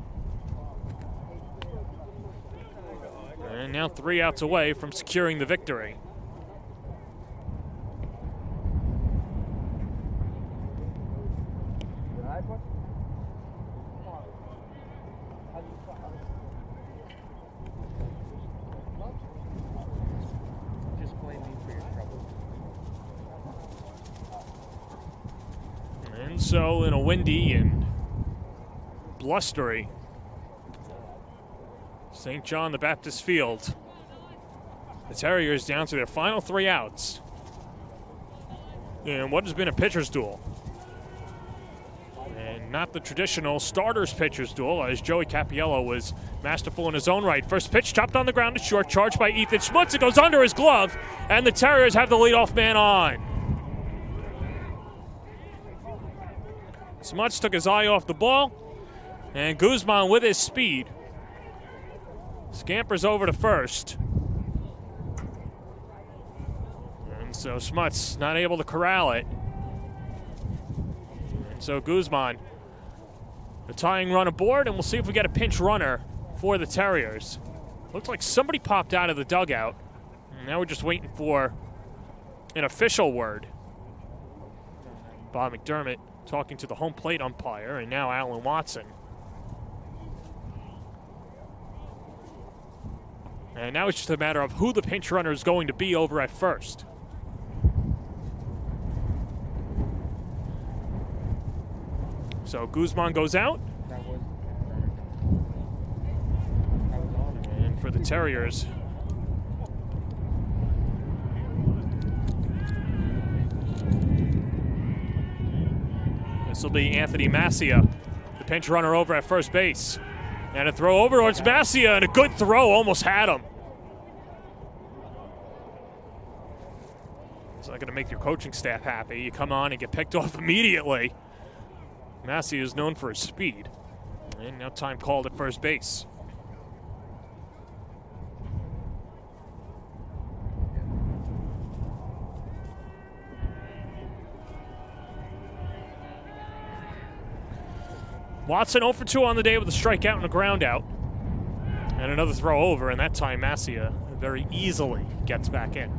And now 3 outs away from securing the victory. And so in a windy and blustery St. John the Baptist Field, the Terriers down to their final 3 outs in what has been a pitcher's duel. And not the traditional starters pitcher's duel, as Joey Capiello was masterful in his own right. First pitch chopped on the ground to short, charged by Ethan Schmutz. It goes under his glove, and the Terriers have the leadoff man on. Smuts took his eye off the ball, and Guzman with his speed scampers over to first. And so Smuts not able to corral it. And so Guzman, the tying run aboard, and we'll see if we get a pinch runner for the Terriers. Looks like somebody popped out of the dugout. And now we're just waiting for an official word. Bob McDermott talking to the home plate umpire, and now Alan Watson. And now it's just a matter of who the pinch runner is going to be over at first. So Guzman goes out. And for the Terriers, this will be Anthony Massia, the pinch runner over at first base. And a throw over towards Massia, and a good throw, almost had him. It's not going to make your coaching staff happy. You come on and get picked off immediately. Massia is known for his speed. And now time called at first base. Watson 0 for 2 on the day with a strikeout and a ground out. And another throw over, and that time Massia very easily gets back in.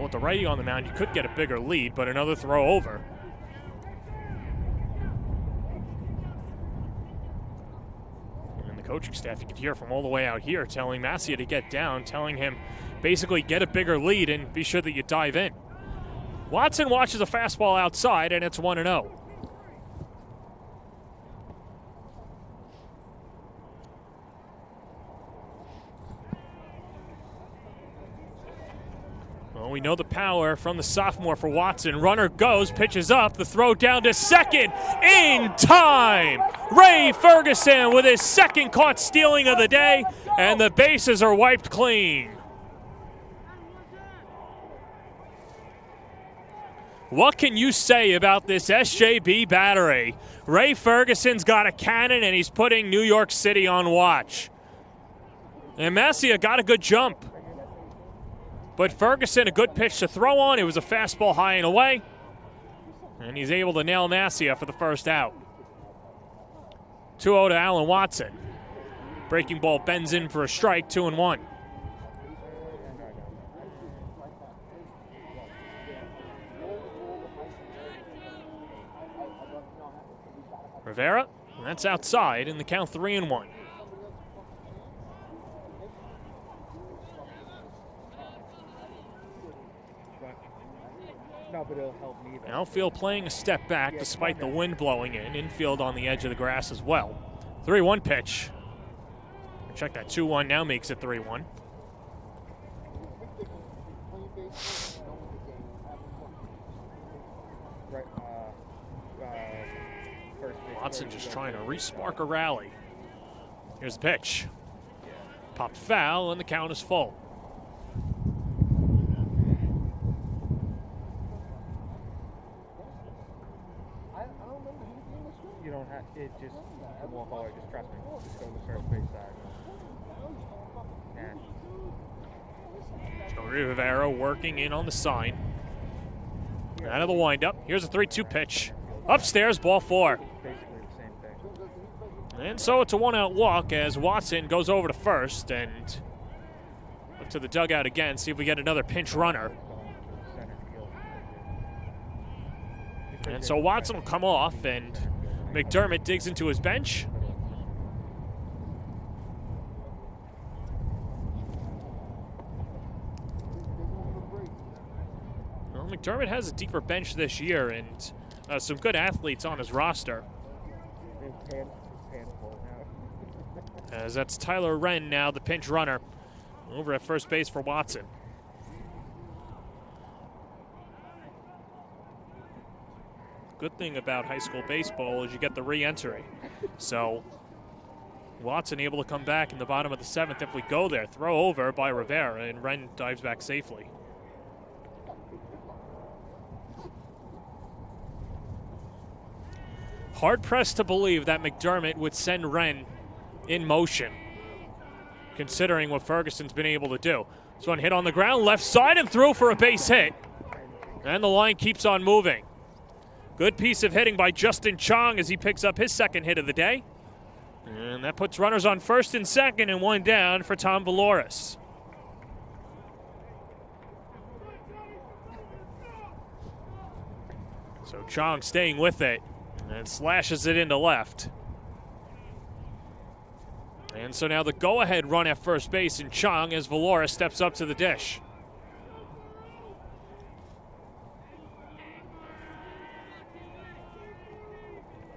Well, with the righty on the mound, you could get a bigger lead, but another throw over. And the coaching staff, you can hear from all the way out here, telling Masia to get down, telling him basically get a bigger lead and be sure that you dive in. Watson watches a fastball outside, and it's 1-0. Well, we know the power from the sophomore for Watson. Runner goes, pitches up, the throw down to second in time. Ray Ferguson with his second caught stealing of the day, and the bases are wiped clean. What can you say about this SJB battery? Ray Ferguson's got a cannon, and he's putting New York City on watch. And Masia got a good jump. But Ferguson, a good pitch to throw on. It was a fastball high and away. And he's able to nail Masia for the first out. 2-0 to Allen Watson. Breaking ball bends in for a strike, 2-1. Rivera, that's outside, and the count 3-1. No, but it'll help me. Outfield playing a step back despite the wind blowing in. Infield on the edge of the grass as well. 3-1 pitch. Check that. 2-1 now makes it 3-1. Watson just trying to re-spark a rally. Here's the pitch. Popped foul, and the count is full. You don't have it. Just walk all the way. Just trust me. Just go to the first base side. So Rivera working in on the sign. Out of the windup. Here's a 3-2 pitch. Upstairs, ball 4. Basically the same thing. And so it's a 1-out walk as Watson goes over to first and look to the dugout again, see if we get another pinch runner. And so Watson will come off, and McDermott digs into his bench. Well, McDermott has a deeper bench this year and some good athletes on his roster. As that's Tyler Wren now, the pinch runner, over at first base for Watson. Good thing about high school baseball is you get the re-entry. So Watson able to come back in the bottom of the 7th if we go there. Throw over by Rivera, and Wren dives back safely. Hard-pressed to believe that McDermott would send Wren in motion, considering what Ferguson's been able to do. This one hit on the ground, left side, and through for a base hit. And the line keeps on moving. Good piece of hitting by Justin Chong as he picks up his second hit of the day. And that puts runners on first and second and one down for Tom Valoris. So Chong staying with it and slashes it into left. And so now the go-ahead run at first base in Chong as Valoris steps up to the dish.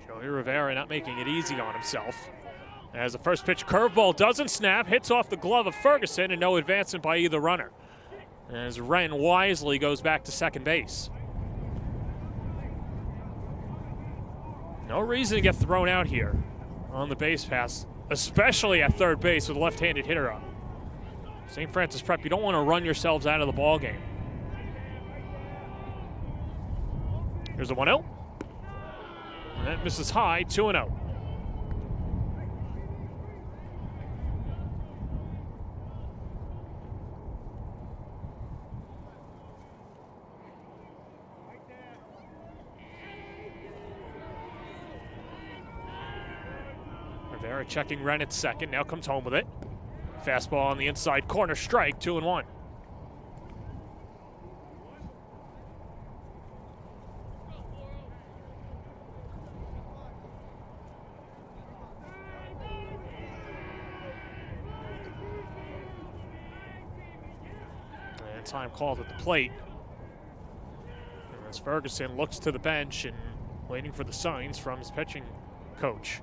Joey Rivera not making it easy on himself. As the first pitch curveball doesn't snap, hits off the glove of Ferguson, and no advancement by either runner. As Wren wisely goes back to second base. No reason to get thrown out here on the base pass, especially at third base with a left-handed hitter up. St. Francis Prep, you don't want to run yourselves out of the ball game. Here's the 1-0. And that misses high, 2-0. Rivera checking Wren at second, now comes home with it. Fastball on the inside corner, strike, 2-1. time called at the plate. As Ferguson looks to the bench and waiting for the signs from his pitching coach.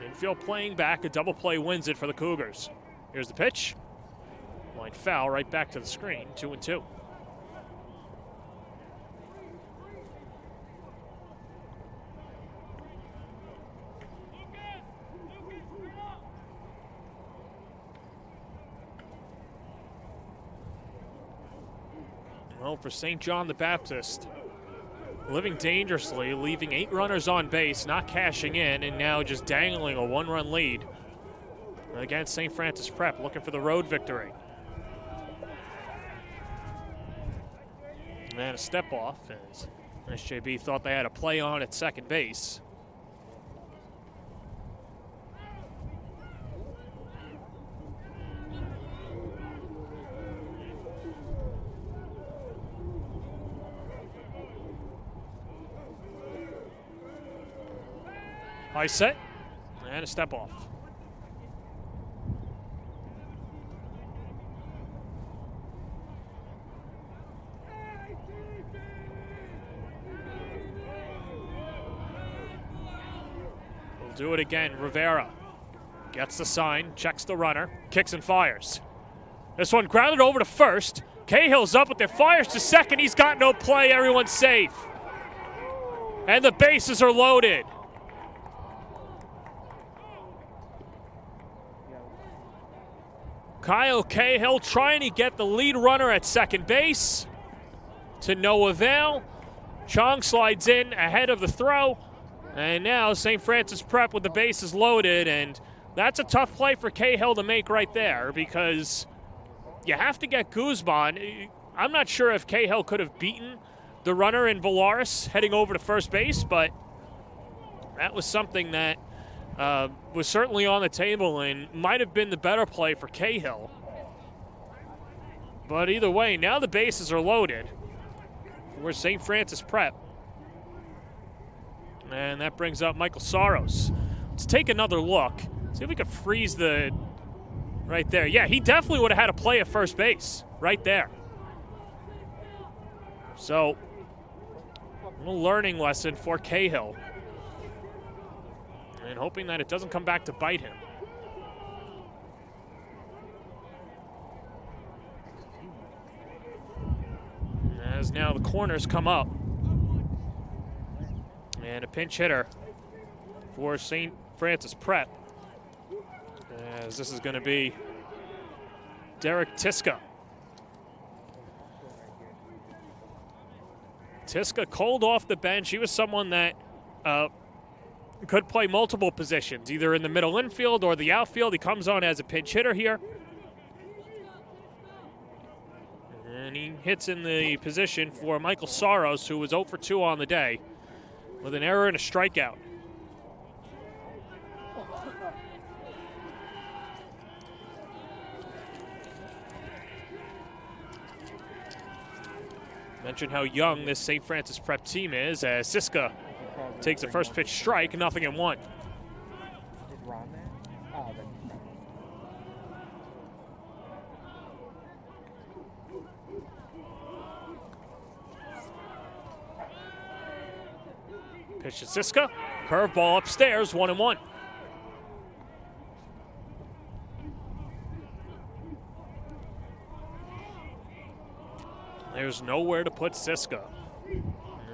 Infield playing back, a double play wins it for the Cougars. Here's the pitch. Line foul right back to the screen, 2-2. Well, for St. John the Baptist, living dangerously, leaving 8 runners on base, not cashing in, and now just dangling a 1-run lead against St. Francis Prep, looking for the road victory. And a step off as SJB thought they had a play on at second base. High set, and a step off. We'll do it again. Rivera gets the sign, checks the runner, kicks and fires. This one grounded over to first. Cahill's up with it, fires to second. He's got no play, everyone's safe. And the bases are loaded. Kyle Cahill trying to get the lead runner at second base to no avail. Chong slides in ahead of the throw. And now St. Francis Prep with the bases loaded. And that's a tough play for Cahill to make right there because you have to get Guzman. I'm not sure if Cahill could have beaten the runner in Valaris heading over to first base, but that was something that was certainly on the table and might have been the better play for Cahill. But either way, now the bases are loaded for St. Francis Prep. And that brings up Michael Soros. Let's take another look. See if we can freeze the right there. Yeah, he definitely would have had a play at first base right there. So, a little learning lesson for Cahill. And hoping that it doesn't come back to bite him. As now the corners come up. And a pinch hitter for St. Francis Prep. As this is going to be Derek Tiska. Tiska cold off the bench. He was someone that could play multiple positions, either in the middle infield or the outfield. He comes on as a pinch hitter here. And he hits in the position for Michael Soros, who was 0 for 2 on the day with an error and a strikeout. Mentioned how young this St. Francis Prep team is as Siska takes a first pitch strike, 0-1. Pitch to Siska, curveball upstairs, 1-1. There's nowhere to put Siska.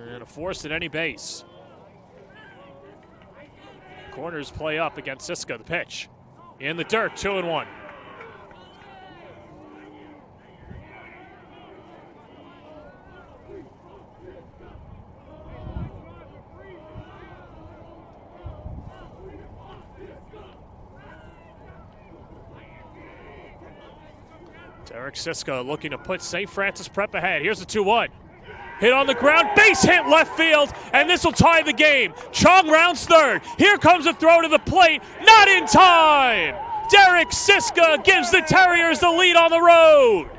And a force at any base. Corners play up against Siska. The pitch in the dirt, 2-1. Derek Siska looking to put St. Francis Prep ahead. Here's the 2-1. Hit on the ground, base hit left field, and this will tie the game. Chong rounds third. Here comes a throw to the plate, not in time. Derek Siska gives the Terriers the lead on the road.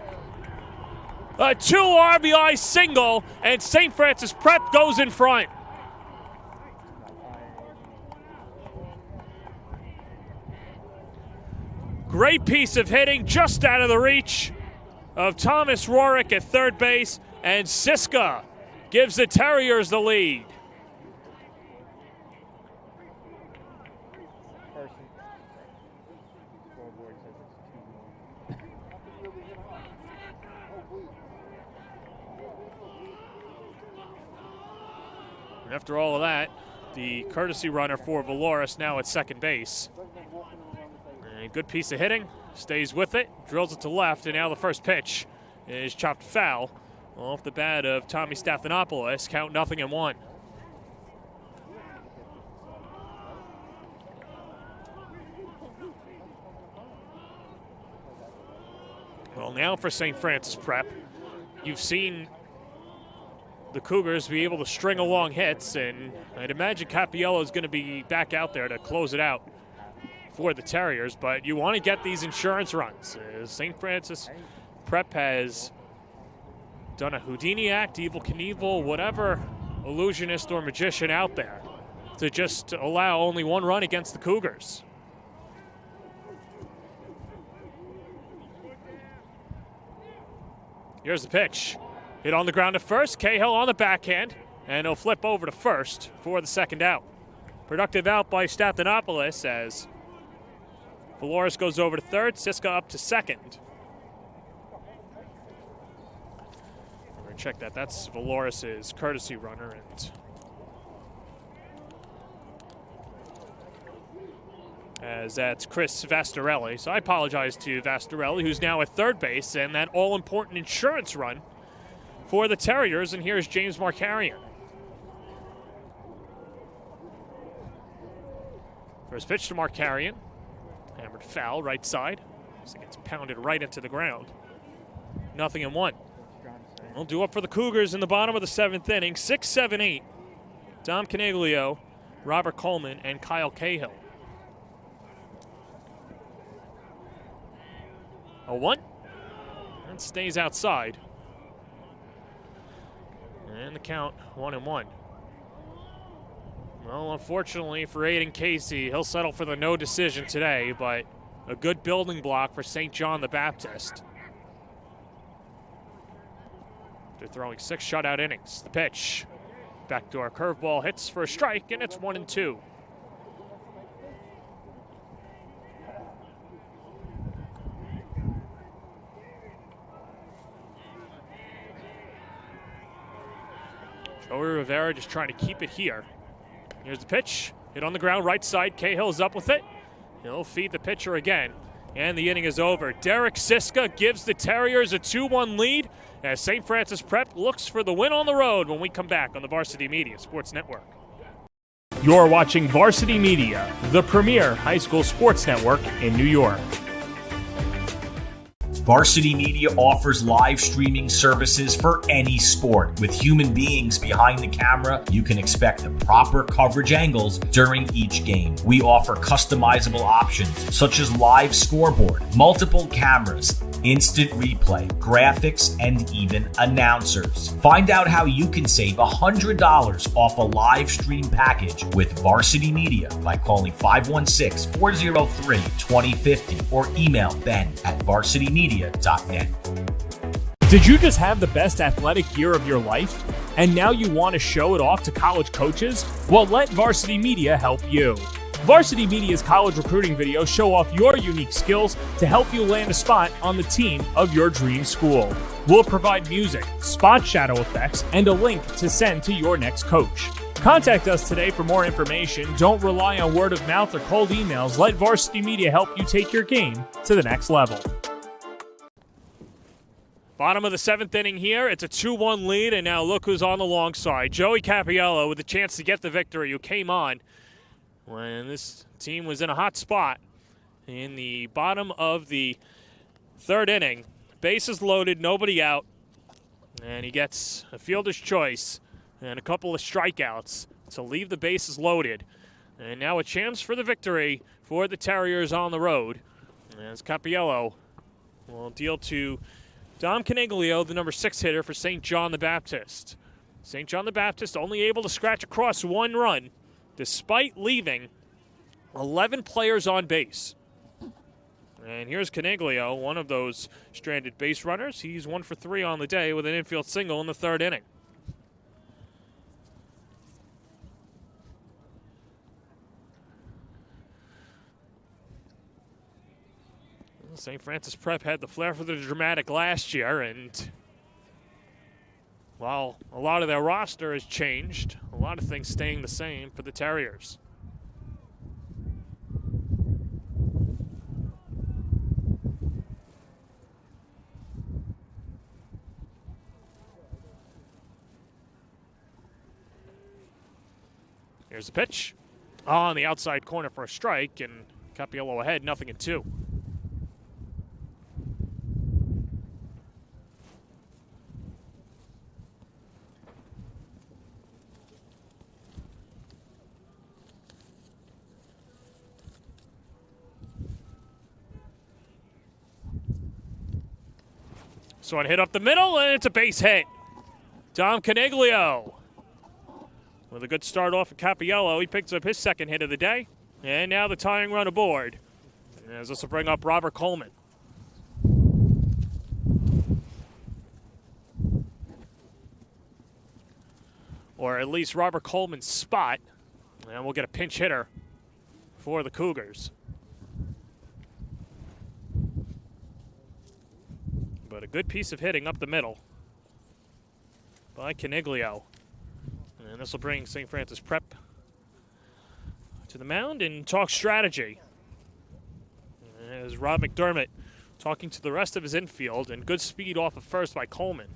A 2 RBI single, and St. Francis Prep goes in front. Great piece of hitting just out of the reach of Thomas Rorick at third base, and Siska gives the Terriers the lead. Scoreboard says it's 2-1. After all of that, the courtesy runner for Valoris now at second base. A good piece of hitting, stays with it, drills it to left, and now the first pitch is chopped foul off the bat of Tommy Stathanopoulos. Count 0-1. Well, now for St. Francis Prep, you've seen the Cougars be able to string along hits, and I'd imagine Capiello is going to be back out there to close it out for the Terriers, but you want to get these insurance runs. St. Francis Prep has done a Houdini act, Evel Knievel, whatever illusionist or magician out there, to just allow only one run against the Cougars. Here's the pitch. Hit on the ground at first. Cahill on the backhand, and he'll flip over to first for the second out. Productive out by Stathanopoulos as Valoris goes over to third, Siska up to second. We're going to check that. That's Valoris' courtesy runner. And as that's Chris Vastarelli. So I apologize to Vastarelli, who's now at third base, and that all-important insurance run for the Terriers. And here's James Markarian. First pitch to Markarian. Hammered foul, right side. So it gets pounded right into the ground. 0-1. We'll do up for the Cougars in the bottom of the seventh inning. 6, 7, 8. Dom Caniglio, Robert Coleman, and Kyle Cahill. 0-1. And stays outside. And the count 1-1. Well, unfortunately for Aiden Casey, he'll settle for the no decision today, but a good building block for St. John the Baptist. They're throwing 6 shutout innings. The pitch. Backdoor curveball hits for a strike, and it's 1-2. Joey Rivera just trying to keep it here. Here's the pitch. Hit on the ground, right side. Cahill's up with it. He'll feed the pitcher again. And the inning is over. Derek Siska gives the Terriers a 2-1 lead as St. Francis Prep looks for the win on the road when we come back on the Varsity Media Sports Network. You're watching Varsity Media, the premier high school sports network in New York. Varsity Media offers live streaming services for any sport. With human beings behind the camera, you can expect the proper coverage angles during each game. We offer customizable options such as live scoreboard, multiple cameras, instant replay, graphics, and even announcers. Find out how you can save $100 off a live stream package with Varsity Media by calling 516-403-2050 or email ben@varsitymedia.net. Did you just have the best athletic year of your life, and now you want to show it off to college coaches? Well, let Varsity Media help you. Varsity Media's college recruiting videos show off your unique skills to help you land a spot on the team of your dream school. We'll provide music, spot shadow effects, and a link to send to your next coach. Contact us today for more information. Don't rely on word of mouth or cold emails. Let Varsity Media help you take your game to the next level. Bottom of the seventh inning here. It's a 2-1 lead, and now look who's on the long side. Joey Capiello with a chance to get the victory, who came on when this team was in a hot spot in the bottom of the third inning. Bases loaded, nobody out, and he gets a fielder's choice and a couple of strikeouts to leave the bases loaded. And now a chance for the victory for the Terriers on the road, as Capiello will deal to Dom Caniglio, the number 6 hitter for St. John the Baptist. St. John the Baptist only able to scratch across 1 run, despite leaving 11 players on base. And here's Caniglio, one of those stranded base runners. He's 1 for 3 on the day with an infield single in the 3rd inning. St. Francis Prep had the flair for the dramatic last year, and while a lot of their roster has changed, a lot of things staying the same for the Terriers. Here's the pitch. On the outside corner for a strike, and Capiello ahead, 0-2. So one hit up the middle, and it's a base hit. Dom Caniglio with a good start off of Capiello. He picks up his 2nd hit of the day, and now the tying run aboard. As this will bring up Robert Coleman. Or at least Robert Coleman's spot, and we'll get a pinch hitter for the Cougars. But a good piece of hitting up the middle by Caniglio. And this will bring St. Francis Prep to the mound and talk strategy. As Rob McDermott talking to the rest of his infield, and good speed off of first by Coleman.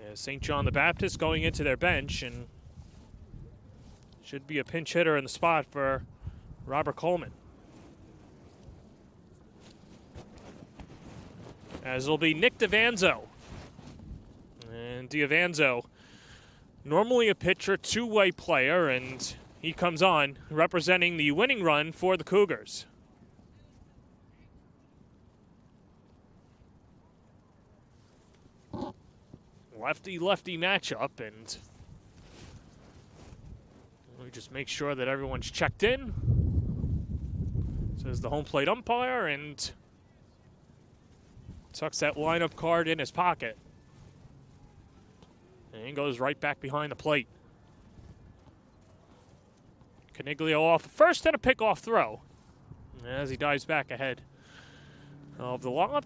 As St. John the Baptist going into their bench, and should be a pinch hitter in the spot for Robert Coleman. As it'll be Nick DiVanzo. And DiVanzo, normally a pitcher, two-way player, and he comes on representing the winning run for the Cougars. Lefty-lefty matchup, and we just make sure that everyone's checked in. Says the home plate umpire, and tucks that lineup card in his pocket. And goes right back behind the plate. Caniglio off first, and a pickoff throw as he dives back ahead of the lob.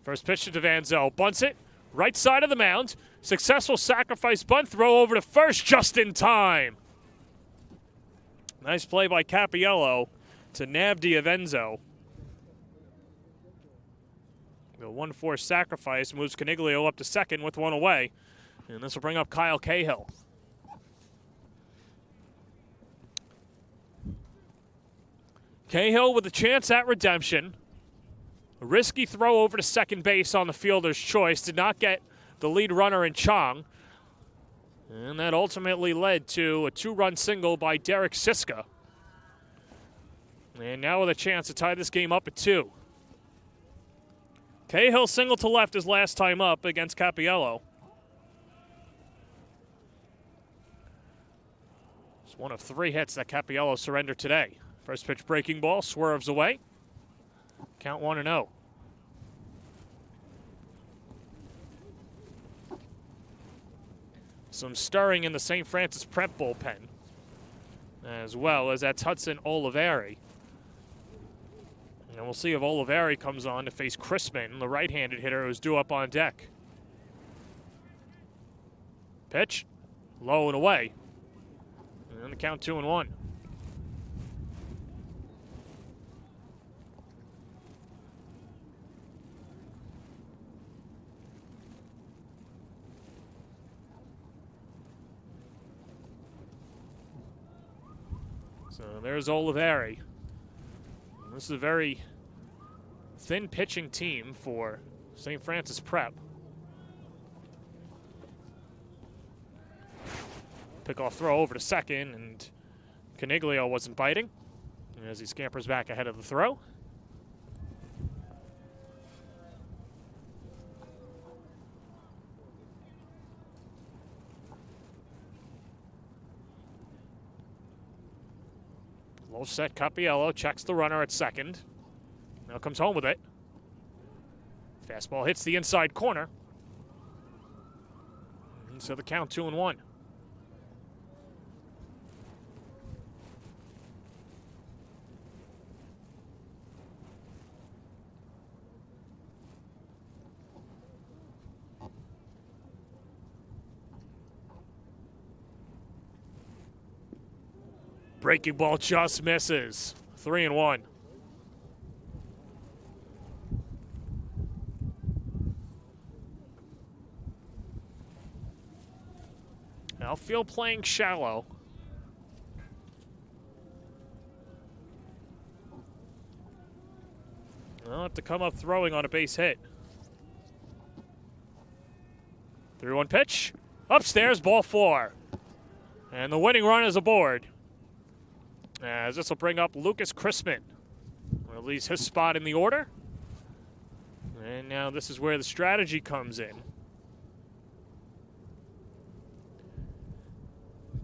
First pitch to DiVanzo, bunts it, right side of the mound. Successful sacrifice bunt, throw over to first just in time. Nice play by Capiello to nab DiVanzo. The 1-4 sacrifice moves Caniglio up to second with one away. And this will bring up Kyle Cahill. Cahill with a chance at redemption. A risky throw over to second base on the fielder's choice. Did not get the lead runner in Chong. And that ultimately led to a 2-run single by Derek Siska. And now with a chance to tie this game up at 2. Cahill single to left his last time up against Capiello. It's one of 3 hits that Capiello surrendered today. First pitch breaking ball, swerves away. Count 1-0. Some stirring in the St. Francis Prep bullpen, as well as that's Hudson Oliveri. And we'll see if Oliveri comes on to face Crispin, the right-handed hitter who's due up on deck. Pitch, low and away. And the count 2-1. So there's Oliveri. This is a very thin pitching team for St. Francis Prep. Pickoff throw over to second, and Caniglio wasn't biting. As he scampers back ahead of the throw. Low set, Capiello checks the runner at second. Now comes home with it. Fastball hits the inside corner. And so the count 2-1. Breaking ball just misses. 3-1. Outfield playing shallow. They'll have to come up throwing on a base hit. 3-1 pitch. Upstairs, ball 4. And the winning run is aboard. As this will bring up Lucas Chrisman. Or at least his spot in the order. And now this is where the strategy comes in.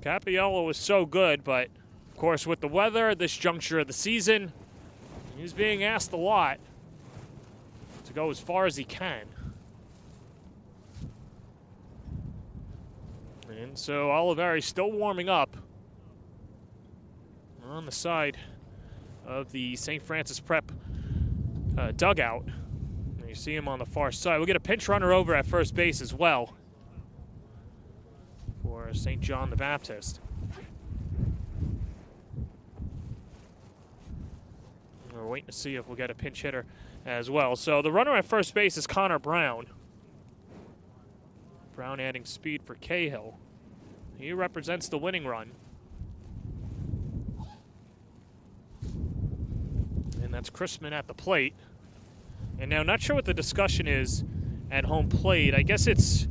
Capiello was so good, but of course with the weather at this juncture of the season, he's being asked a lot to go as far as he can. And so Oliveri's still warming up on the side of the St. Francis Prep dugout. And you see him on the far side. We'll get a pinch runner over at first base as well for St. John the Baptist. We're waiting to see if we'll get a pinch hitter as well. So the runner at first base is Connor Brown. Brown adding speed for Cahill. He represents the winning run. And that's Chrisman at the plate. And now, not sure what the discussion is at home plate. I guess it's...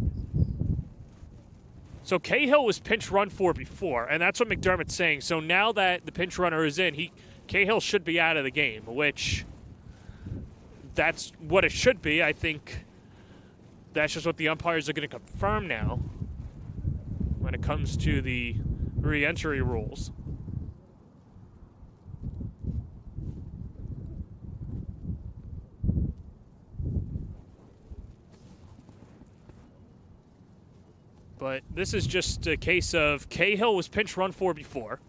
So Cahill was pinch run for before, and that's what McDermott's saying. So now that the pinch runner is in, Cahill should be out of the game, which that's what it should be. I think that's just what the umpires are going to confirm now when it comes to the re-entry rules. But this is just a case of Cahill was pinch run for before.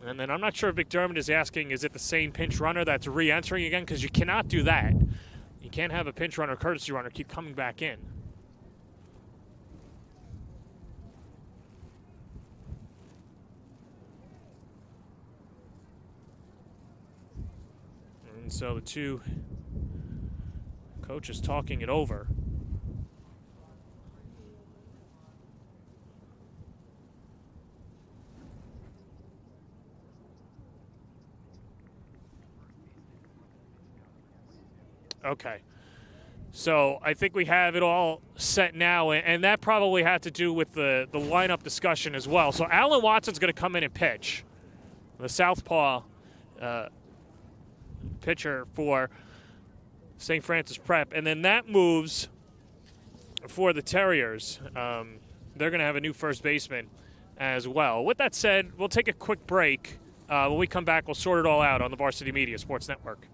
And then I'm not sure if McDermott is asking, is it the same pinch runner that's re-entering again? Because you cannot do that. You can't have a pinch runner, courtesy runner, keep coming back in. And so the two coaches talking it over. Okay, so I think we have it all set now, and that probably had to do with the lineup discussion as well. So Alan Watson's going to come in and pitch, the southpaw pitcher for St. Francis Prep, and then that moves for the Terriers. They're going to have a new first baseman as well. With that said, we'll take a quick break. When we come back, we'll sort it all out on the Varsity Media Sports Network.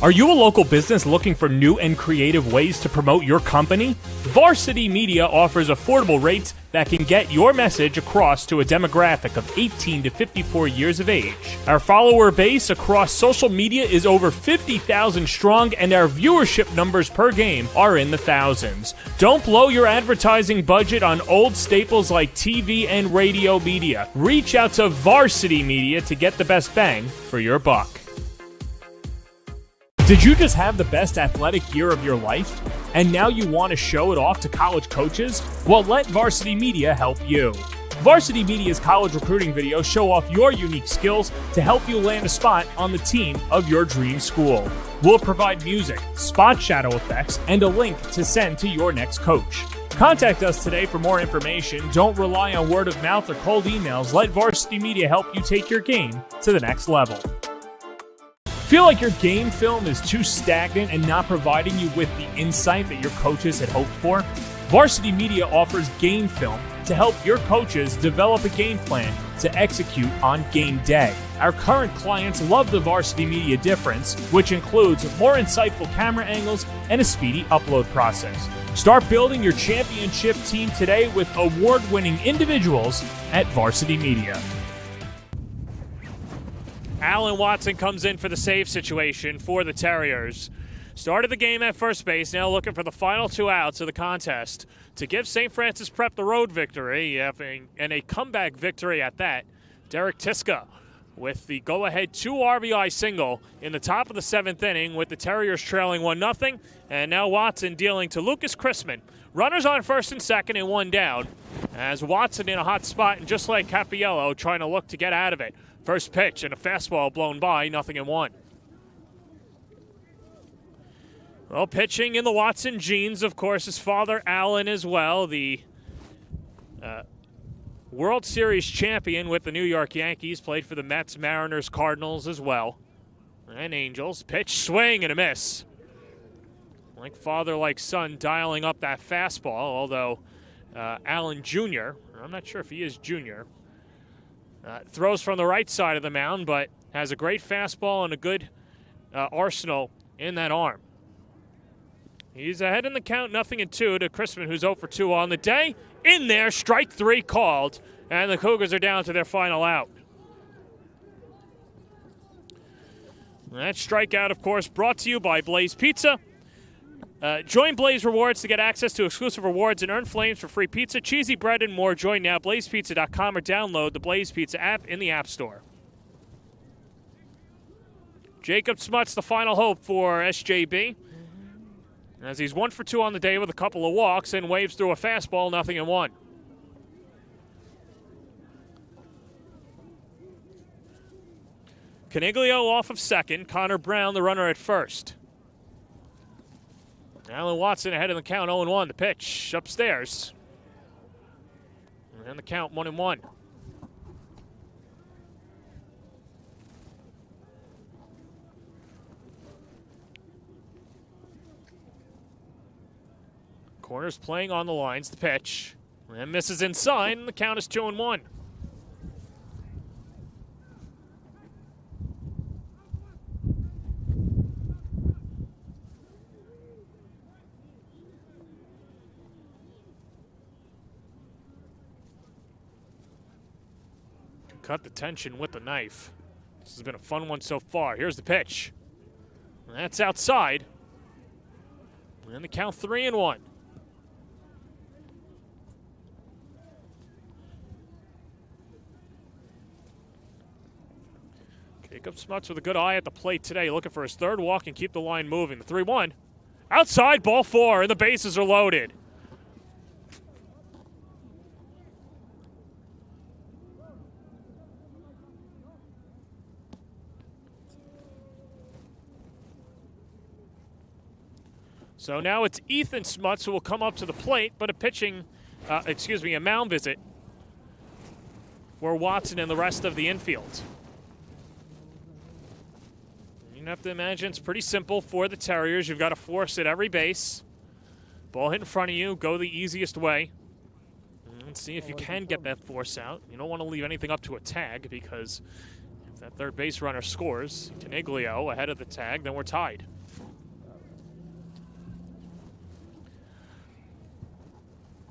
Are you a local business looking for new and creative ways to promote your company? Varsity Media offers affordable rates that can get your message across to a demographic of 18 to 54 years of age. Our follower base across social media is over 50,000 strong, and our viewership numbers per game are in the thousands. Don't blow your advertising budget on old staples like TV and radio media. Reach out to Varsity Media to get the best bang for your buck. Did you just have the best athletic year of your life, and now you want to show it off to college coaches? Well, let Varsity Media help you. Varsity Media's college recruiting videos show off your unique skills to help you land a spot on the team of your dream school. We'll provide music, spot shadow effects, and a link to send to your next coach. Contact us today for more information. Don't rely on word of mouth or cold emails. Let Varsity Media help you take your game to the next level. Feel like your game film is too stagnant and not providing you with the insight that your coaches had hoped for? Varsity Media offers game film to help your coaches develop a game plan to execute on game day. Our current clients love the Varsity Media difference, which includes more insightful camera angles and a speedy upload process. Start building your championship team today with award-winning individuals at Varsity Media. Alan Watson comes in for the save situation for the Terriers. Started the game at first base, now looking for the final two outs of the contest to give St. Francis Prep the road victory, and a comeback victory at that. Derek Tiska with the go-ahead 2 RBI single in the top of the 7th inning with the Terriers trailing 1-0, and now Watson dealing to Lucas Chrisman. Runners on first and second and 1 down, as Watson in a hot spot, and just like Capiello trying to look to get out of it. First pitch and a fastball blown by, 0-1. Well, pitching in the Watson genes, of course, his father, Alan, as well, the World Series champion with the New York Yankees, played for the Mets, Mariners, Cardinals as well, and Angels. Pitch, swing, and a miss. Like father, like son, dialing up that fastball, although Alan Jr., I'm not sure if he is Jr., throws from the right side of the mound, but has a great fastball and a good arsenal in that arm. He's ahead in the count, 0-2 to Chrisman, who's 0 for 2 on the day. In there, strike 3 called, and the Cougars are down to their final out. That strikeout, of course, brought to you by Blaze Pizza. Join Blaze Rewards to get access to exclusive rewards and earn flames for free pizza, cheesy bread, and more. Join now, blazepizza.com, or download the Blaze Pizza app in the App Store. Jacob Smuts, the final hope for SJB, as he's 1 for 2 on the day with a couple of walks and waves through a fastball, 0-1. Caniglio off of second, Connor Brown, the runner at first. Alan Watson ahead in the count, 0-1. The pitch upstairs. And the count, 1-1. Corners playing on the lines. The pitch. And misses inside, and the count is 2-1. Cut the tension with the knife. This has been a fun one so far. Here's the pitch. That's outside. And the count, 3-1. Jacob Smuts with a good eye at the plate today, looking for his third walk and keep the line moving. The 3-1. Outside, ball 4, and the bases are loaded. So now it's Ethan Smuts who will come up to the plate, but a mound visit for Watson and the rest of the infield. You have to imagine it's pretty simple for the Terriers. You've got to force at every base. Ball hit in front of you, go the easiest way. Let's see if you can get that force out. You don't want to leave anything up to a tag, because if that third base runner scores, Caniglio ahead of the tag, then we're tied.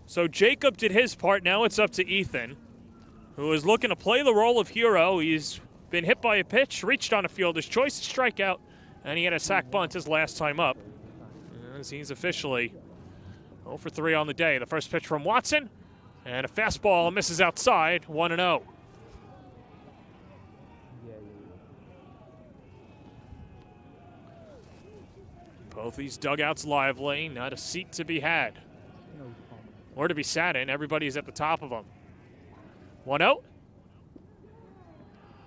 So Jacob did his part. Now it's up to Ethan, who is looking to play the role of hero. He's been hit by a pitch, reached on a fielder's choice to strike out, and he had a sac bunt his last time up. As he's officially 0 for 3 on the day. The first pitch from Watson, and a fastball misses outside, 1-0. Both these dugouts lively, not a seat to be had. Or to be sat in, everybody's at the top of them. 1-0.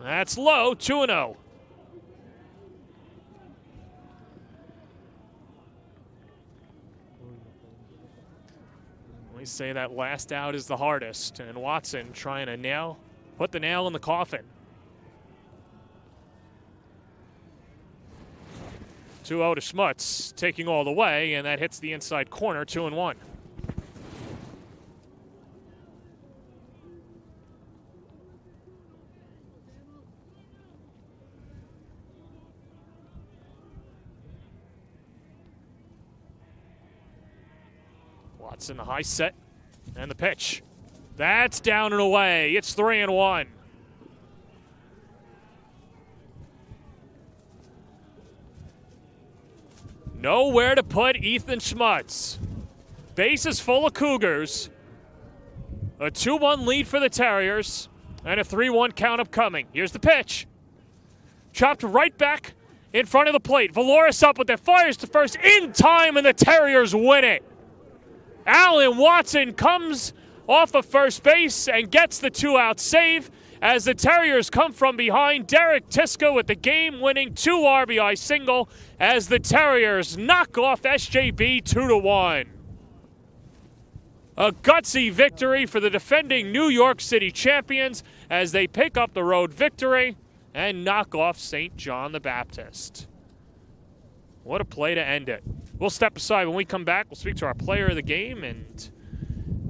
That's low, 2-0. We say that last out is the hardest, and Watson trying to put the nail in the coffin. 2-0 to Schmutz, taking all the way, and that hits the inside corner, 2-1. Watson, the high set, and the pitch. That's down and away. It's 3-1. Nowhere to put Ethan Schmutz. Base is full of Cougars. A 2-1 lead for the Terriers, and a 3-1 count upcoming. Here's the pitch. Chopped right back in front of the plate. Valoris up with that, fires to first in time, and the Terriers win it. Alan Watson comes off of first base and gets the 2-out save as the Terriers come from behind. Derek Tisco with the game-winning 2 RBI single as the Terriers knock off SJB 2-1. A gutsy victory for the defending New York City champions as they pick up the road victory and knock off St. John the Baptist. What a play to end it. We'll step aside. When we come back, we'll speak to our player of the game and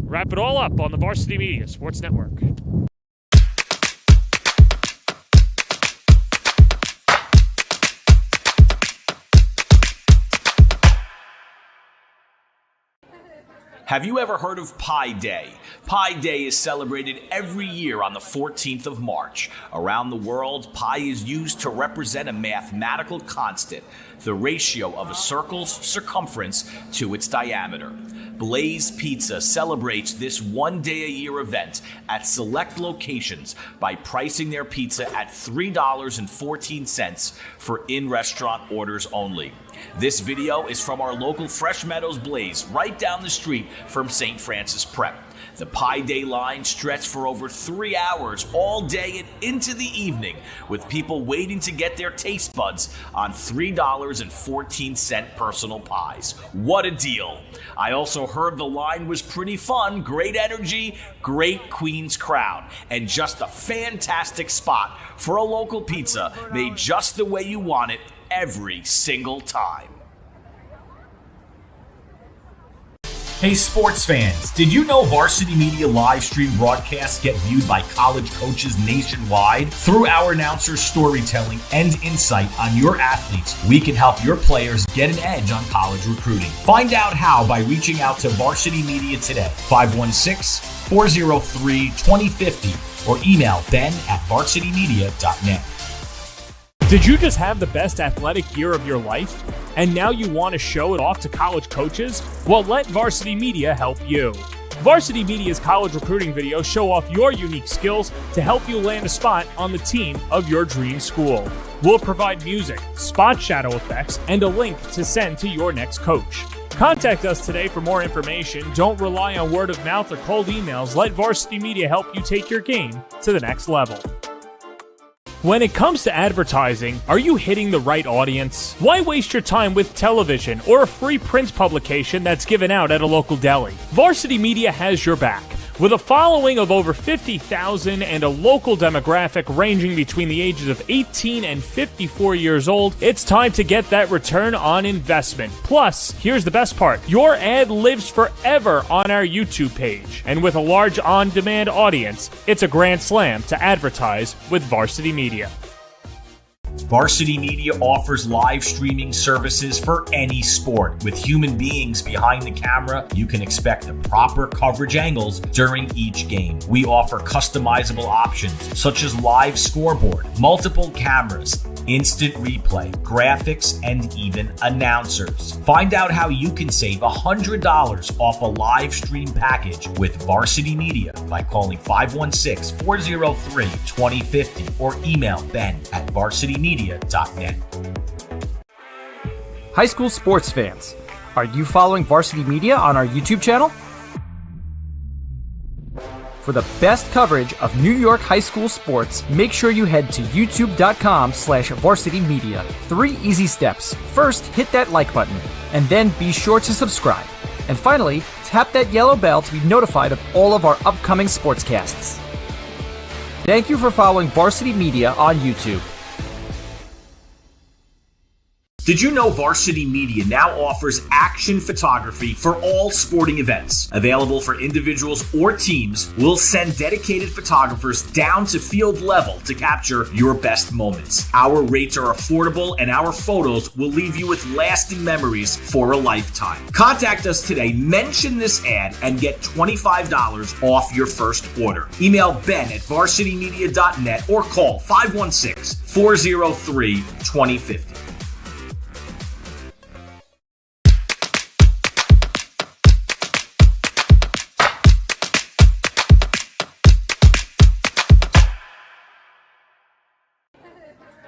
wrap it all up on the Varsity Media Sports Network. Have you ever heard of Pi Day? Pi Day is celebrated every year on the 14th of March. Around the world, pi is used to represent a mathematical constant, the ratio of a circle's circumference to its diameter. Blaze Pizza celebrates this one-day-a-year event at select locations by pricing their pizza at $3.14 for in-restaurant orders only. This video is from our local Fresh Meadows Blaze right down the street from St. Francis Prep. The Pi Day line stretched for over 3 hours all day and into the evening, with people waiting to get their taste buds on $3.14 personal pies. What a deal! I also heard the line was pretty fun, great energy, great Queens crowd, and just a fantastic spot for a local pizza made just the way you want it every single time. Hey sports fans, did you know Varsity Media live stream broadcasts get viewed by college coaches nationwide? Through our announcers' storytelling and insight on your athletes, we can help your players get an edge on college recruiting. Find out how by reaching out to Varsity Media today, 516-403-2050, or email ben@varsitymedia.net. Did you just have the best athletic year of your life, and now you want to show it off to college coaches? Well, let Varsity Media help you. Varsity Media's college recruiting videos show off your unique skills to help you land a spot on the team of your dream school. We'll provide music, spot shadow effects, and a link to send to your next coach. Contact us today for more information. Don't rely on word of mouth or cold emails. Let Varsity Media help you take your game to the next level. When it comes to advertising, are you hitting the right audience? Why waste your time with television or a free print publication that's given out at a local deli? Varsity Media has your back. With a following of over 50,000 and a local demographic ranging between the ages of 18 and 54 years old, it's time to get that return on investment. Plus, here's the best part. Your ad lives forever on our YouTube page. And with a large on-demand audience, it's a grand slam to advertise with Varsity Media. Varsity Media offers live streaming services for any sport. With human beings behind the camera, you can expect the proper coverage angles during each game. We offer customizable options such as live scoreboard, multiple cameras, instant replay, graphics, and even announcers. Find out how you can save $100 off a live stream package with Varsity Media by calling 516-403-2050 or email ben@varsitymedia.net. High school sports fans, are you following Varsity Media on our YouTube channel? For the best coverage of New York high school sports, make sure you head to youtube.com/varsitymedia. 3 easy steps. First, hit that like button, and then be sure to subscribe. And finally, tap that yellow bell to be notified of all of our upcoming sportscasts. Thank you for following Varsity Media on YouTube. Did you know Varsity Media now offers action photography for all sporting events? Available for individuals or teams, we'll send dedicated photographers down to field level to capture your best moments. Our rates are affordable and our photos will leave you with lasting memories for a lifetime. Contact us today, mention this ad, and get $25 off your first order. Email ben@varsitymedia.net or call 516-403-2050.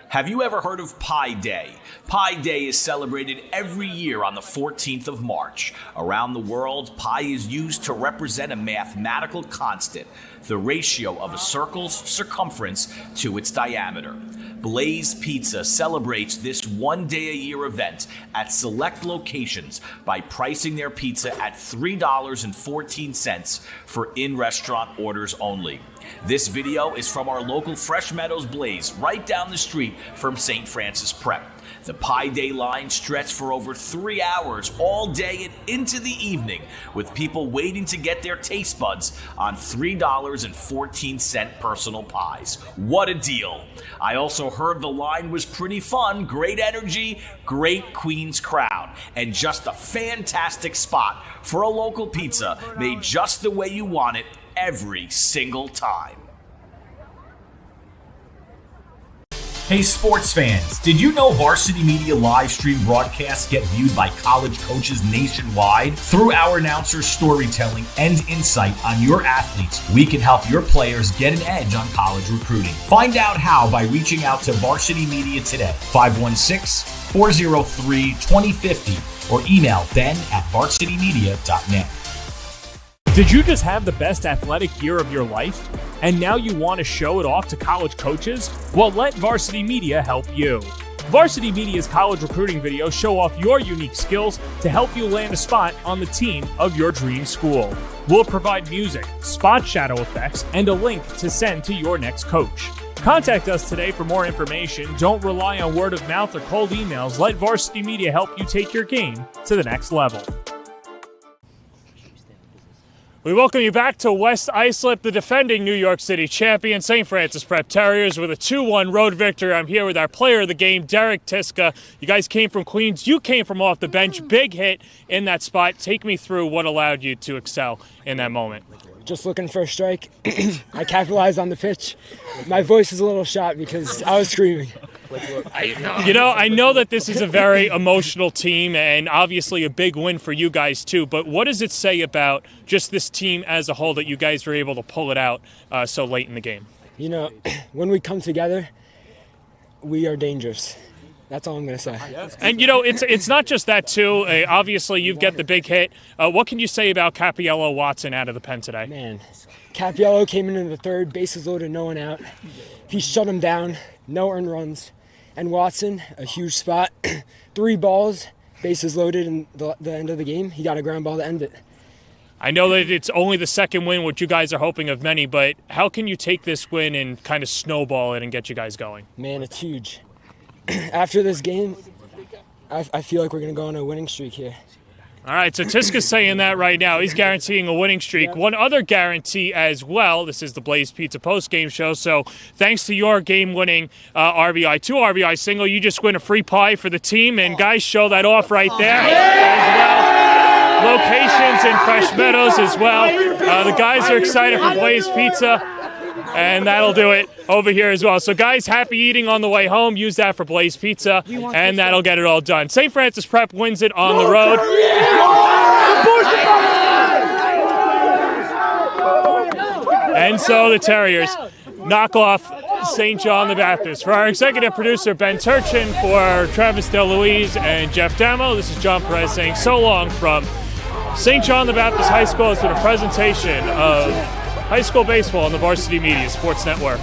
Have you ever heard of Pi Day? Pi Day is celebrated every year on the 14th of March. Around the world, pi is used to represent a mathematical constant, the ratio of a circle's circumference to its diameter. Blaze Pizza celebrates this one-day-a-year event at select locations by pricing their pizza at $3.14 for in-restaurant orders only. This video is from our local Fresh Meadows Blaze right down the street from St. Francis Prep. The Pi Day line stretched for over 3 hours all day and into the evening, with people waiting to get their taste buds on $3.14 personal pies. What a deal! I also heard the line was pretty fun, great energy, great Queens crowd, and just a fantastic spot for a local pizza made just the way you want it every single time. Hey sports fans, did you know Varsity Media live stream broadcasts get viewed by college coaches nationwide? Through our announcers' storytelling and insight on your athletes, we can help your players get an edge on college recruiting. Find out how by reaching out to Varsity Media today, 516-403-2050, or email ben@varsitymedia.net. Did you just have the best athletic year of your life, and now you want to show it off to college coaches? Well, let Varsity Media help you. Varsity Media's college recruiting videos show off your unique skills to help you land a spot on the team of your dream school. We'll provide music, spot shadow effects, and a link to send to your next coach. Contact us today for more information. Don't rely on word of mouth or cold emails. Let Varsity Media help you take your game to the next level. We welcome you back to West Islip, the defending New York City champion, St. Francis Prep Terriers, with a 2-1 road victory. I'm here with our player of the game, Derek Tiska. You guys came from Queens. You came from off the bench. Big hit in that spot. Take me through what allowed you to excel in that moment. Just looking for a strike. I capitalized on the pitch. My voice is a little shot because I was screaming. You know, I know that this is a very emotional team and obviously a big win for you guys too, but what does it say about just this team as a whole that you guys were able to pull it out so late in the game? You know, when we come together, we are dangerous. That's all I'm going to say. And, you know, it's not just that, too. Obviously, you've got the big hit. What can you say about Capiello Watson out of the pen today? Man, Capiello came in the third, bases loaded, no one out. He shut him down, no earned runs. And Watson, a huge spot, 3 balls, bases loaded in the end of the game. He got a ground ball to end it. I know that it's only the second win, which you guys are hoping of many, but how can you take this win and kind of snowball it and get you guys going? Man, it's huge. After this game, I feel like we're going to go on a winning streak here. All right, so Tiska's saying that right now. He's guaranteeing a winning streak. One other guarantee as well. This is the Blaze Pizza post-game show. So thanks to your game-winning RBI, 2 RBI single, you just win a free pie for the team. And guys, show that off right there as well. Locations in Fresh Meadows as well. The guys are excited for Blaze Pizza. And that'll do it over here as well. So, guys, happy eating on the way home. Use that for Blaze Pizza, and that'll get it all done. St. Francis Prep wins it on the road. And so the Terriers knock off St. John the Baptist. For our executive producer, Ben Turchin, for Travis DeLuise and Jeff Damo, this is John Perez saying so long from St. John the Baptist High School. It's been a presentation of high school baseball on the Varsity Media Sports Network.